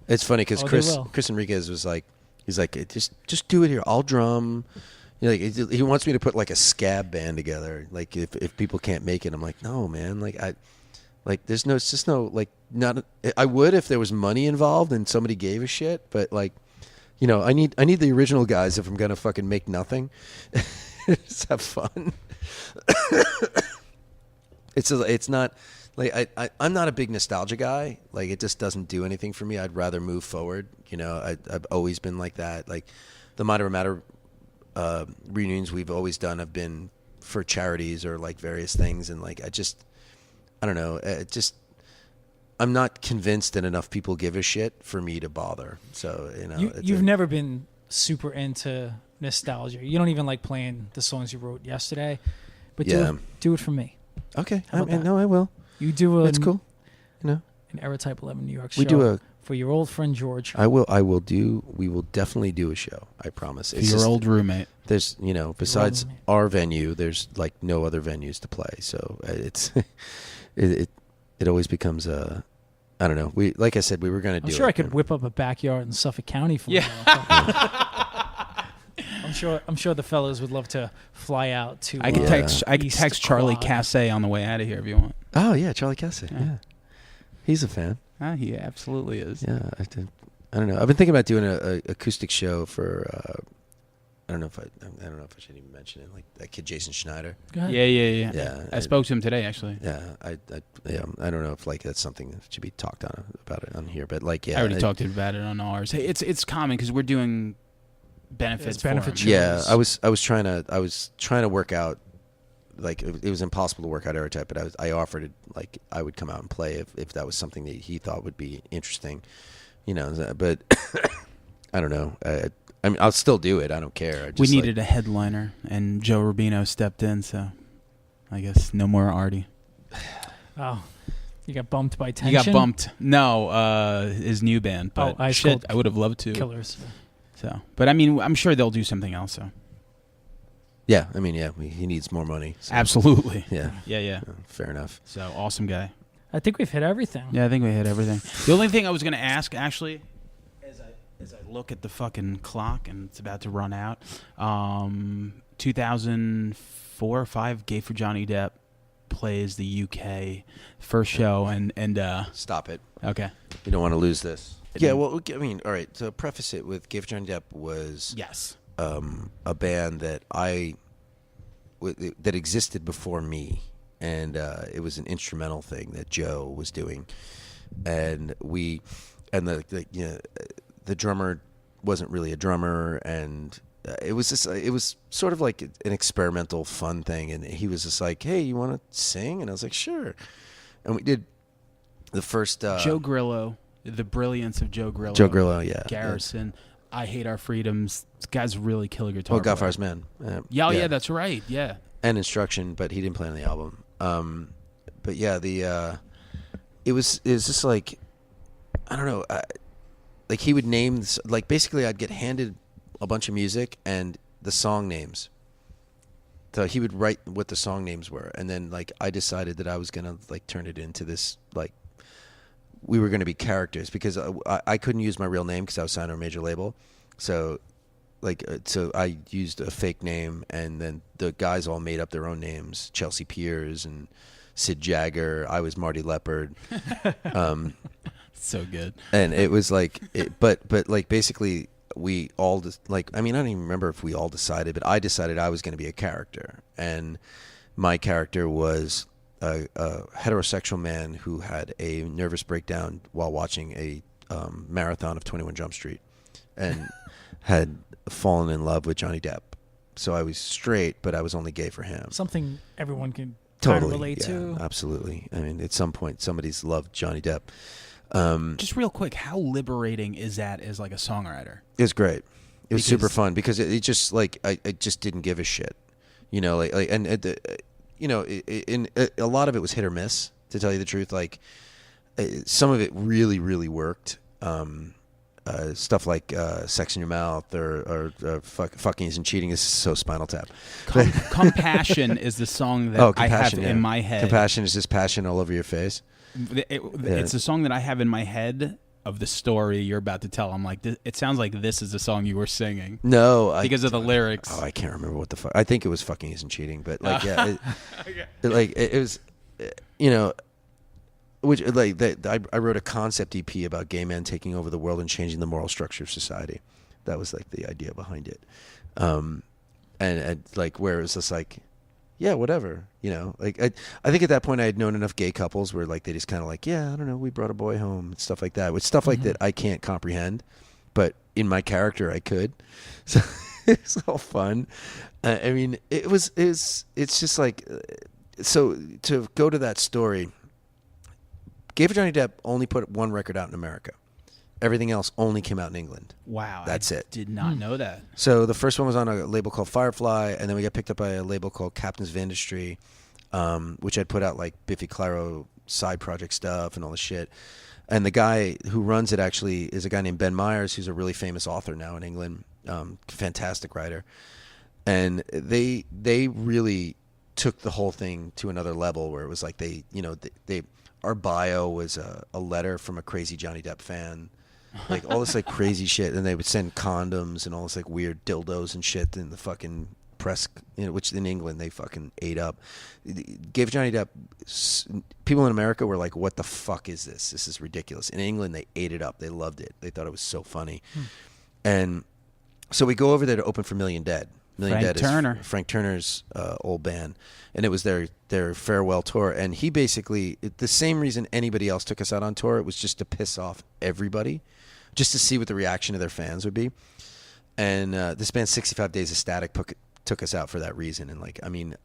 it's funny because they Chris will. Enriquez was like, he's like, just do it here. I'll drum. He wants me to put like a scab band together. Like if people can't make it, I'm like, no, man. It's just no, like, not. I would if there was money involved and somebody gave a shit, but like, I need the original guys if I'm gonna fucking make nothing. Just have fun. It's not like I'm not a big nostalgia guy. Like it just doesn't do anything for me. I'd rather move forward. I've always been like that. Like the Matter Matter reunions we've always done have been for charities or like various things, and like I don't know. I'm not convinced that enough people give a shit for me to bother. So you've never been super into nostalgia. You don't even like playing the songs you wrote yesterday, but do it for me. Okay, How about that? I will. You do That's cool. an Era Type 11 New York show. We do for your old friend George. I will do. We will definitely do a show. I promise. For your old roommate. There's besides our venue, there's like no other venues to play. So it's it always becomes a. I don't know. Like I said, we were going to do. I'm sure it. I could whip up a backyard in Suffolk County for you. I'm sure the fellas would love to fly out to. I can text Charlie Quad. Casse on the way out of here if you want. Oh yeah, Charlie Casse. Yeah. He's a fan. He absolutely is. Yeah, I don't know. I've been thinking about doing a acoustic show for. I don't know if I should even mention it. Like that kid Jason Schneider. Go ahead. Yeah. Yeah, I spoke to him today actually. Yeah, I don't know if like that's something that should be talked about it on here, but like yeah, I already talked about it on ours. Hey, it's common because we're doing benefits. It's benefit for 'em. shows. Yeah, I was trying to work out. Like it was impossible to work out Era Type, but I offered it. Like I would come out and play if that was something that he thought would be interesting, But I don't know. I mean, I'll still do it. I don't care. We needed a headliner, and Joe Rubino stepped in, so I guess no more Artie. Oh, you got bumped by Tension? You got bumped. No, his new band. But Ice Cold I would have loved to. Killers. So, but I mean, I'm sure they'll do something else. So. Yeah, I mean, yeah, he needs more money. So. Absolutely. Yeah. Yeah. Fair enough. So awesome guy. I think we've hit everything. Yeah, I think we hit everything. The only thing I was going to ask, actually, as I look at the fucking clock and it's about to run out, 2004 or 5, Gay for Johnny Depp plays the UK first show, and Stop it. okay. You don't want to lose this. Yeah, well, I mean, all right. So preface it with Gay for Johnny Depp was a band that that existed before me, and it was an instrumental thing that Joe was doing, and the drummer wasn't really a drummer, and it was sort of like an experimental fun thing, and he was just like, hey, you want to sing? And I was like, sure. And we did the first Joe Grillo, the brilliance of Joe Grillo. Joe Grillo, yeah. Garrison, I Hate Our Freedoms. This guy's really killer guitar Oh, player. Godfire's Man. Yeah, that's right. Yeah. And Instruction, but he didn't play on the album. But yeah, it was just like, I don't know, like he would name, like basically I'd get handed a bunch of music and the song names. So he would write what the song names were, and then like I decided that I was gonna like turn it into this, like we were gonna be characters, because I couldn't use my real name because I was signed to a major label. So so I used a fake name, and then the guys all made up their own names: Chelsea Piers and Sid Jagger. I was Marty Leopard. So good. And it was like, but like basically we all like, I mean, I don't even remember if we all decided, but I decided I was going to be a character, and my character was a heterosexual man who had a nervous breakdown while watching a marathon of 21 Jump Street, and had fallen in love with Johnny Depp. So I was straight, but I was only gay for him. Something everyone can Totally relate to. Absolutely. I mean, at some point, somebody's loved Johnny Depp. Just real quick, how liberating is that as like a songwriter? It was great. It was super fun because it just like I just didn't give a shit, and a lot of it was hit or miss, to tell you the truth. Like some of it really, really worked. Stuff like sex in your mouth or fucking isn't cheating is so Spinal Tap. Compassion is the song that I have in my head. Compassion is just passion all over your face. It's the song that I have in my head of the story you're about to tell. I'm like, it sounds like this is the song you were singing. No, because of the lyrics. Oh, I can't remember what the fuck. I think it was fucking isn't cheating, but like, yeah, it was, which like I wrote a concept EP about gay men taking over the world and changing the moral structure of society. That was like the idea behind it. And like where it was just like, yeah, whatever, you know. Like I think at that point I had known enough gay couples where like they just kind of like, yeah, I don't know, we brought a boy home and stuff like that. With stuff like that I can't comprehend, but in my character I could. So it's all fun. I mean, it's just like, so to go to that story, Gay for Johnny Depp only put one record out in America. Everything else only came out in England. Wow. That's it. Did not know that. So the first one was on a label called Firefly, and then we got picked up by a label called Captains of Industry, which had put out like Biffy Clyro side project stuff and all this shit. And the guy who runs it actually is a guy named Ben Myers, who's a really famous author now in England, fantastic writer. And they really took the whole thing to another level where it was like they our bio was a letter from a crazy Johnny Depp fan. Like all this like crazy shit, and they would send condoms and all this like weird dildos and shit in the fucking press, which in England they fucking ate up. Gave Johnny Depp, people in America were like, "What the fuck is this? This is ridiculous." In England, they ate it up. They loved it. They thought it was so funny. And so we go over there to open for Million Dead. Million Dead is Frank Turner's old band, and it was their farewell tour. And he basically, the same reason anybody else took us out on tour, it was just to piss off everybody, just to see what the reaction of their fans would be. And this band 65 Days of Static took us out for that reason. And like, I mean,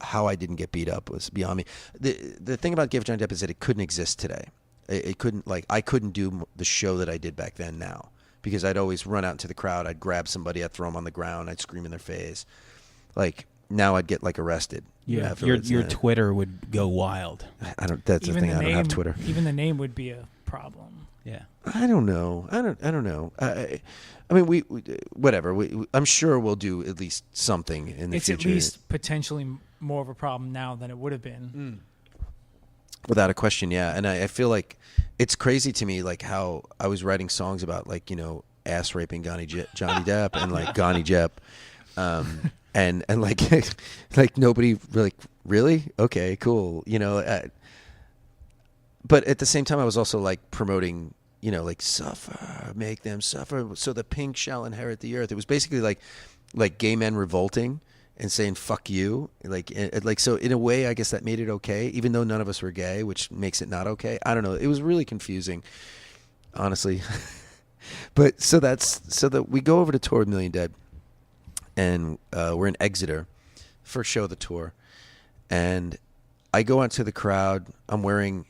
how I didn't get beat up was beyond me. The thing about Give Johnny Depp is that it couldn't exist today. It couldn't, like, I couldn't do the show that I did back then now, because I'd always run out into the crowd. I'd grab somebody, I'd throw them on the ground, I'd scream in their face. Like now, I'd get like arrested. Yeah, your Twitter would go wild. I don't. That's the thing. I don't have Twitter. Even the name would be a problem. Yeah. I don't know. I don't know. I mean, we whatever. I'm sure we'll do at least something in the future. It's at least potentially more of a problem now than it would have been. Without a question, yeah. And I feel like it's crazy to me, like how I was writing songs about, like, you know, ass raping Johnny Depp and like Johnny Depp, and like like nobody really okay, cool, you know. But at the same time, I was also like promoting, you know, like suffer, make them suffer, so the pink shall inherit the earth. It was basically like gay men revolting and saying fuck you, like so in a way I guess that made it okay, even though none of us were gay, which makes it not okay. I don't know, it was really confusing, honestly. But so that we go over to tour with Million Dead, and we're in Exeter, first show of the tour, and I go out to the crowd. I'm wearing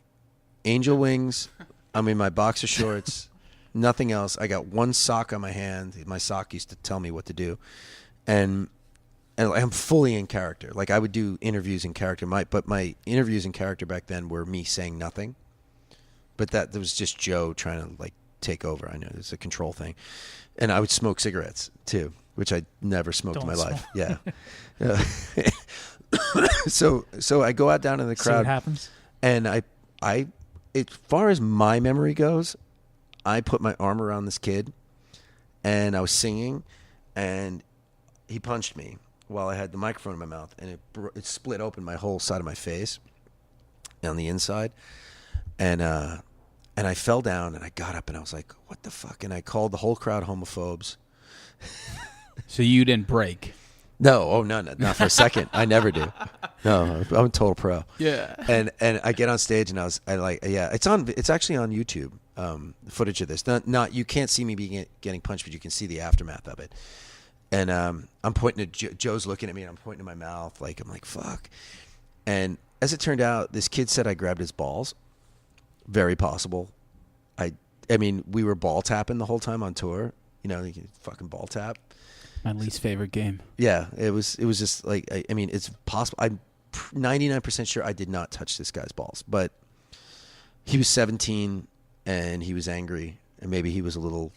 angel wings, I'm in my boxer shorts, nothing else. I got one sock on my hand. My sock used to tell me what to do, and I'm fully in character. Like I would do interviews in character. But my interviews in character back then were me saying nothing. But that was just Joe trying to like take over. I know it's a control thing. And I would smoke cigarettes too, which I never smoked in my life. Yeah. So I go out down in the crowd. See what happens? And as far as my memory goes, I put my arm around this kid, and I was singing, and he punched me while I had the microphone in my mouth, and it split open my whole side of my face on the inside, and I fell down, and I got up, and I was like, what the fuck? And I called the whole crowd homophobes. So you didn't break? No, not for a second. I never do. No, I'm a total pro. Yeah. And I get on stage, and it's actually on YouTube, footage of this. Not you can't see me getting punched, but you can see the aftermath of it. And I'm pointing at Joe's looking at me, and I'm pointing to my mouth, like I'm like fuck. And as it turned out, this kid said I grabbed his balls. Very possible. I mean, we were ball tapping the whole time on tour. You know, you can fucking ball tap. My least favorite game. Yeah, it was just like I mean, it's possible. I'm 99% sure I did not touch this guy's balls, but he was 17 and he was angry, and maybe he was a little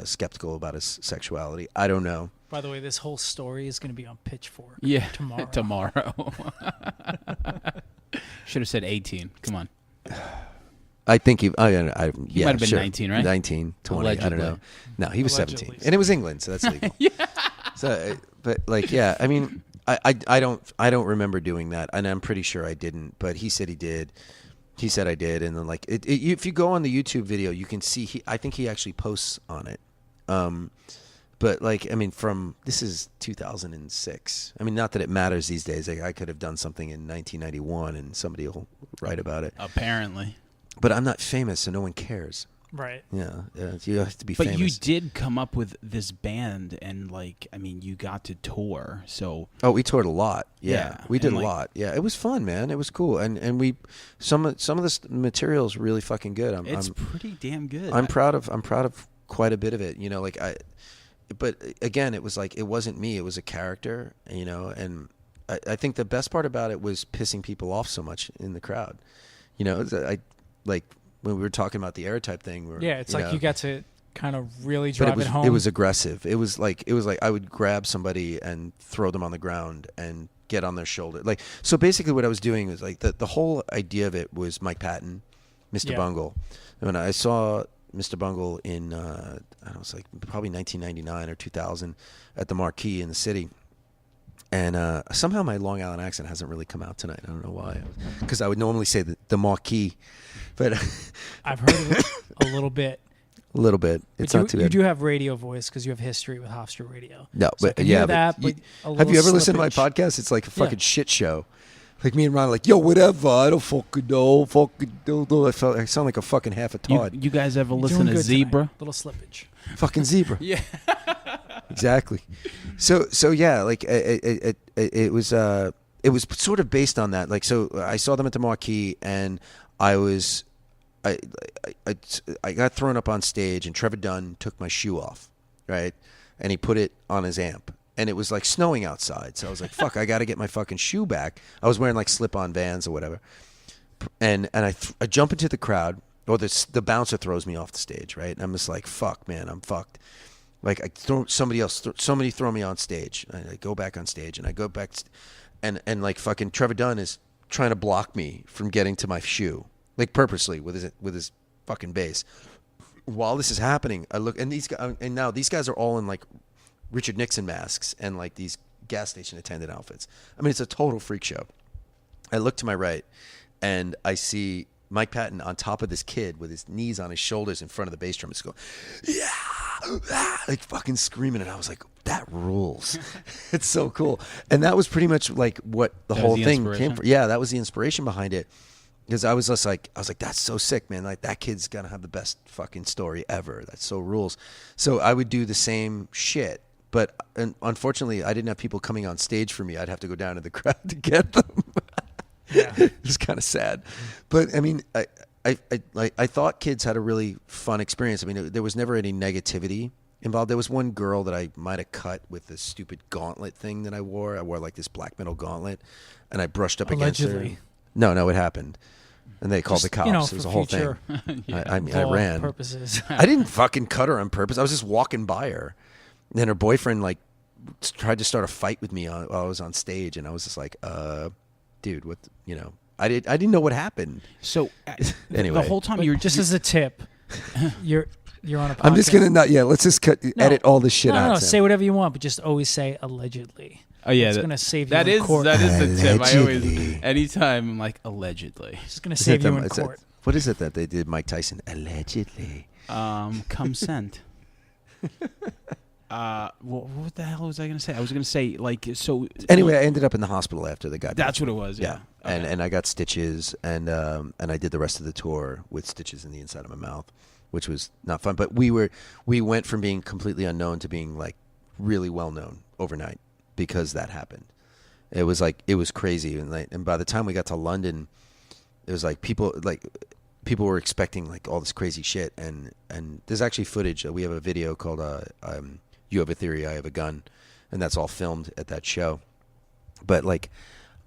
skeptical about his sexuality. I don't know. By the way, this whole story is going to be on Pitchfork. Yeah, tomorrow. Should have said 18. Come on. I think he might have been 19, right? 19, 20. Allegedly. I don't know. No, he was Allegedly. 17, and it was England, so that's legal. Yeah. So, but like, yeah, I mean, I don't remember doing that, and I'm pretty sure I didn't. But he said he did. He said I did, and then like, if you go on the YouTube video, you can see I think he actually posts on it. But like, I mean, this is 2006. I mean, not that it matters these days. Like, I could have done something in 1991 and somebody will write about it. Apparently. But I'm not famous, so no one cares. Right. Yeah, you have to be But famous. you did come up with this band, and like, I mean, you got to tour. So Oh, we toured a lot. Yeah, we did and, a like, lot. Yeah, it was fun, man. It was cool, and we some of this material is really fucking good. it's pretty damn good. I'm proud of quite a bit of it. You know, like but again, it was like, it wasn't me. It was a character. You know, and I think the best part about it was pissing people off so much in the crowd. You know, like when we were talking about the air type thing. It's like know, you got to kind of really but drive it home. It was aggressive. It was like I would grab somebody and throw them on the ground and get on their shoulder. Like, so basically what I was doing was like the whole idea of it was Mike Patton, Mr. Bungle. When I saw Mr. Bungle in I don't know, it's like probably 1999 or 2000 at the Marquee in the city. And somehow my Long Island accent hasn't really come out tonight. I don't know why. Because I would normally say the Marquee. But I've heard of it a little bit. a little bit. It's But not too you bad. do have radio voice because you have history with Hofstra Radio. No, So I but can yeah, hear but that, you- but a have you little ever listened to my slippage. podcast? It's like a fucking Yeah. shit show. Like me and Ron, are like, yo, whatever. I don't fucking know. Fucking do. I sound like a fucking half a Todd. you guys ever You're listen doing to good Zebra? tonight. Little slippage. Fucking zebra. Yeah. Exactly. So yeah, like it was sort of based on that. Like, so I saw them at the Marquee, and I got thrown up on stage, and Trevor Dunn took my shoe off, right, and he put it on his amp, and it was like snowing outside, so I was like, fuck, I got to get my fucking shoe back. I was wearing like slip-on Vans or whatever, and I jump into the crowd, or the bouncer throws me off the stage, right, and I'm just like, fuck, man, I'm fucked. Like, I throw somebody throw me on stage. I go back on stage, and I go back, and like fucking Trevor Dunn is trying to block me from getting to my shoe, like purposely with his fucking bass. While this is happening, I look, and now these guys are all in like Richard Nixon masks and like these gas station attendant outfits. I mean, it's a total freak show. I look to my right, and I see Mike Patton on top of this kid with his knees on his shoulders in front of the bass drum, just going, yeah, like fucking screaming. And I was like, that rules. It's so cool. And that was pretty much like what the whole thing came from. Yeah, that was the inspiration behind it. Because I was like, that's so sick, man. Like, that kid's gonna have the best fucking story ever. That's so rules. So I would do the same shit. But unfortunately, I didn't have people coming on stage for me. I'd have to go down to the crowd to get them. Yeah. It's kind of sad, but I mean, I thought kids had a really fun experience. I mean, there was never any negativity involved. There was one girl that I might have cut with this stupid gauntlet thing that I wore. I wore like this black metal gauntlet, and I brushed up against her. Allegedly. No, it happened, and they called the cops. You know, It was for a whole future thing. Yeah. I mean, I ran. Purposes. I didn't fucking cut her on purpose. I was just walking by her. And then her boyfriend like tried to start a fight with me while I was on stage, and I was just like, dude, what? You know, I didn't know what happened. So Anyway. the whole time But you're just as a tip, you're on a podcast. I'm just gonna not. Yeah, let's just edit all this shit out. No, Sam. say whatever you want, but just always say allegedly. oh yeah, It's going to save you that in is court. that is the tip. I always Allegedly. anytime I'm like allegedly. It's going to Is save that you them- in is that- court. what is it that they did, Mike Tyson? Allegedly. Consent. What the hell was I gonna say? I was gonna say like so. Anyway, I ended up in the hospital after the guy. That's what it was. Yeah. Okay. And I got stitches, and I did the rest of the tour with stitches in the inside of my mouth, which was not fun. But we went from being completely unknown to being like really well known overnight because that happened. It was crazy, and by the time we got to London, it was like people were expecting like all this crazy shit, and there's actually footage. We have a video called "You Have a Theory, I Have a Gun," and that's all filmed at that show. But like,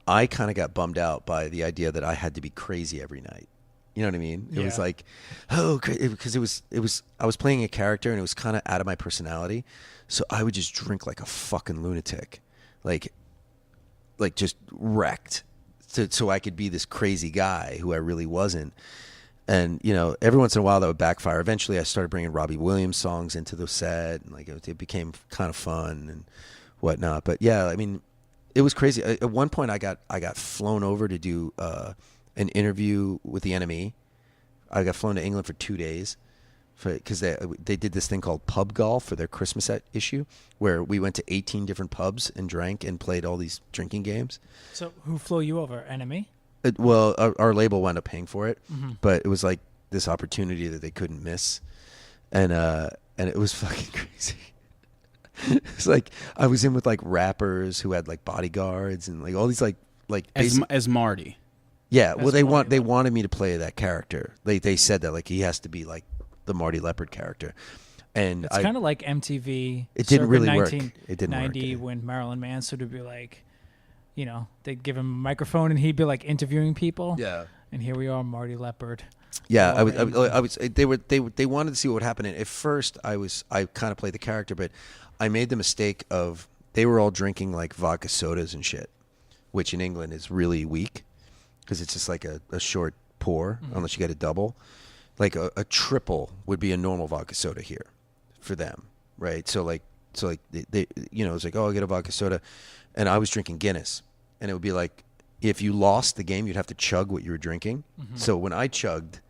I kind of got bummed out by the idea that I had to be crazy every night. You know what I mean? It was Yeah. like, because it was I was playing a character, and it was kind of out of my personality, so I would just drink like a fucking lunatic, like just wrecked, so I could be this crazy guy who I really wasn't. And, you know, every once in a while that would backfire. Eventually I started bringing Robbie Williams songs into the set, and like it became kind of fun and whatnot. But yeah, I mean, it was crazy. At one point I got flown over to do an interview with the NME. I got flown to England for 2 days because they did this thing called pub golf for their Christmas issue, where we went to 18 different pubs and drank and played all these drinking games. So who flew you over? NME? Well, our label wound up paying for it, but it was like this opportunity that they couldn't miss, and it was fucking crazy. It's like I was in with like rappers who had like bodyguards and like all these like as Marty. Yeah, well, they wanted me to play that character. They said that like he has to be like the Marty Leopard character, and it's kind of like MTV. It didn't really work. It didn't work. When Marilyn Manson would be like, you know, they'd give him a microphone and he'd be like interviewing people. Yeah. And here we are, Marty Leopard. Yeah, I was. They wanted to see what would happen. And at first, I kind of played the character, but I made the mistake of they were all drinking like vodka sodas and shit, which in England is really weak because it's just like a short pour unless you get a double. Like a triple would be a normal vodka soda here for them, right? So they you know, it was like, oh, I get a vodka soda, and I was drinking Guinness, and it would be like if you lost the game, you'd have to chug what you were drinking. So when I chugged,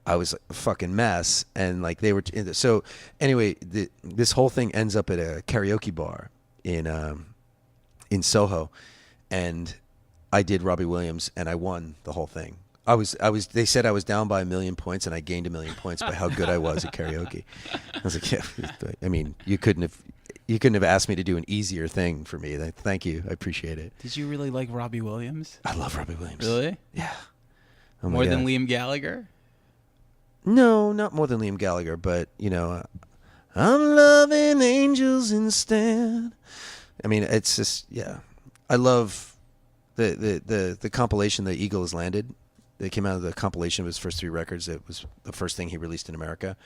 I was like a fucking mess, and like they were. So anyway, this whole thing ends up at a karaoke bar in Soho, and I did Robbie Williams, and I won the whole thing. They said I was down by 1 million points, and I gained 1 million points by how good I was at karaoke. I was like, yeah, I mean, you couldn't have asked me to do an easier thing for me. Thank you, I appreciate it. Did you really like Robbie Williams? I love Robbie Williams. Really? Yeah. Oh my More God. than Liam Gallagher? No, not more than Liam Gallagher, but you know, I'm loving angels instead. I mean, it's just I love the compilation that Eagle has landed. They came out of the compilation of his first 3 records. It was the first thing he released in America.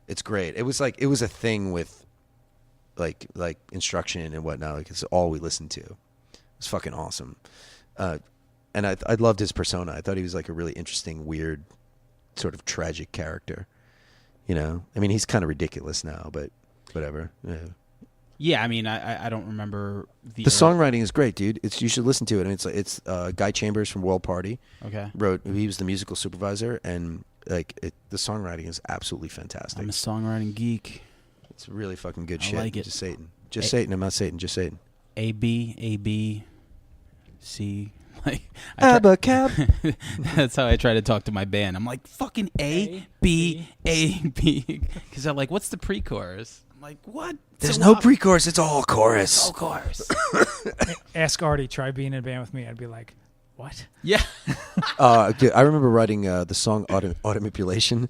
It's great. It was a thing with like Instruction and whatnot. Like it's all we listened to. It was fucking awesome. And I loved his persona. I thought he was like a really interesting, weird, sort of tragic character. You know, I mean, he's kind of ridiculous now, but whatever. Yeah. Yeah, I mean, I don't remember the songwriting is great, dude. You should listen to it. I mean, it's Guy Chambers from World Party. Okay. He was the musical supervisor, and like the songwriting is absolutely fantastic. I'm a songwriting geek. It's really fucking good I shit. like it. Just Satan. Just Satan. I'm not Satan. Just Satan. A B C. Like Abacab. That's how I try to talk to my band. I'm like fucking A B because they're like, what's the pre-chorus? I'm like, what? There's no pre-chorus. It's all chorus. All chorus. Ask Artie. Try being in a band with me. I'd be like, what? Yeah. Dude, I remember writing the song Automipulation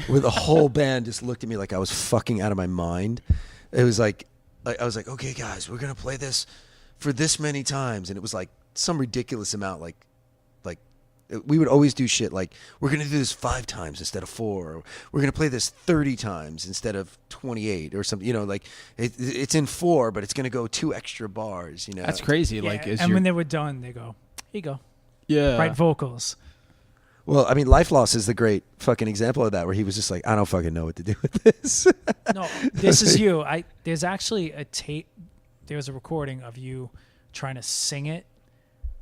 where the whole band just looked at me like I was fucking out of my mind. It was like I was like, okay, guys, we're going to play this for this many times. And it was like some ridiculous amount. Like we would always do shit like, we're going to do this 5 times instead of 4. Or we're going to play this 30 times instead of 28 or something. You know, like it's in 4, but it's going to go 2 extra bars, you know. That's crazy. Yeah, like, and when they were done, they go, here you go. Yeah. Write vocals. Well, I mean, Life Loss is the great fucking example of that, where he was just like, I don't fucking know what to do with this. No, this is you. There's actually a tape. There's a recording of you trying to sing it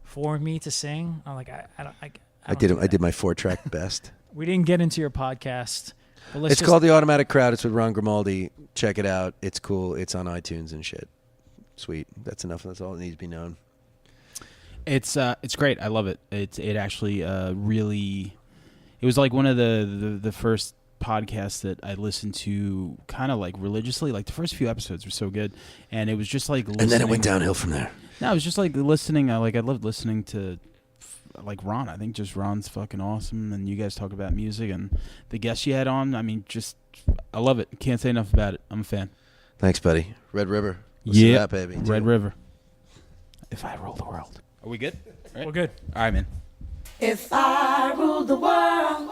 for me to sing. I'm like, I did my 4-track best. We didn't get into your podcast. But it's called The Automatic Crowd. It's with Ron Grimaldi. Check it out. It's cool. It's on iTunes and shit. Sweet. That's enough. That's all that needs to be known. It's great. I love it. It actually really. It was like one of the first podcasts that I listened to kind of like religiously. Like the first few episodes were so good, and it was just like listening. And then it went downhill from there. No, it was just like listening. I loved listening to like Ron. I think just Ron's fucking awesome, and you guys talk about music and the guests you had on. I mean, just I love it. Can't say enough about it. I'm a fan. Thanks, buddy. Red River. Listen to that, baby. Red River. If I Rule the World. Are we good? Right. We're good. All right, man. If I ruled the world.